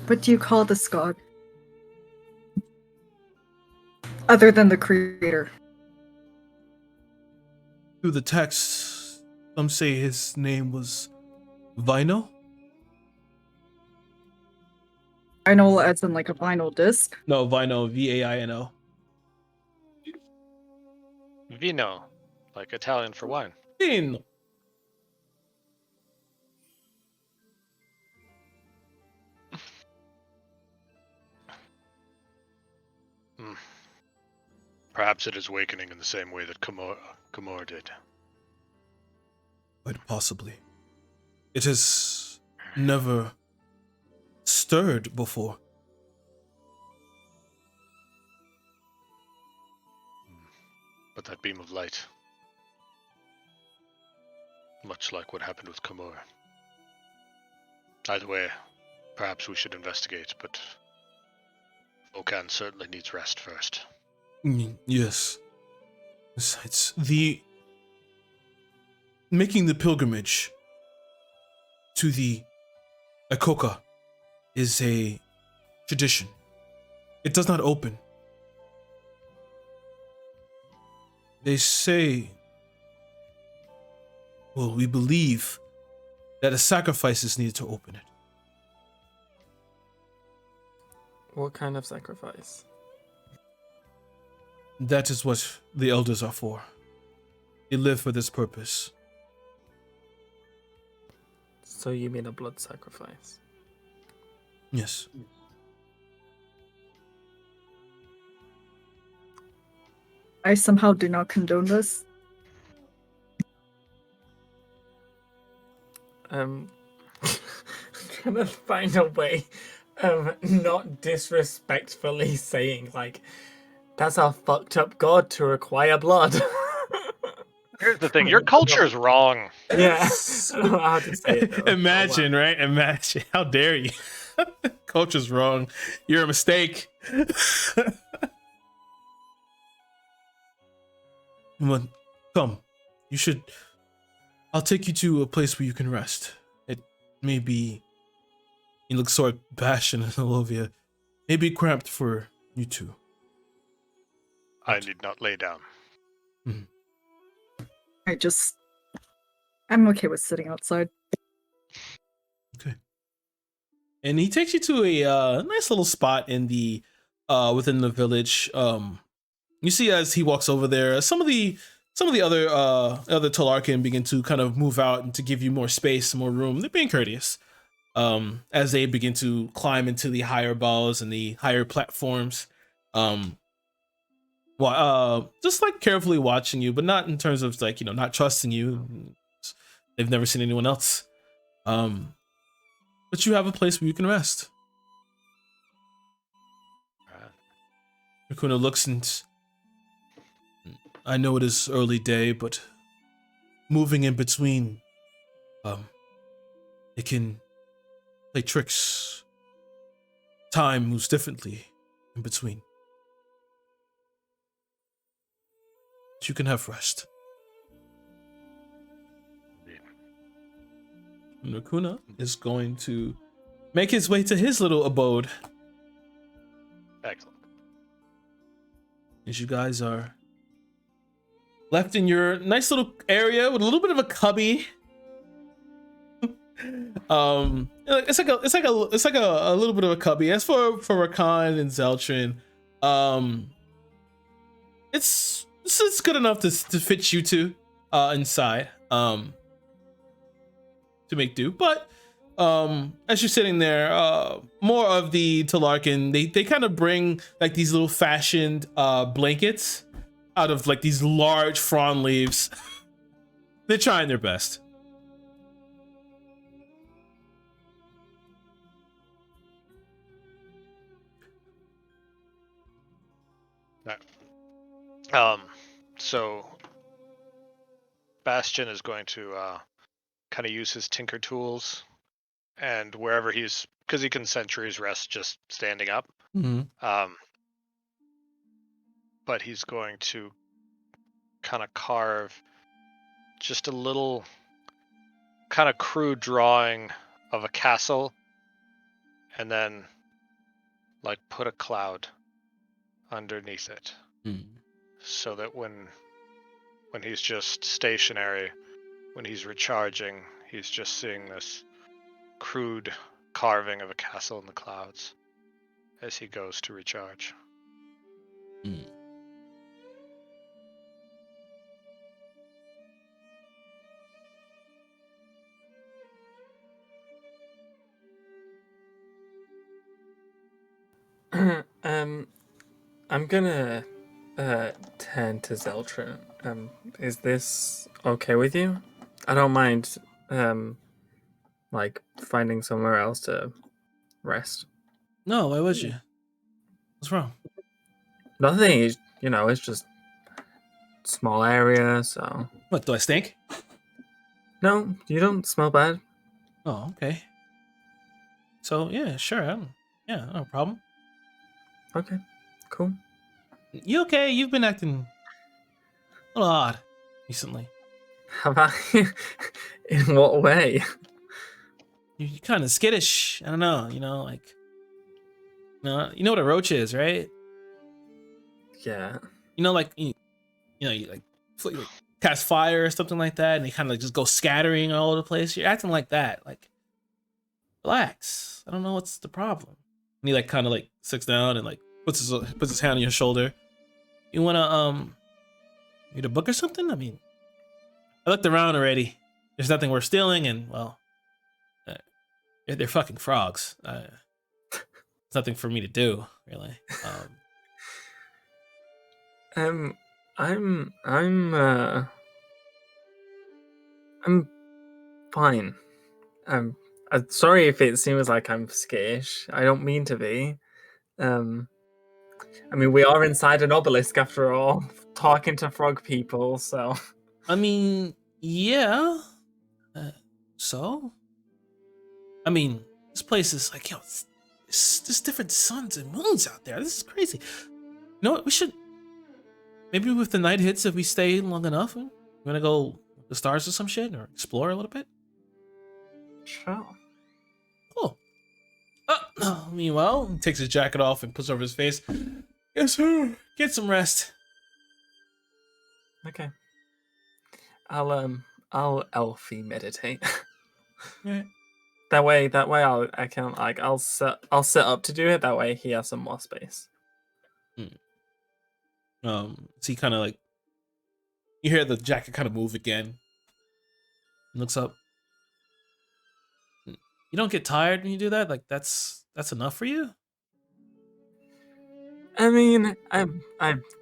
What do you call this god? Other than the creator. Through the text, Some say his name was Vino? Vinyl as in like a vinyl disc. No, Vino, Vaino. Vino, like Italian for wine. Vino. Perhaps it is awakening in the same way that Khamur did. Quite possibly. It has never stirred before. But that beam of light, much like what happened with Khamur. Either way, perhaps we should investigate, but Okan certainly needs rest first. Yes. Besides, making the pilgrimage to the Akoka is a tradition. It does not open. They say, well, we believe that a sacrifice is needed to open it. What kind of sacrifice? That is what the elders are for. They live for this purpose. So you mean a blood sacrifice? Yes. I somehow do not condone this. I'm trying to find a way of not disrespectfully saying, like, that's a fucked up god to require blood. Here's the thing, your culture is wrong. Yeah, I don't know how to say it, though. Imagine, right? Imagine. How dare you? Culture's wrong. You're a mistake. Well, come. You should. I'll take you to a place where you can rest. It may be. You look so passionate, Olivia. Maybe cramped for you two. I need not lay down. I'm okay with sitting outside. Okay. And he takes you to a nice little spot in the within the village. You see as he walks over there, some of the other Talarkin begin to kind of move out and to give you more space, more room. They're being courteous. As they begin to climb into the higher balls and the higher platforms. Just like carefully watching you, but not in terms of like, not trusting you. They've never seen anyone else. But you have a place where you can rest. Rakuna looks and I know it is early day, but moving in between, it can play tricks. Time moves differently in between. But you can have rest. And Rakuna is going to make his way to his little abode. Excellent. As you guys are left in your nice little area with a little bit of a cubby. It's like a little bit of a cubby. As for Rakan and Zeltrin, it's good enough to fit you two inside to make do. But as you're sitting there, more of the Talarkin, they kind of bring like these little fashioned blankets out of like these large frond leaves. They're trying their best. So Bastion is going to kind of use his tinker tools, and wherever he's, because he can sentries rest just standing up. Mm-hmm. But he's going to kind of carve just a little kind of crude drawing of a castle, and then like put a cloud underneath it. So that when he's just stationary, when he's recharging, he's just seeing this crude carving of a castle in the clouds as he goes to recharge. Hmm. I'm gonna turn to Zeltra. Is this okay with you? I don't mind like finding somewhere else to rest. No, why would you? What's wrong? Nothing is, it's just small area, so What, do I stink? no, you don't smell bad. Oh, okay. So, yeah, sure. Yeah, no problem. Okay, cool. You okay? You've been acting a little odd recently. Have I? In what way? You're kind of skittish. I don't know, like, you know what a roach is, right? Yeah. Like, you like, like cast fire or something like that, and they kind of like just go scattering all over the place. You're acting like that. Like, relax. I don't know what's the problem. And he like kind of like sits down and like puts his hand on your shoulder. You wanna read a book or something? I mean, I looked around already. There's nothing worth stealing, and well, they're fucking frogs. It's nothing for me to do, really. I'm fine. I'm sorry if it seems like I'm skittish. I don't mean to be. I mean, we are inside an obelisk after all, talking to frog people, so. I mean, yeah. So? I mean, this place is like, there's different suns and moons out there. This is crazy. You know what? We should, maybe with the night hits, if we stay long enough, we're gonna go the stars or some shit or explore a little bit. Sure. Cool. Meanwhile, he takes his jacket off and puts it over his face. Yes, sir. Get some rest. Okay. I'll elfie meditate. Yeah. That way I'll set up to do it. That way he has some more space. So he kind of like, you hear the jacket kind of move again. Looks up. You don't get tired when you do that? Like that's enough for you? I mean, I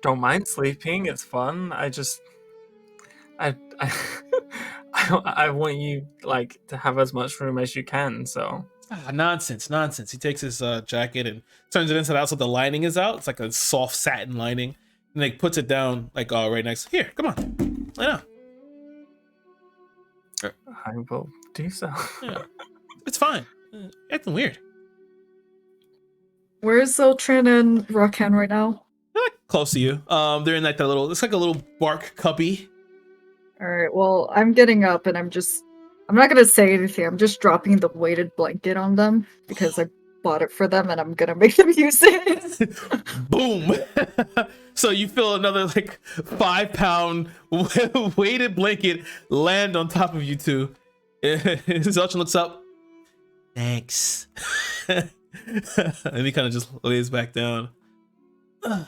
don't mind sleeping. It's fun. I I want you like to have as much room as you can. So Nonsense. He takes his jacket and turns it inside out so the lining is out. It's like a soft satin lining, and like puts it down like right next. Here, come on, lay down. I will do so. Yeah, it's fine. You're acting weird. Where's Zoltran and Rockan right now? They're like close to you. They're in like that little. It's like a little bark cubby. All right. Well, I'm getting up and I'm not gonna say anything. I'm just dropping the weighted blanket on them because I bought it for them and I'm gonna make them use it. Boom. So you feel another like 5-pound weighted blanket land on top of you two. Zelchin looks up. Thanks. And he kind of just lays back down. Okay.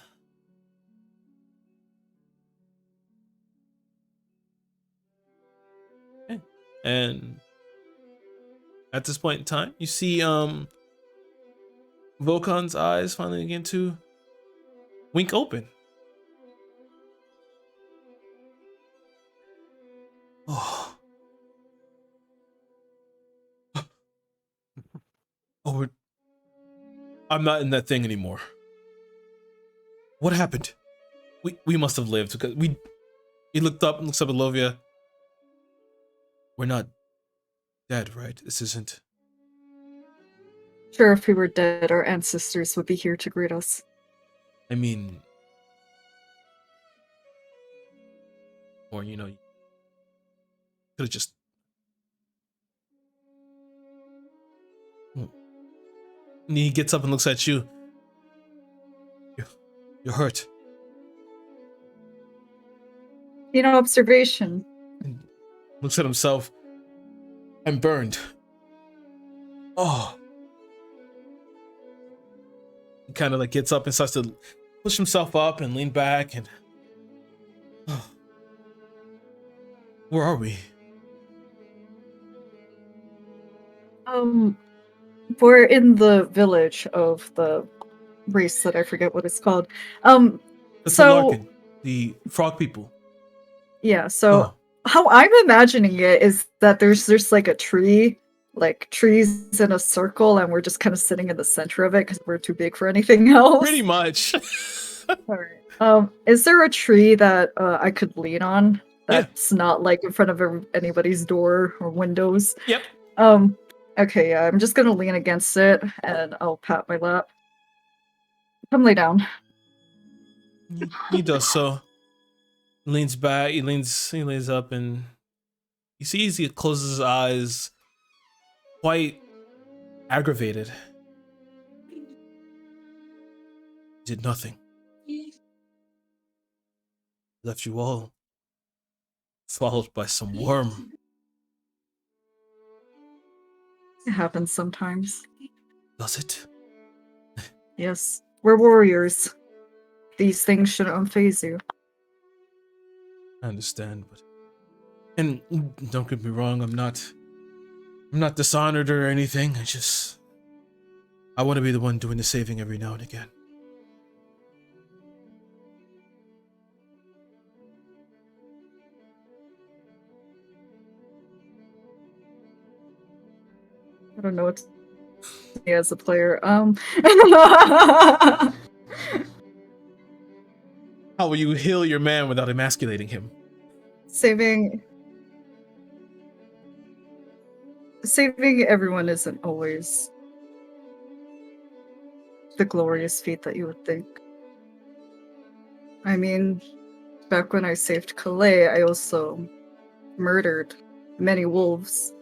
And at this point in time, you see Vokon's eyes finally begin to wink open. Oh. Oh, I'm not in that thing anymore. What happened? We must have lived because he looked up and looks up at Lovia. We're not dead, right? This isn't. Sure, if we were dead, our ancestors would be here to greet us. I mean, or you could have just. And he gets up and looks at you. You're hurt. Observation. looks at himself. I'm burned. Oh. He kind of like gets up and starts to push himself up and lean back and where are we? We're in the village of the race that I forget what it's called. The So Larkin, the frog people. yeah, so Oh, how I'm imagining it is that there's like a tree, like trees in a circle, and we're just kind of sitting in the center of it because we're too big for anything else. pretty much. Alright. Is there a tree that I could lean on Yeah. that's not like in front of anybody's door or windows? Yep. Okay, yeah, I'm just gonna lean against it and I'll pat my lap. Come lay down. He does so. Leans back. He lays up, and he sees he closes his eyes, quite aggravated. Did nothing. Left you all swallowed by some worm. It happens sometimes. Does it? Yes, we're warriors. These things shouldn't unfaze you. I understand, but and don't get me wrong, I'm not dishonored or anything. I want to be the one doing the saving every now and again. I don't know what to say as a player. How will you heal your man without emasculating him? Saving everyone isn't always the glorious feat that you would think. I mean, back when I saved Calais, I also murdered many wolves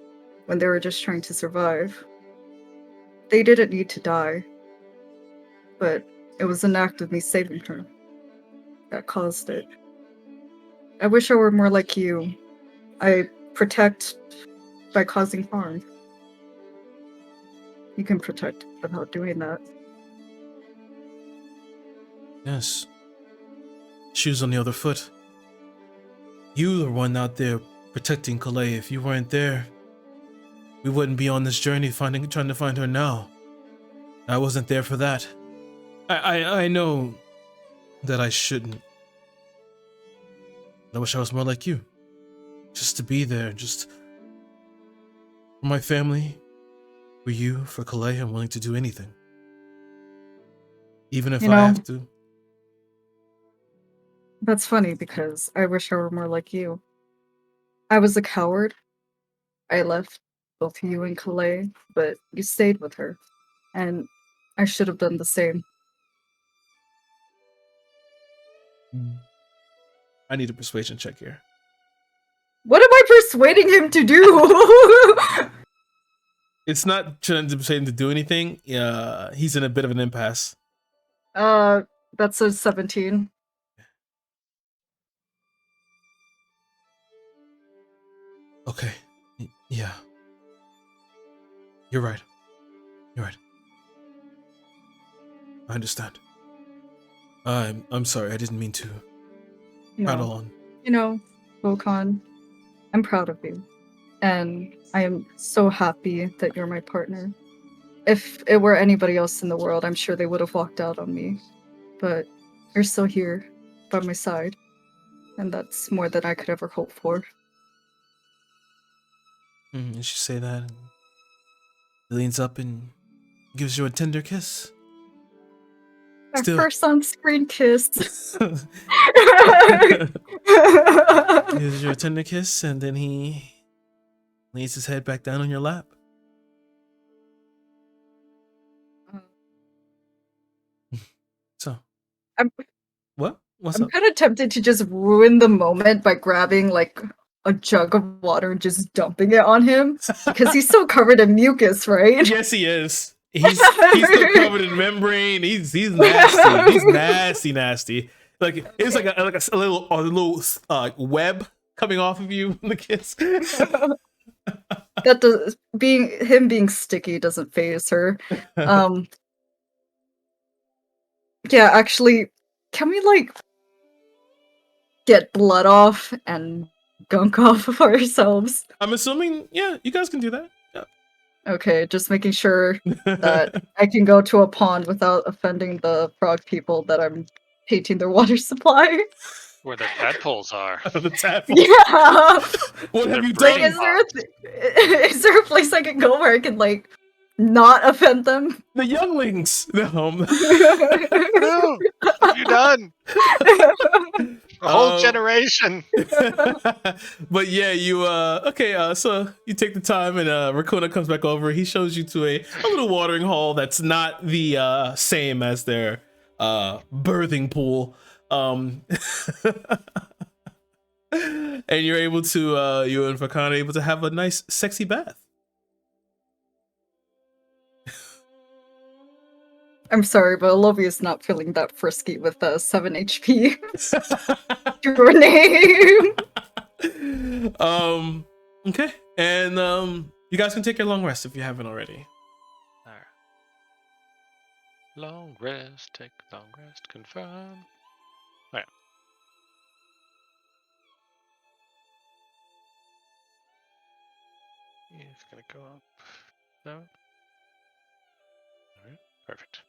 when they were just trying to survive. They didn't need to die, but it was an act of me saving her that caused it. I wish I were more like you. I protect by causing harm. You can protect without doing that. Yes. Shoes on the other foot. You were one out there protecting Calais. If you weren't there, we wouldn't be on this journey trying to find her now. I wasn't there for that. I know that I shouldn't. I wish I was more like you. Just to be there, just for my family, for you, for Calais, I'm willing to do anything. Even if I have to. That's funny because I wish I were more like you. I was a coward. I left both you and Calais, but you stayed with her. And I should have done the same. I need a persuasion check here. What am I persuading him to do? It's not trying to persuade him to do anything. He's in a bit of an impasse. That's a 17. Okay. Yeah. You're right. You're right. I understand. I'm sorry. I didn't mean to prattle on. Volkan, I'm proud of you. And I am so happy that you're my partner. If it were anybody else in the world, I'm sure they would have walked out on me. But you're still here by my side. And that's more than I could ever hope for. You should say that. And he leans up and gives you a tender kiss. Our first on-screen kiss. Gives you a tender kiss, and then he lays his head back down on your lap. So, what? What's up? I'm kind of tempted to just ruin the moment by grabbing like a jug of water and just dumping it on him because he's so covered in mucus, right? Yes, he is. He's still covered in membrane. He's nasty. He's nasty. Like it's like a little web coming off of you from the kiss. That does him being sticky doesn't phase her. Yeah, actually, can we like get blood off and gunk off of ourselves? I'm assuming, yeah, you guys can do that. Yeah. Okay, just making sure that I can go to a pond without offending the frog people that I'm tainting their water supply. Where the tadpoles are. The tadpole. Yeah. What have They're you Like, done? is there a place I can go where I can like not offend them? The younglings. No. No, what have you done? A whole generation. But yeah, you so you take the time and Rakuna comes back over. He shows you to a little watering hole that's not the same as their birthing pool. And you're able to you and Fakana are able to have a nice sexy bath. I'm sorry, but Olivia's not feeling that frisky with 7 HP. Your name. Okay, and you guys can take your long rest if you haven't already. All right. Long rest, take long rest, confirm. All right. It's gonna go up. No. All right. Perfect.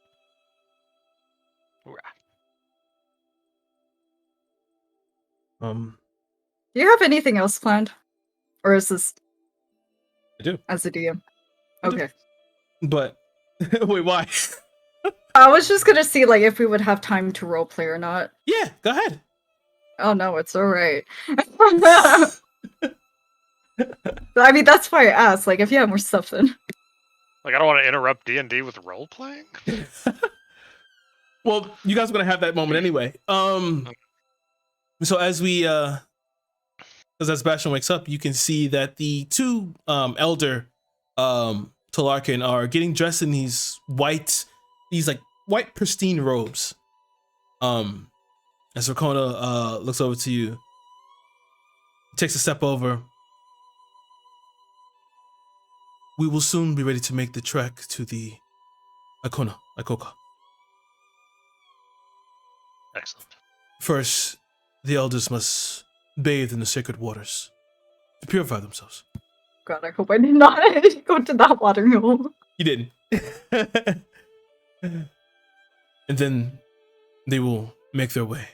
Hoorah. Do you have anything else planned? Or is this I do. as a DM? I do. Okay. But wait, why? I was just gonna see like if we would have time to roleplay or not. Yeah, go ahead. Oh no, it's alright. I mean, that's why I asked. Like, if you have more stuff, then. Like, I don't want to interrupt D&D with role playing. Well, you guys are gonna have that moment anyway. So as Sebastian wakes up, you can see that the two elder Talarkin are getting dressed in these white pristine robes. As Rakona looks over to you, takes a step over. We will soon be ready to make the trek to the Ikoka. Excellent. First, the elders must bathe in the sacred waters to purify themselves. God, I hope I did not go to that watering hole. You didn't. And then they will make their way.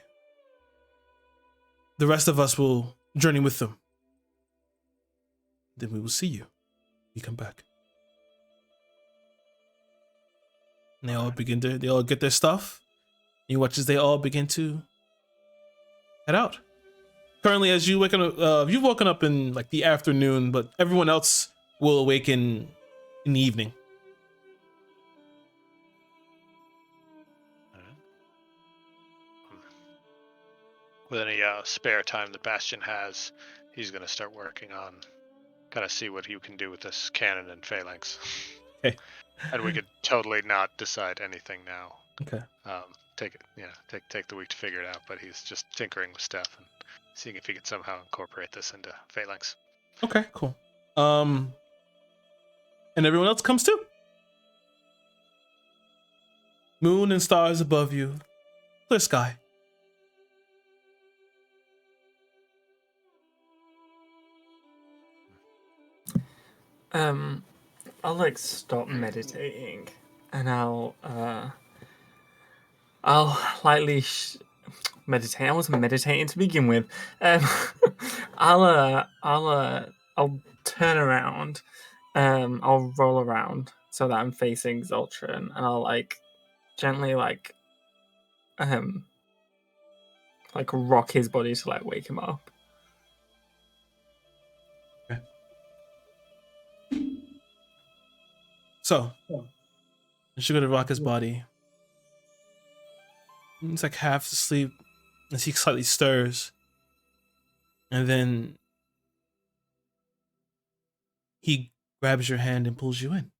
The rest of us will journey with them. Then we will see you. You come back. And they all get their stuff. You watch as they all begin to head out. Currently, as you waken up, you've woken up in like the afternoon, but everyone else will awaken in the evening. With any spare time that Bastion has, he's going to start working on kind of see what he can do with this cannon and phalanx. Okay. And we could totally not decide anything now. Okay. Take the week to figure it out, but he's just tinkering with stuff and seeing if he could somehow incorporate this into phalanx. Okay, cool. And everyone else comes too. Moon and stars above you. Clear sky. I'll like stop meditating, and I'll lightly meditate. I wasn't meditating to begin with. I'll turn around. I'll roll around so that I'm facing Zoltran, and I'll like gently like rock his body to like wake him up. So, as you go to rock his body, he's like half asleep as he slightly stirs. And then he grabs your hand and pulls you in.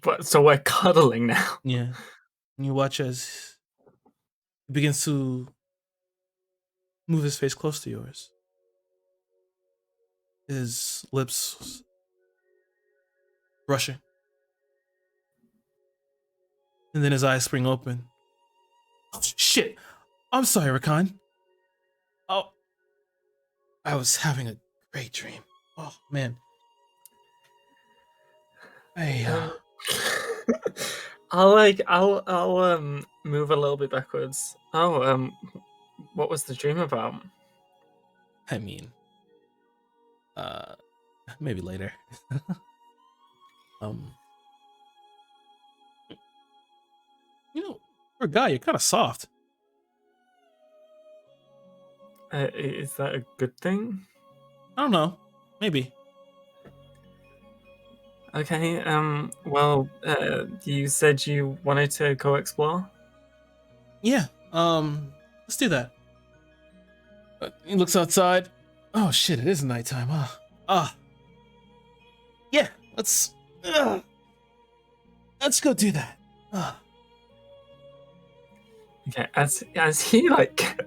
But so we're cuddling now. Yeah. And you watch as he begins to move his face close to yours. His lips brushing. And then his eyes spring open. Oh, shit! I'm sorry, Rakan. Oh, I was having a great dream. Oh, man. I'll move a little bit backwards. Oh, what was the dream about? I mean, maybe later. For a guy, you're kind of soft. Is that a good thing? I don't know. Maybe. Okay, well, you said you wanted to go explore? Yeah. Let's do that. He looks outside. Oh shit! It is nighttime. Yeah. Let's go do that. Okay, as he like,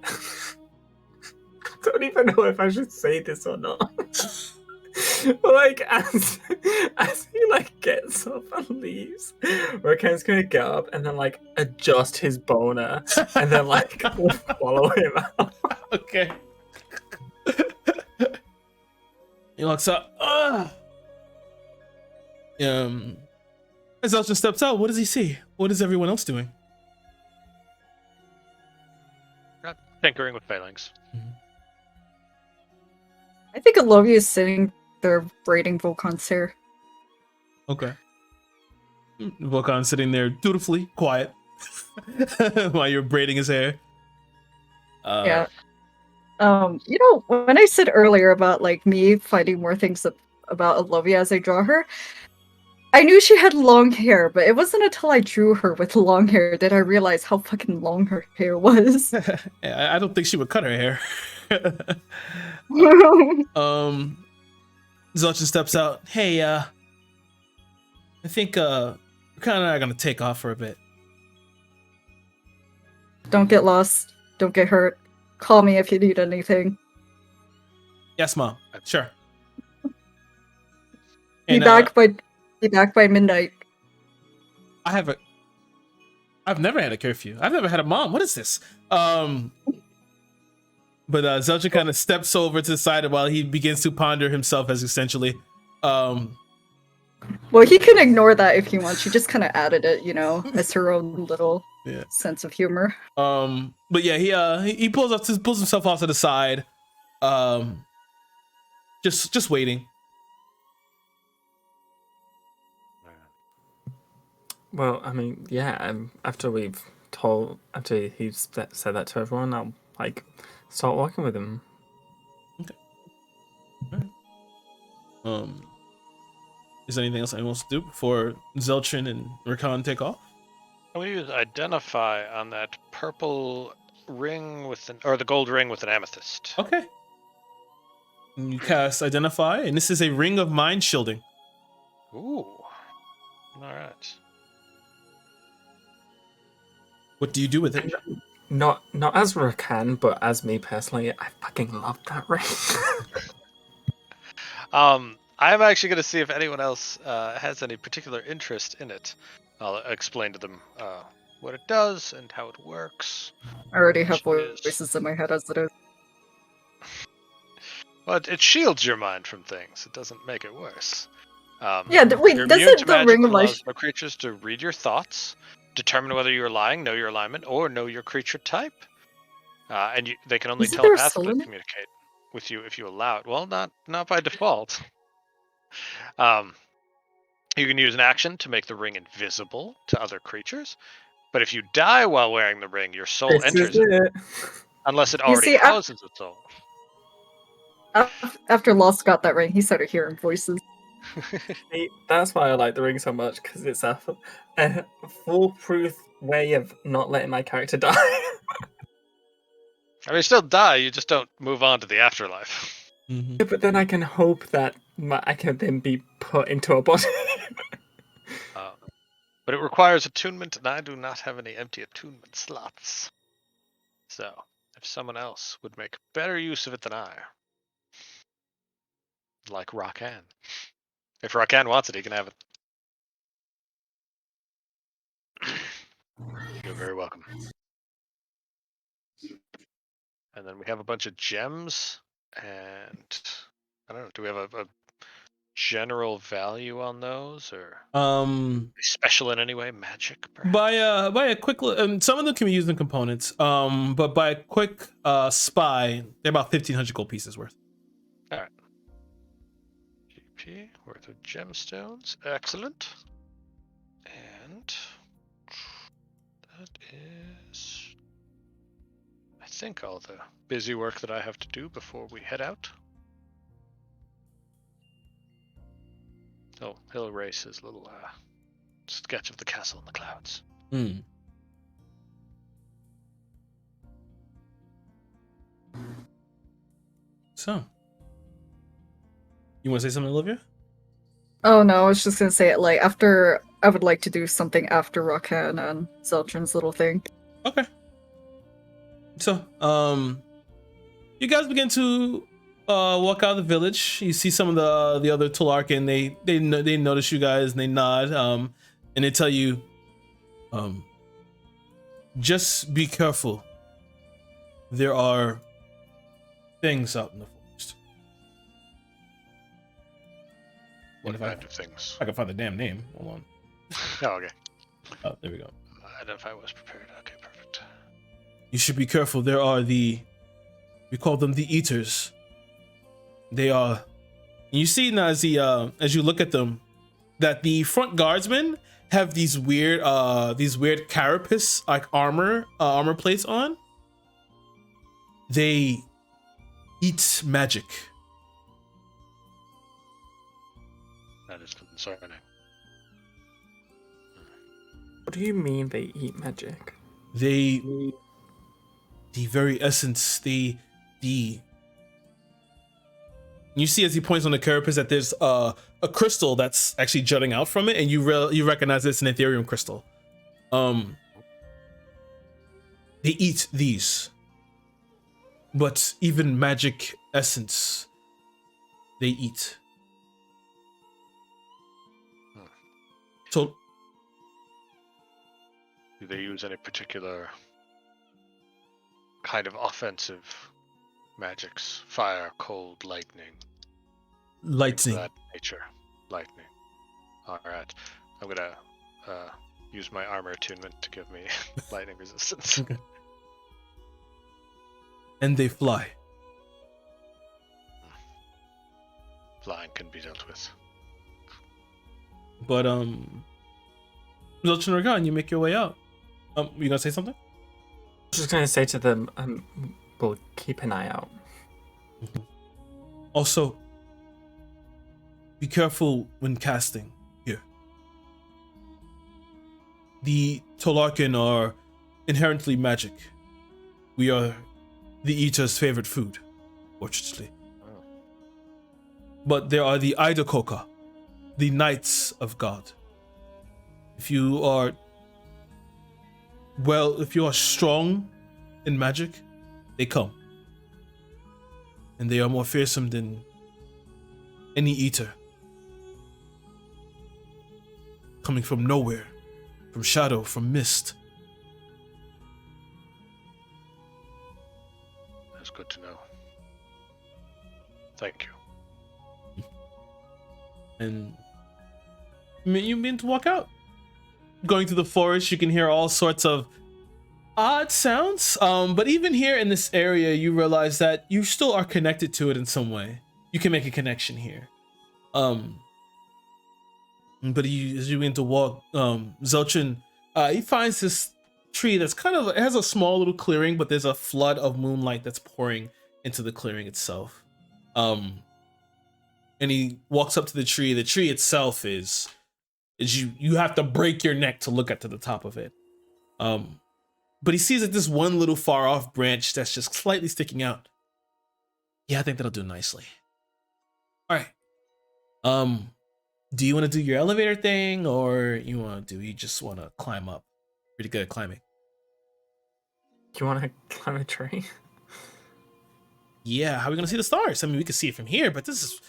I don't even know if I should say this or not. But like as he like gets up and leaves, Rakan's gonna get up and then like adjust his boner and then like follow him out. Okay. He looks up. As Elton steps out, what does he see? What is everyone else doing? Tinkering with Phalanx. I think Alovia is sitting there braiding Volkan's hair. Okay. Volkan sitting there dutifully quiet while you're braiding his hair. Yeah. When I said earlier about like me finding more things about Alovia as I draw her, I knew she had long hair, but it wasn't until I drew her with long hair that I realized how fucking long her hair was. Yeah, I don't think she would cut her hair. Zelchin steps out. Hey, I think we're kind of gonna take off for a bit. Don't get lost. Don't get hurt. Call me if you need anything. Yes, Mom. Sure. Be back by midnight. I've never had a curfew. I've never had a mom. What is this? But Zelchin kind of steps over to the side while he begins to ponder himself as essentially. Well, he can ignore that if he wants. She just kind of added it, as her own little sense of humor. But yeah, he pulls himself off to the side. Just waiting. Well, I mean, yeah. After he said that to everyone, I'll like start walking with him. Okay. All right. Is there anything else anyone wants to do before Zelchin and Rakan take off? I'm going to use Identify on that purple ring or the gold ring with an amethyst. Okay. And you cast Identify, and this is a ring of mind shielding. Ooh. All right. What do you do with it? Not as Rakan, but as me personally, I fucking love that ring. I'm actually going to see if anyone else has any particular interest in it. I'll explain to them what it does and how it works. I already have voices in my head as it is. Well, it shields your mind from things. It doesn't make it worse. Wait, you're doesn't immune to the magic ring of that allows life... no creatures to read your thoughts, determine whether you're lying, know your alignment, or know your creature type. And they can only Isn't there a telepathically soul in it? communicate with you if you allow it. Well, not by default. You can use an action to make the ring invisible to other creatures, but if you die while wearing the ring, your soul enters it, unless it already houses a soul. After Lost got that ring, he started hearing voices. See, that's why I like the ring so much, because it's a foolproof way of not letting my character die. I mean, you still die, you just don't move on to the afterlife. Mm-hmm. Yeah, but then I can hope that I can then be put into a body. But it requires attunement, and I do not have any empty attunement slots. So, if someone else would make better use of it than I, like Rakan. If Rakan wants it, he can have it. You're very welcome. And then we have a bunch of gems, and I don't know. Do we have a general value on those, or special in any way? Magic, perhaps? By a quick some of them can be used in components. But by a quick spy, they're about 1,500 gold pieces worth. All right. GP worth of gemstones. Excellent. And that is, I think, all the busy work that I have to do before we head out. Oh, he'll erase his little sketch of the castle in the clouds. Hmm. So, you want to say something, Olivia? Oh no, I was just gonna say it like after I would like to do something after Rakan and Zeltrin's little thing. Okay. So, you guys begin to walk out of the village. You see some of the other Tularkin. They notice you guys and they nod. And they tell you, just be careful. There are things out in the forest. What kind of things? I can find the damn name. Hold on. Oh, okay. Oh, there we go. Identify was prepared. Okay, perfect. You should be careful. There are we call them the Eaters. They are. You see now as you look at them, that the front guardsmen have these weird carapace like armor plates on. They eat magic. That is concerning. What do you mean they eat magic? The very essence, the you see as he points on the carapace that there's a crystal that's actually jutting out from it, and you recognize it's an ethereum crystal. They eat these, but even magic essence they eat. So, do they use any particular kind of offensive magics? Fire, cold, lightning. lightning. That nature. Lightning. Alright. I'm gonna use my armor attunement to give me lightning resistance. Okay. And they fly. Flying can be dealt with. But Zilchin Rakan, you make your way out. You gonna say something? I was just gonna say to them, we'll keep an eye out. Also, be careful when casting here. The Tolarkin are inherently magic. We are the Eater's favorite food, fortunately. Oh. But there are the Aidakoka, the Knights of God. If you are strong in magic, they come. And they are more fearsome than any Eater. Coming from nowhere, from shadow, from mist. That's good to know. Thank you. And you mean to walk out. Going through the forest, you can hear all sorts of odd sounds. But even here in this area, you realize that you still are connected to it in some way. You can make a connection here. But as you begin to walk, Zelchin, he finds this tree that's it has a small little clearing, but there's a flood of moonlight that's pouring into the clearing itself. And he walks up to the tree. The tree itself is you have to break your neck to look at to the top of it. But he sees that this one little far off branch that's just slightly sticking out. Yeah, I think that'll do nicely. All right. Do you want to do your elevator thing, or you just want to climb up? Pretty good at climbing. you want to climb a tree? Yeah, how are we gonna see the stars? I mean, we can see it from here, but this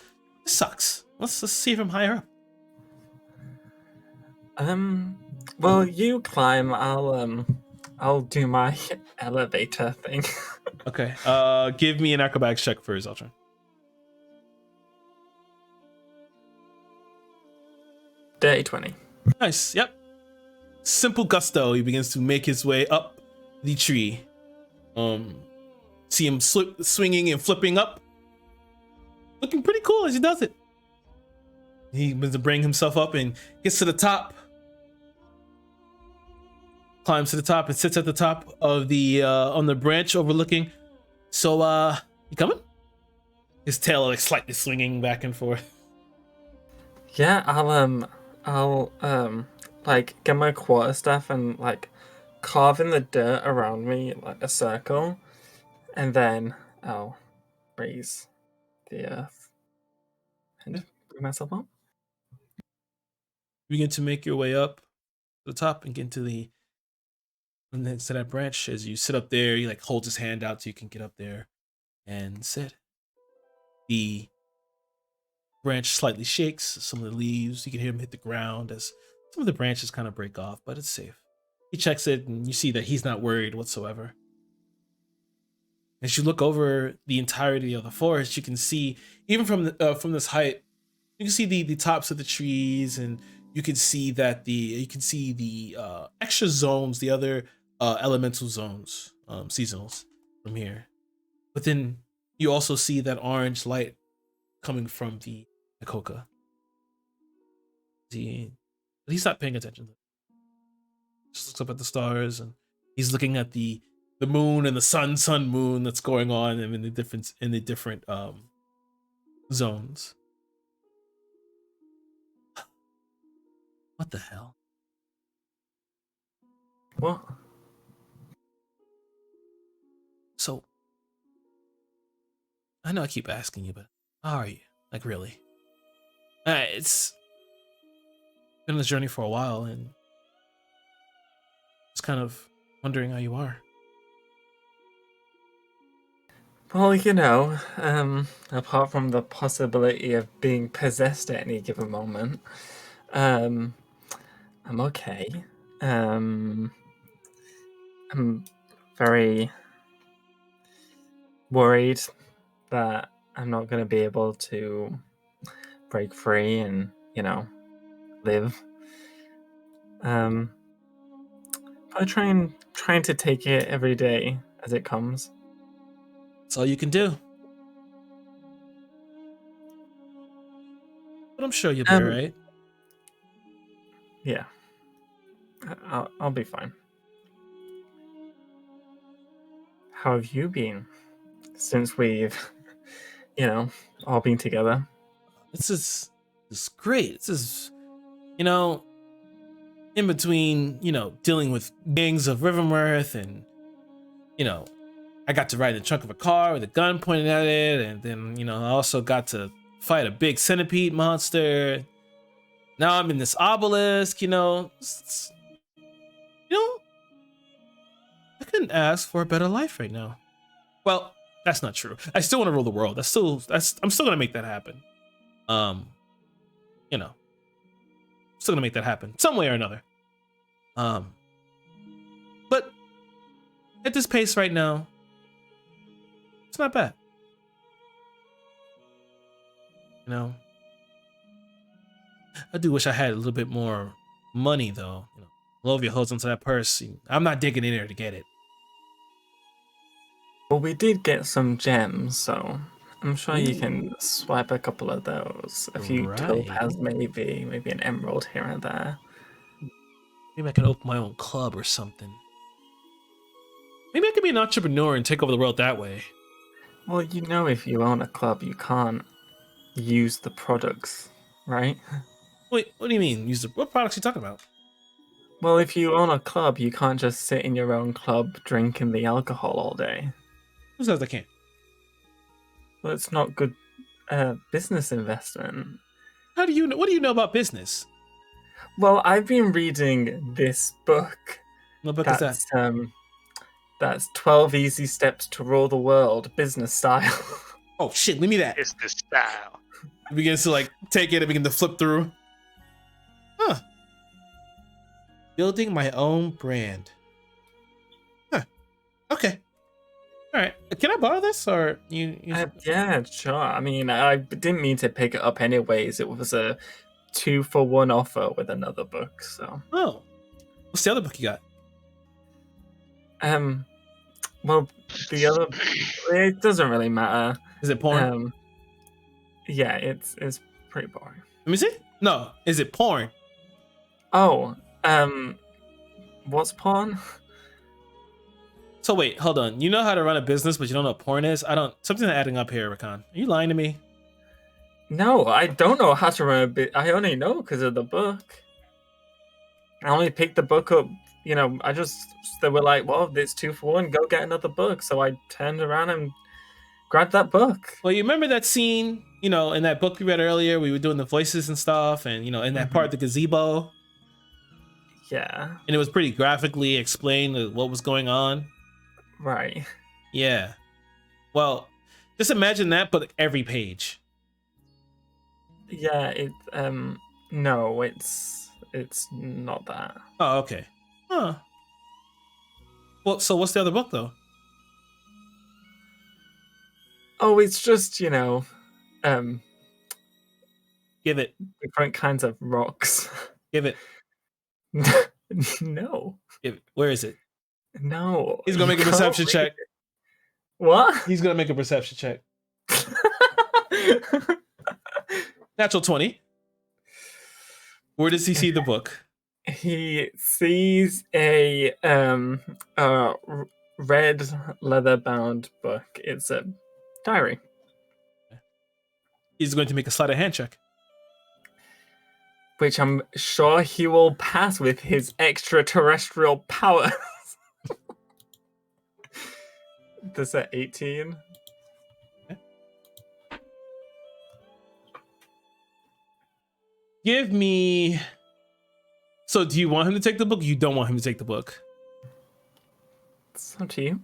sucks. Let's see it from higher up. Well, you climb. I'll do my elevator thing. Okay. Give me an acrobatics check for Zeltron. Dirty 20. Nice. Yep. Simple gusto. He begins to make his way up the tree. See him swinging and flipping up. Looking pretty cool as he does it. He begins to bring himself up and gets to the top. Climbs to the top and sits at the top of the on the branch overlooking. So you coming? His tail like slightly swinging back and forth. Yeah, I'll like get my quarterstaff and like carve in the dirt around me like a circle, and then I'll raise the earth and bring myself up. You begin to make your way up to the top and get into the next to that branch. As you sit up there, he like holds his hand out so you can get up there and sit. The branch slightly shakes. Some of the leaves, you can hear him hit the ground as some of the branches kind of break off, but it's safe. He checks it and you see that he's not worried whatsoever. As you look over the entirety of the forest, you can see, even from this height, you can see the tops of the trees, and you can see that the extra zones, the other elemental zones, seasonals from here. But then you also see that orange light coming from the Akoka. He's not paying attention. Just looks up at the stars, and he's looking at the moon and the sun moon that's going on in the different zones. What the hell? What? So, I know I keep asking you, but how are you? Like, really? It's been on this journey for a while, and just kind of wondering how you are. Well, apart from the possibility of being possessed at any given moment, I'm okay. I'm very worried that I'm not going to be able to break free and, live. But trying to take it every day as it comes. That's all you can do. But I'm sure you'll be alright. Yeah. I'll be fine. How have you been since we've, all been together? This is great. This is, in between, dealing with gangs of Rivermirth and, I got to ride in the trunk of a car with a gun pointed at it, and then, I also got to fight a big centipede monster. Now I'm in this obelisk, I couldn't ask for a better life right now. Well, that's not true. I still want to rule the world. I'm still gonna make that happen. Still gonna make that happen some way or another. But at this pace right now, it's not bad. I do wish I had a little bit more money though. Lovia holds onto that purse. I'm not digging in there to get it. Well, we did get some gems, so I'm sure you can swipe a couple of those. A few topaz, maybe an emerald here and there. Maybe I can open my own club or something. Maybe I could be an entrepreneur and take over the world that way. Well, if you own a club, you can't use the products, right? Wait, what do you mean? What products are you talking about? Well, if you own a club, you can't just sit in your own club drinking the alcohol all day. Who says I can't? Well, it's not good business investment. How do you know? What do you know about business? Well, I've been reading this book. What book is that? That's 12 easy steps to rule the world, business style. Oh shit, leave me that. It's the style. He begins to like take it and begin to flip through. Huh. Building my own brand. Huh. Okay. All right. Can I borrow this or you Yeah, sure. I mean, I didn't mean to pick it up anyways. It was a 2-for-1 offer with another book, so. Oh. What's the other book you got? Well, the other, it doesn't really matter. Is it porn? Yeah, it's pretty boring. Let me see. No, is it porn? Oh, what's porn? So wait, hold on. You know how to run a business, but you don't know what porn is? Something's adding up here, Rakan. Are you lying to me? No, I don't know how to run a bit. I only know because of the book. I only picked the book up. You know, they were like, well, it's 2-for-1, go get another book. So I turned around and grabbed that book. Well, you remember that scene, you know, in that book we read earlier, we were doing the voices and stuff, and, you know, in that part, the gazebo. Yeah. And it was pretty graphically explained what was going on. Right. Yeah. Well, just imagine that, but every page. Yeah, no, it's not that. Oh, okay. Huh. Well, so what's the other book, though? Oh, it's just, you know, Give it. different kinds of rocks. Give it. No. Give it. Where is it? No. He's going to make a perception check. What? He's going to make a perception check. Natural 20. Where does he see the book? He sees a red leather-bound book. It's a diary. He's going to make a sleight of hand check. Which I'm sure he will pass with his extraterrestrial powers. Does that 18? Okay. Give me... So do you want him to take the book or you don't want him to take the book? It's up to you.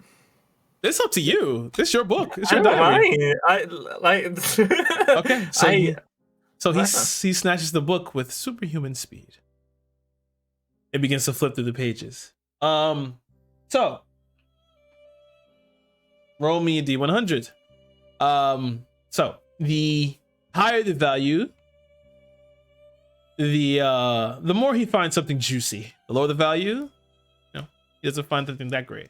It's up to you. It's your book. It's I your don't diary. mind. Okay, so he snatches the book with superhuman speed. It begins to flip through the pages. So roll me a D100. So the higher the value, the more he finds something juicy. The lower the value, you know, he doesn't find something that great.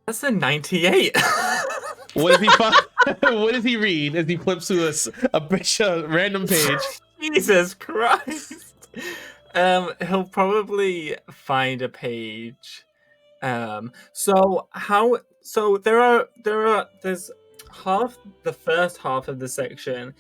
That's a 98. What if he what does he read as he flips through a random page? Jesus Christ. He'll probably find a page. So there's half, the first half of the section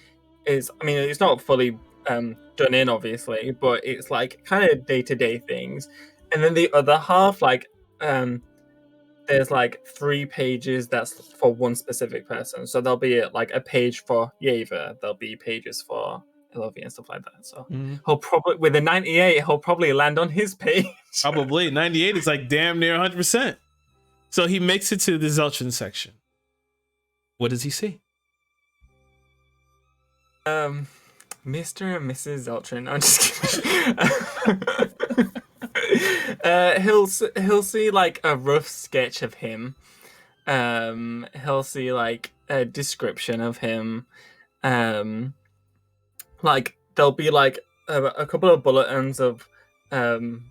is, I mean, it's not fully done in, obviously, but it's like kind of day-to-day things. And then the other half, like, there's like 3 pages that's for one specific person. So there'll be like a page for Yeva, there'll be pages for Elovia and stuff like that. So he'll probably, with a 98, he'll probably land on his page. Probably 98 is like damn near 100%. So he makes it to the Zeltron section. What does he see? Mr. and Mrs. Zeltron. I'm just kidding. He'll see like a rough sketch of him. He'll see like a description of him. Like there'll be like a couple of bulletins of the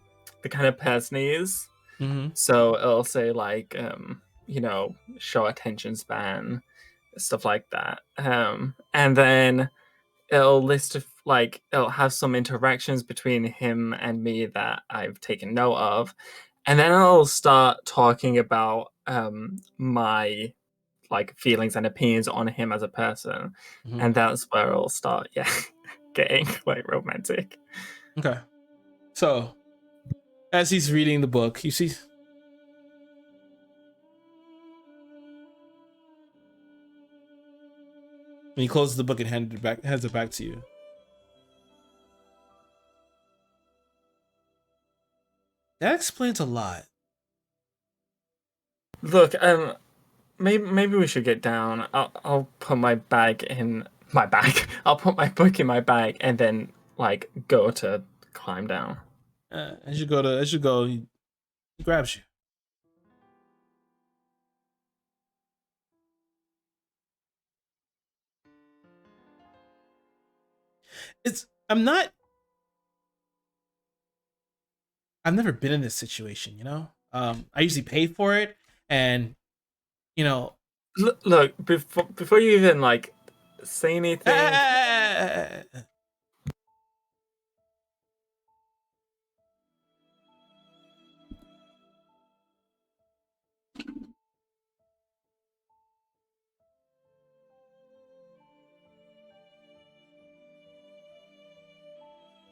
kind of person he is. Mm-hmm. So it'll say like you know, short attention span, stuff like that. And then it'll list of like, it'll have some interactions between him and me that I've taken note of, and then I'll start talking about my like feelings and opinions on him as a person, and that's where I'll start getting like romantic. Okay, so as he's reading the book, you see when he closes the book and hands it back to you. That explains a lot. Look, maybe we should get down. I'll put my bag in my bag. I'll put my book in my bag and then like go to climb down. As you go, he grabs you. I've never been in this situation, you know? I usually pay for it, and, you know... Look, before you even, like, say anything...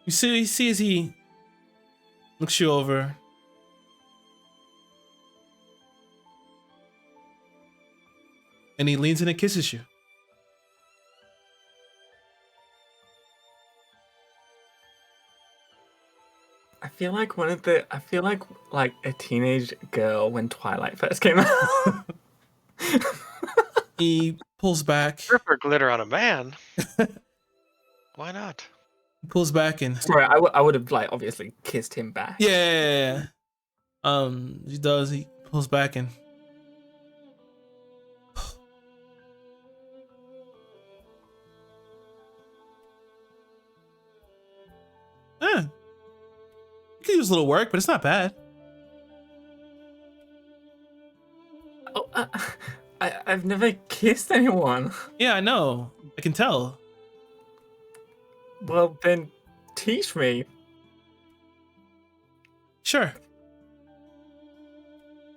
You see as he looks you over. And he leans in and kisses you. I feel like a teenage girl when Twilight first came out. He pulls back. Surfer glitter on a man. Why not? He pulls back and... Sorry, I would have, like, obviously kissed him back. Yeah. He does. He pulls back and... You could use a little work, but it's not bad. Oh, I've never kissed anyone. Yeah, I know. I can tell. Well, then teach me. Sure.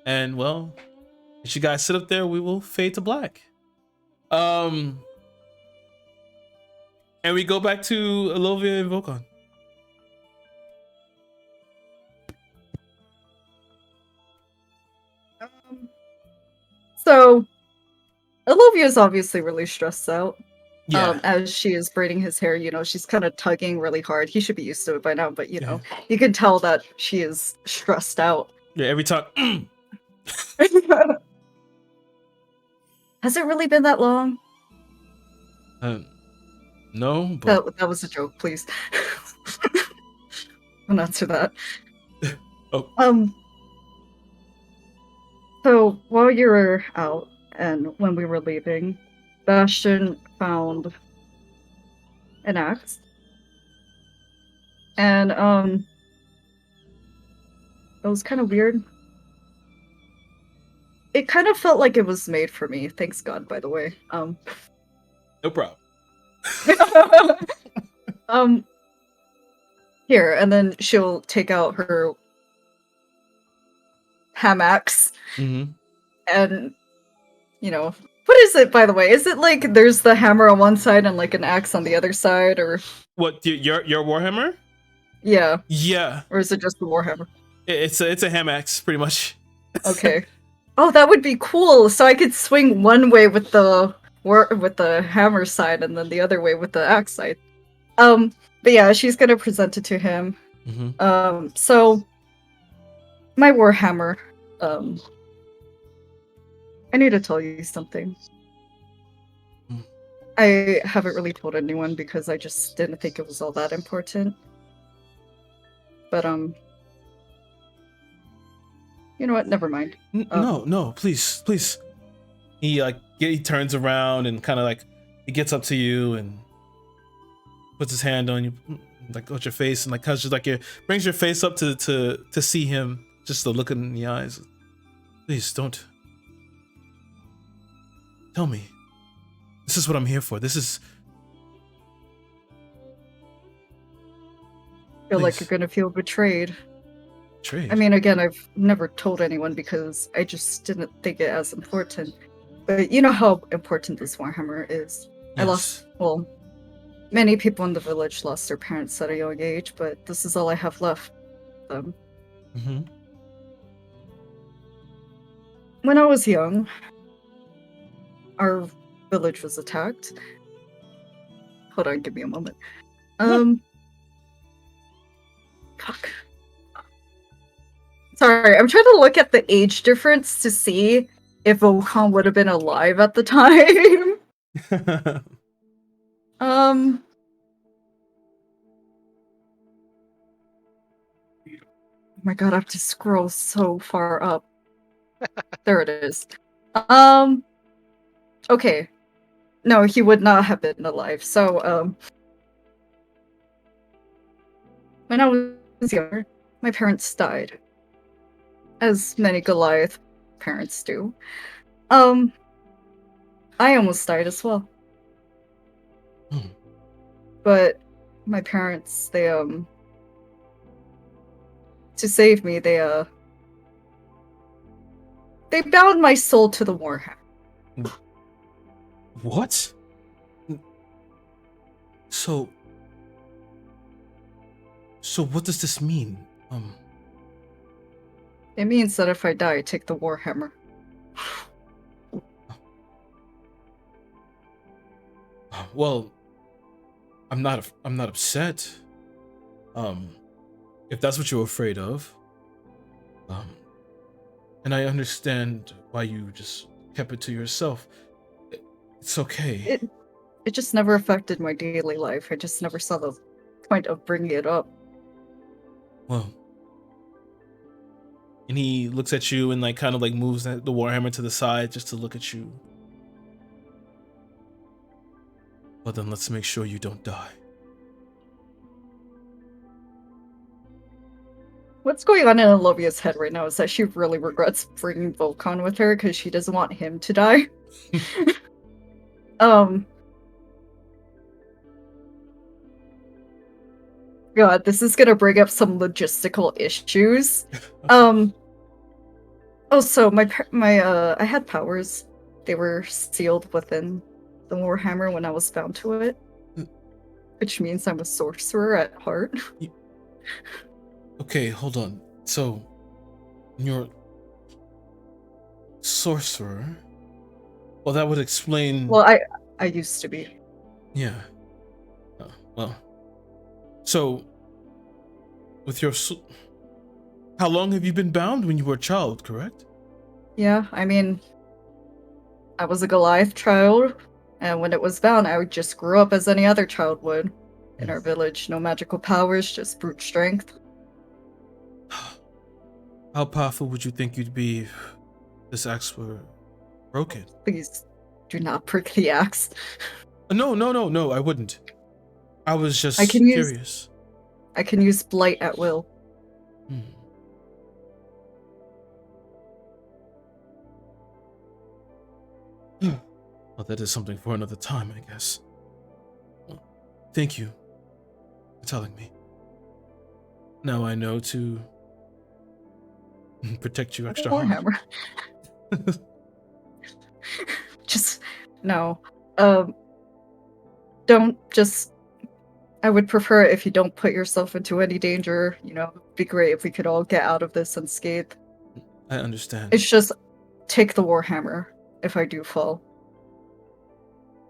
And, well, as you guys sit up there, we will fade to black. And we go back to Elovia and Volcon. So, Olivia is obviously really stressed out. Yeah. As she is braiding his hair, you know, she's kind of tugging really hard. He should be used to it by now, but you know, you can tell that she is stressed out. Yeah, every time. Has it really been that long? No, but... That was a joke, please. Don't answer that. Oh. So while you were out and when we were leaving, Bastion found an axe. And it was kind of weird. It kind of felt like it was made for me. Thanks God, by the way. No problem. Here, and then she'll take out her hammocks. Mm-hmm. And, you know, what is it, by the way? Is it like there's the hammer on one side and like an axe on the other side, or what? Your Warhammer? Yeah. Yeah. Or is it just the Warhammer? It's a ham axe, pretty much. Okay. Oh, that would be cool. So I could swing one way with the hammer side, and then the other way with the axe side. But yeah, she's gonna present it to him. Mm-hmm. So my Warhammer. I need to tell you something. I haven't really told anyone because I just didn't think it was all that important. But you know what? Never mind. No, please. He turns around and kind of like he gets up to you and puts his hand on you, like on your face, and like just like brings your face up to see him, just to look in the eyes. Please don't. Tell me. This is what I'm here for. This is... I feel like you're gonna feel betrayed. Betrayed? I mean, again, I've never told anyone because I just didn't think it as important. But you know how important this Warhammer is. Yes. Many people in the village lost their parents at a young age, but this is all I have left. Mm-hmm. When I was young, our village was attacked. Hold on, give me a moment. Fuck. Sorry, I'm trying to look at the age difference to see if Volkan would have been alive at the time. Oh my god, I have to scroll so far up. There it is. Okay. No, he would not have been alive. So, when I was younger, my parents died. As many Goliath parents do. I almost died as well. Hmm. But my parents, they, to save me, they bound my soul to the Warhammer. What? So what does this mean? It means that if I die, I take the Warhammer. Well, I'm not upset. If that's what you're afraid of. And I understand why you just kept it to yourself. It's okay. It just never affected my daily life. I just never saw the point of bringing it up. Well, and he looks at you and like kind of like moves the Warhammer to the side just to look at you. Well, then let's make sure you don't die. What's going on in Olivia's head right now is that she really regrets bringing Volkan with her because she doesn't want him to die. God, this is gonna bring up some logistical issues. Also, I had powers. They were sealed within the Warhammer when I was bound to it, which means I'm a sorcerer at heart. Okay, hold on. So, you're sorcerer. Well, that would explain. Well, I used to be. Yeah. Well. So, with your how long have you been bound? When you were a child, correct? Yeah, I mean, I was a Goliath child, and when it was bound, I just grew up as any other child would in our village. No magical powers, just brute strength. How powerful would you think you'd be if this axe were broken? Please do not prick the axe. No, I wouldn't. I was just curious. I can use blight at will. Well, that is something for another time, I guess. Well, thank you for telling me. Now I know to protect you extra hard. Warhammer. Just no. Don't just. I would prefer if you don't put yourself into any danger. You know, it'd be great if we could all get out of this unscathed. I understand. It's just take the Warhammer if I do fall.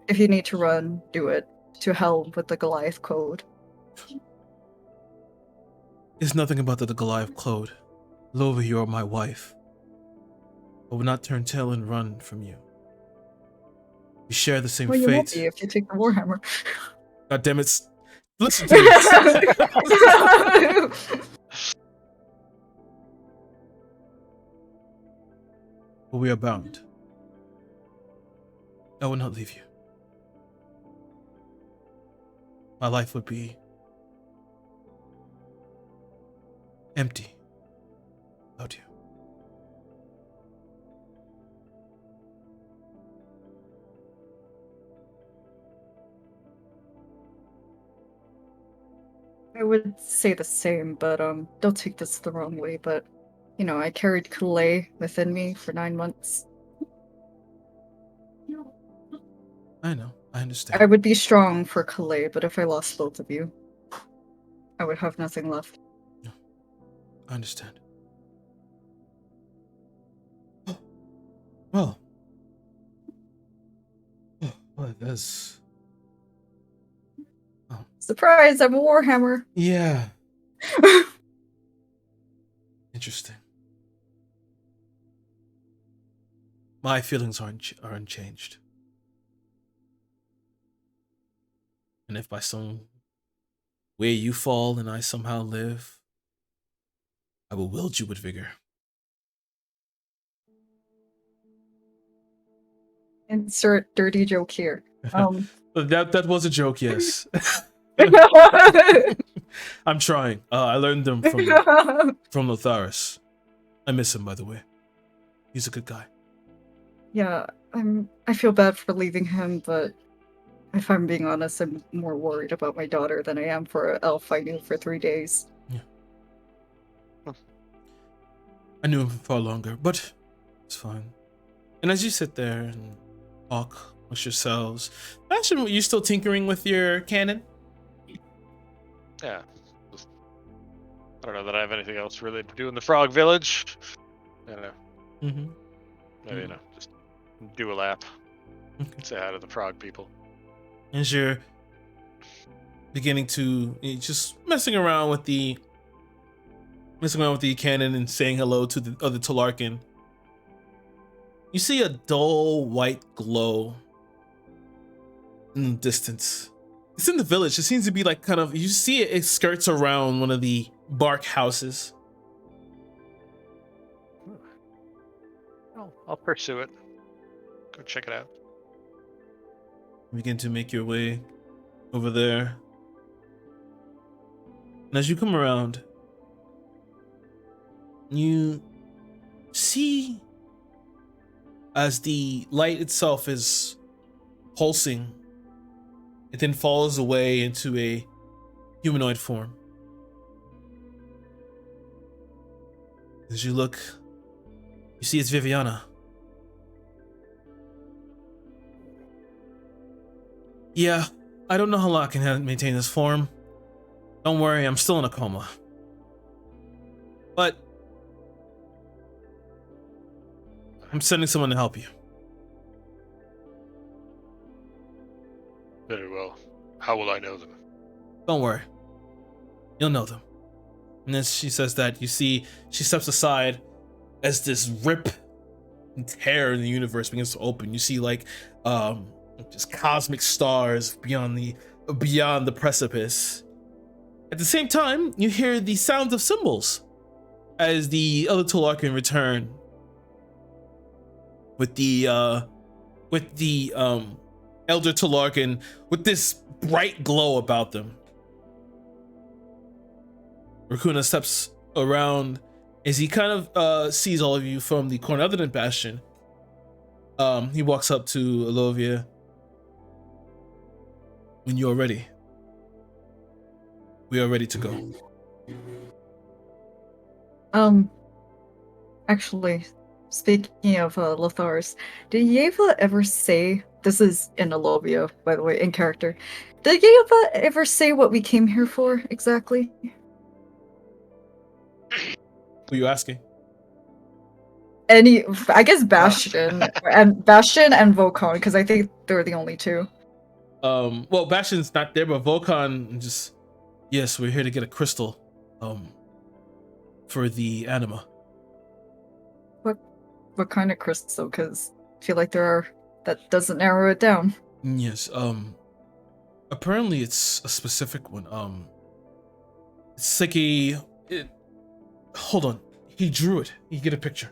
If you need to run, do it. To hell with the Goliath code. It's nothing about the Goliath code. Lova, you are my wife. I will not turn tail and run from you. We share the same Well, you won't fate. be if you take the Warhammer. God damn it. Listen to me. But we are bound. I will not leave you. My life would be empty without you. I would say the same, but don't take this the wrong way, but you know, I carried Calais within me for 9 months. I know, I understand. I would be strong for Calais, but if I lost both of you, I would have nothing left. No, I understand. Well, that's... Oh. Surprise, I'm a Warhammer! Yeah. Interesting. my feelings are unchanged. And if by some way you fall and I somehow live, I will wield you with vigor. Insert dirty joke here. That was a joke, yes. I'm trying. I learned them from Lotharis. I miss him, by the way. He's a good guy. Yeah, I feel bad for leaving him, but if I'm being honest, I'm more worried about my daughter than I am for an elf I knew for 3 days. Yeah. I knew him far longer, but it's fine. And as you sit there and talk with yourselves, imagine you still tinkering with your cannon. Yeah. I don't know that I have anything else really to do in the Frog Village. I don't know. Mm-hmm. Maybe, just do a lap. Say hi to the frog people. As you're beginning to just messing around with the cannon and saying hello to the other Talarkin, you see a dull white glow in the distance. It's in the village. It seems to be like kind of, you see it skirts around one of the bark houses. I'll pursue it. Go check it out. Begin to make your way over there. And as you come around, you see as the light itself is pulsing, it then falls away into a humanoid form. As you look, you see it's Viviana. Yeah, I don't know how long I can maintain this form. Don't worry, I'm still in a coma. But I'm sending someone to help you. Very well. How will I know them? Don't worry. You'll know them. And as she says that, you see she steps aside as this rip and tear in the universe begins to open. You see like just cosmic stars beyond the precipice. At the same time, you hear the sounds of cymbals as the other Talarkin return with the elder Talarkin with this bright glow about them. Rakuna steps around as he kind of sees all of you from the corner other than Bastion. He walks up to Alovia. When you are ready, we are ready to go. Actually, speaking of Lothars, did Yeva ever say, this is in Alovia, by the way, in character, did Yeva ever say what we came here for exactly? Who are you asking? I guess Bastion and Volcon, because I think they're the only two. Well, Bastion's not there, but Volcon just, yes, we're here to get a crystal, for the anima. What kind of crystal? Because I feel like that doesn't narrow it down. Yes, apparently it's a specific one. It's like hold on, he drew it. You get a picture.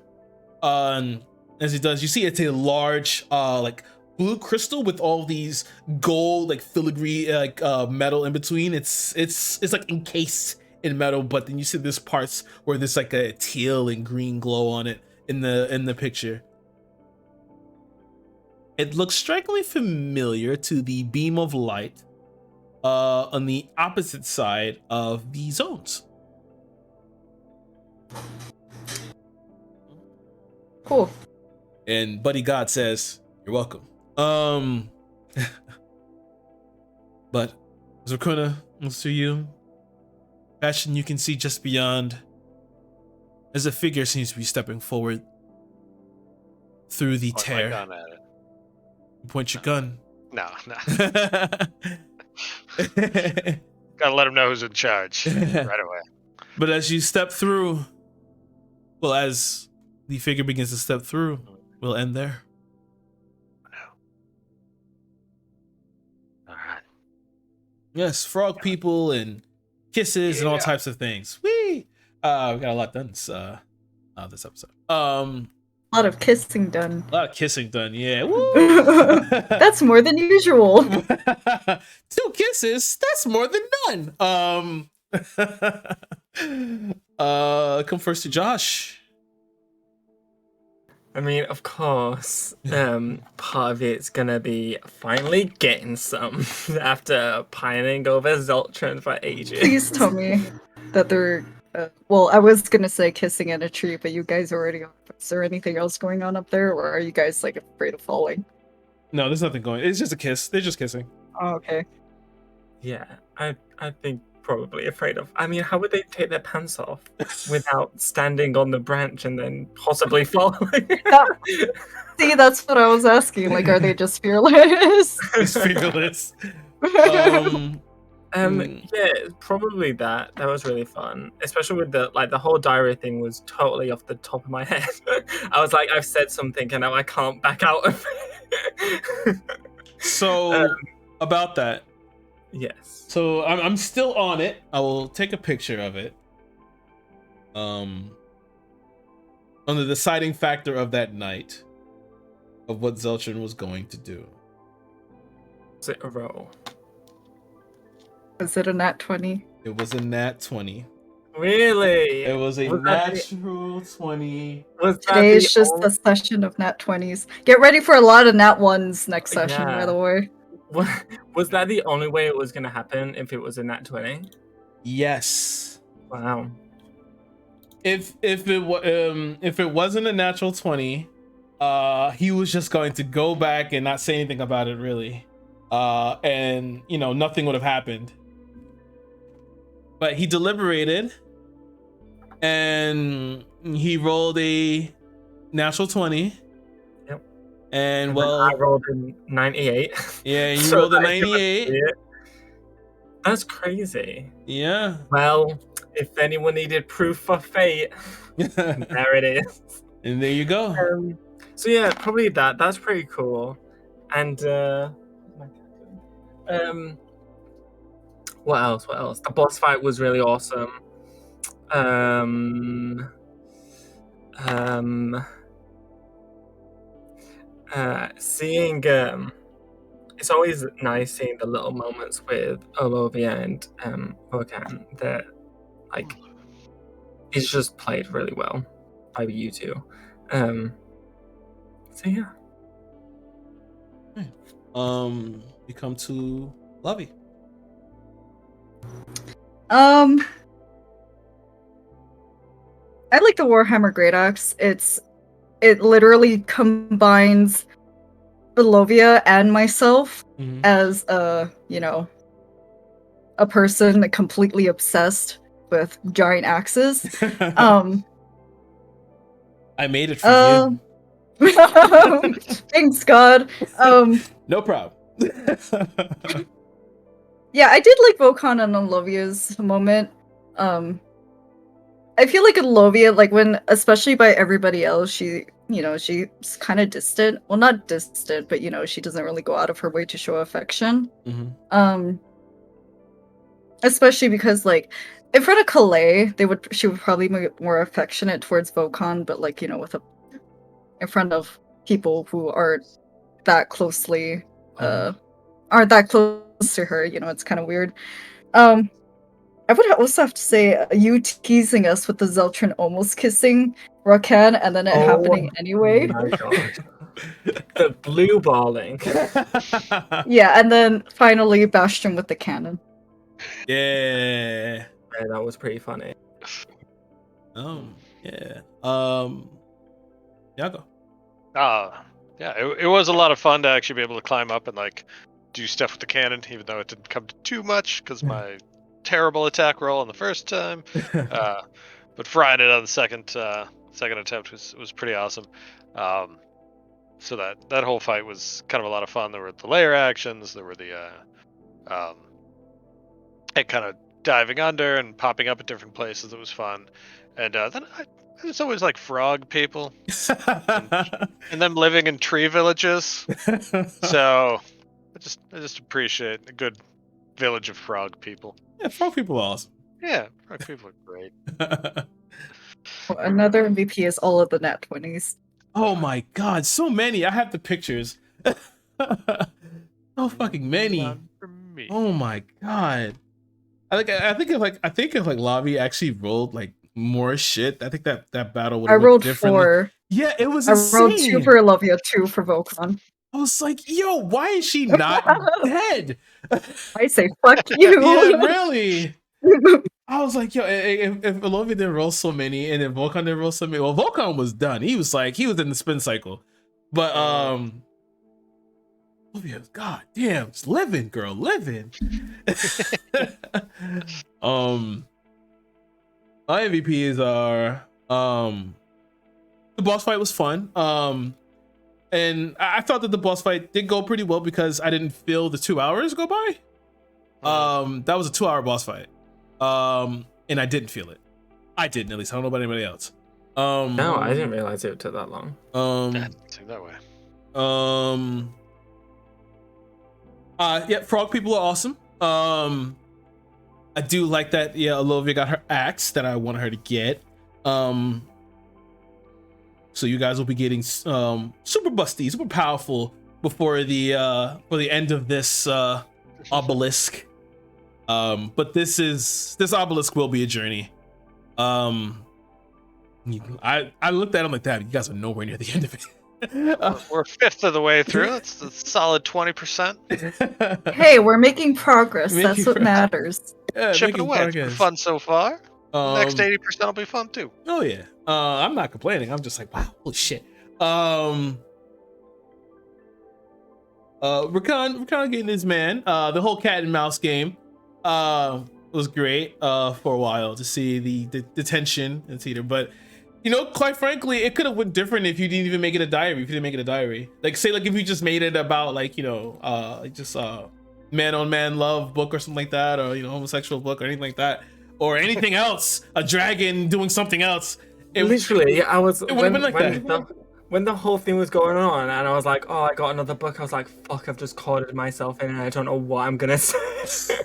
As he does, you see it's a large, like blue crystal with all these gold, like filigree, like metal in between. It's like encased in metal, but then you see this parts where there's like a teal and green glow on it in the picture. It looks strikingly familiar to the beam of light on the opposite side of the zones. Cool. And Buddy God says, "You're welcome." But Zakuna, let's do you. Bastion, you can see just beyond as a figure seems to be stepping forward through the Point my tear. gun at it. You point your gun. No. Gotta let him know who's in charge right away. But as you step through, well, as the figure begins to step through, we'll end there. All right. Yes, frog people and kisses and all types of things. Whee! We got a lot done this episode. A lot of kissing done. A lot of kissing done. Yeah. Woo! That's more than usual. 2 kisses. That's more than none. Come first to Josh. I mean, of course, part of it's gonna be finally getting some after pining over Zoltran for ages. Please tell me that they're. Well, I was gonna say kissing in a tree, but you guys are already. Is there anything else going on up there, or are you guys like afraid of falling? No, there's nothing going. It's just a kiss. They're just kissing. Oh, okay. Yeah, I think probably afraid of. I mean, how would they take their pants off without standing on the branch and then possibly falling? See, that's what I was asking. Like, are they just fearless? It's fearless. Yeah, probably that. That was really fun, especially with the whole diary thing was totally off the top of my head. I was like, I've said something and now I can't back out of it. So about that. Yes. So I'm still on it. I will take a picture of it. On the deciding factor of that night, of what Zeltran was going to do. Was it a roll? Was it a nat 20? It was a nat 20. Really? It was a Was that natural 20. Was that Today the is just only- a session of nat 20s. Get ready for a lot of nat 1s next session, by Yeah. the way. Was that the only way it was gonna happen if it was a nat 20? Yes. Wow. If it wasn't a natural 20, he was just going to go back and not say anything about it really. And nothing would have happened. But he deliberated and he rolled a natural 20. Yep. And then well, I rolled a 98. yeah, you So rolled a that I couldn't 98. see it. That's crazy. Yeah. Well, if anyone needed proof for fate, there it is. And there you go. So yeah, probably that. That's pretty cool. And what else? What else? The boss fight was really awesome. Seeing it's always nice seeing the little moments with Olovia and Vokan that like it's just played really well by you two. So yeah. We come to Lovey. I like the Warhammer Great Axe. It literally combines Elovia and myself as a person completely obsessed with giant axes. I made it for you. Thanks God. No problem. Yeah, I did like Vokan and Olovia's moment. I feel like Olovia, like when, especially by everybody else, she's kind of distant. Well, not distant, but she doesn't really go out of her way to show affection. Especially because, like, in front of Calais, she would probably be more affectionate towards Vokan, but like, in front of people who aren't that closely, aren't that close to her, it's kind of weird. I would also have to say, you teasing us with the Zeltran almost kissing Rakan and then it happening anyway. My God. The blue balling. Yeah, and then finally Bastion with the cannon. Yeah. Yeah, that was pretty funny. Yeah. Yago. Yeah, it was a lot of fun to actually be able to climb up and like do stuff with the cannon, even though it didn't come to too much because my terrible attack roll on the first time. But frying it on the second attempt was pretty awesome. So that whole fight was kind of a lot of fun. There were the layer actions, there were the and kind of diving under and popping up at different places. It was fun. And then It's always like frog people and them living in tree villages. So I just appreciate a good village of frog people. Yeah, frog people are awesome. Yeah, frog people are great. Another MVP is all of the nat 20s. Oh my god, so many. I have the pictures. So fucking many. None for me. Oh my god. I think if Lavi actually rolled like more shit, I think that battle would I have rolled differently. 4. Yeah, it was I insane. rolled 2 for Olivia, 2 for Volcon. I was like, yo, why is she not dead? I say, fuck you. Yeah, really. I was like, yo, if Olivia didn't roll so many and then Volcon didn't roll so many, well, Volcon was done. He was in the spin cycle. But Olivia, god damn, it's living, girl, living. My MVPs are the boss fight was fun. And I thought that the boss fight did go pretty well because I didn't feel the 2 hours go by. That was a 2-hour boss fight. And I didn't feel it. I didn't, at least. I don't know about anybody else. No, I didn't realize it took that long. Yeah, take that way. Yeah, frog people are awesome. I do like that. Yeah, Olivia got her axe that I wanted her to get. So you guys will be getting super busty, super powerful before the end of this obelisk. But this obelisk will be a journey. I looked at him like that. You guys are nowhere near the end of it. We're a fifth of the way through. That's a solid 20%. Hey, we're making progress. Making That's what progress. matters. Yeah, Chipping making away. It's been progress. fun so far. Next 80% will be fun too. Oh yeah. I'm not complaining. I'm just like, wow, holy shit. Rakan getting his man. The whole cat and mouse game was great for a while to see the tension and theater. But you know, quite frankly, it could have went different if you didn't even make it a diary. If you didn't make it a diary, like say, like if you just made it about like, you know, just man on man love book or something like that, or you know, homosexual book or anything like that, or anything else, a dragon doing something else. Literally, I was it would have been like that. When the whole thing was going on, and I was like, "Oh, I got another book." I was like, "Fuck, I've just corded myself in, and I don't know what I'm gonna say."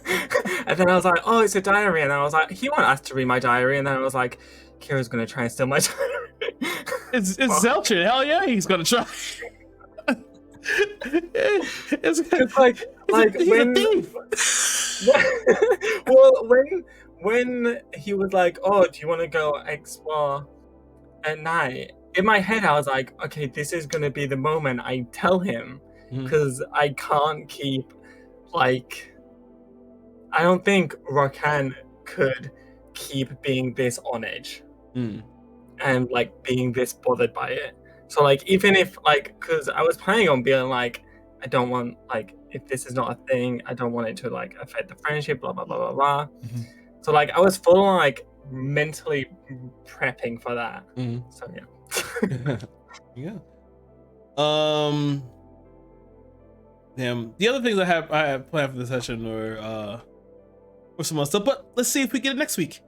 And then I was like, "Oh, it's a diary," and I was like, "He won't ask to read my diary." And then I was like, "Kira's gonna try and steal my diary." It's Zelcher. Hell yeah, he's gonna try. It's like he's when, a thief. well, when he was like, "Oh, do you want to go explore at night?" In my head, I was like, "Okay, this is gonna be the moment I tell him, because I can't keep like, I don't think Rakan could keep being this on edge and like being this bothered by it." So like, even if like, because I was planning on being like, I don't want like, if this is not a thing, I don't want it to like affect the friendship, blah blah blah blah blah. So like, I was full on like mentally prepping for that. So yeah. Yeah. Damn. The other things I have planned for the session or some other stuff, but let's see if we get it next week.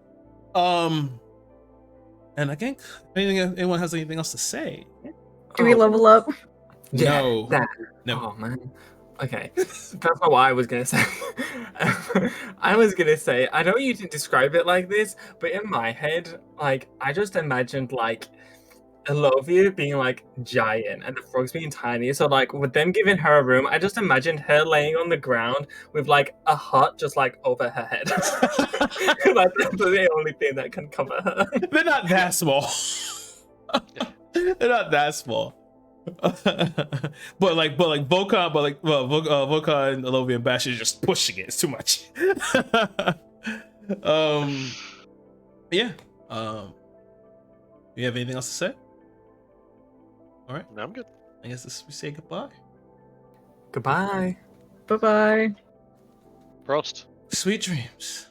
And I think anyone has anything else to say? Do we level up? Yeah, No. that. No. Oh man. Okay, that's not what I was gonna say. I was gonna say, I know you didn't describe it like this, but in my head, like I just imagined like Elovia being like giant and the frogs being tiny. So like with them giving her a room, I just imagined her laying on the ground with like a hut just like over her head. Like that's the only thing that can cover her. They're not that small. They're not that small. but like Volca and Elovia and Bash is just pushing it. It's too much. Yeah. You have anything else to say? All right. No, I'm good. I guess we say goodbye. Goodbye. Bye bye. Prost. Sweet dreams.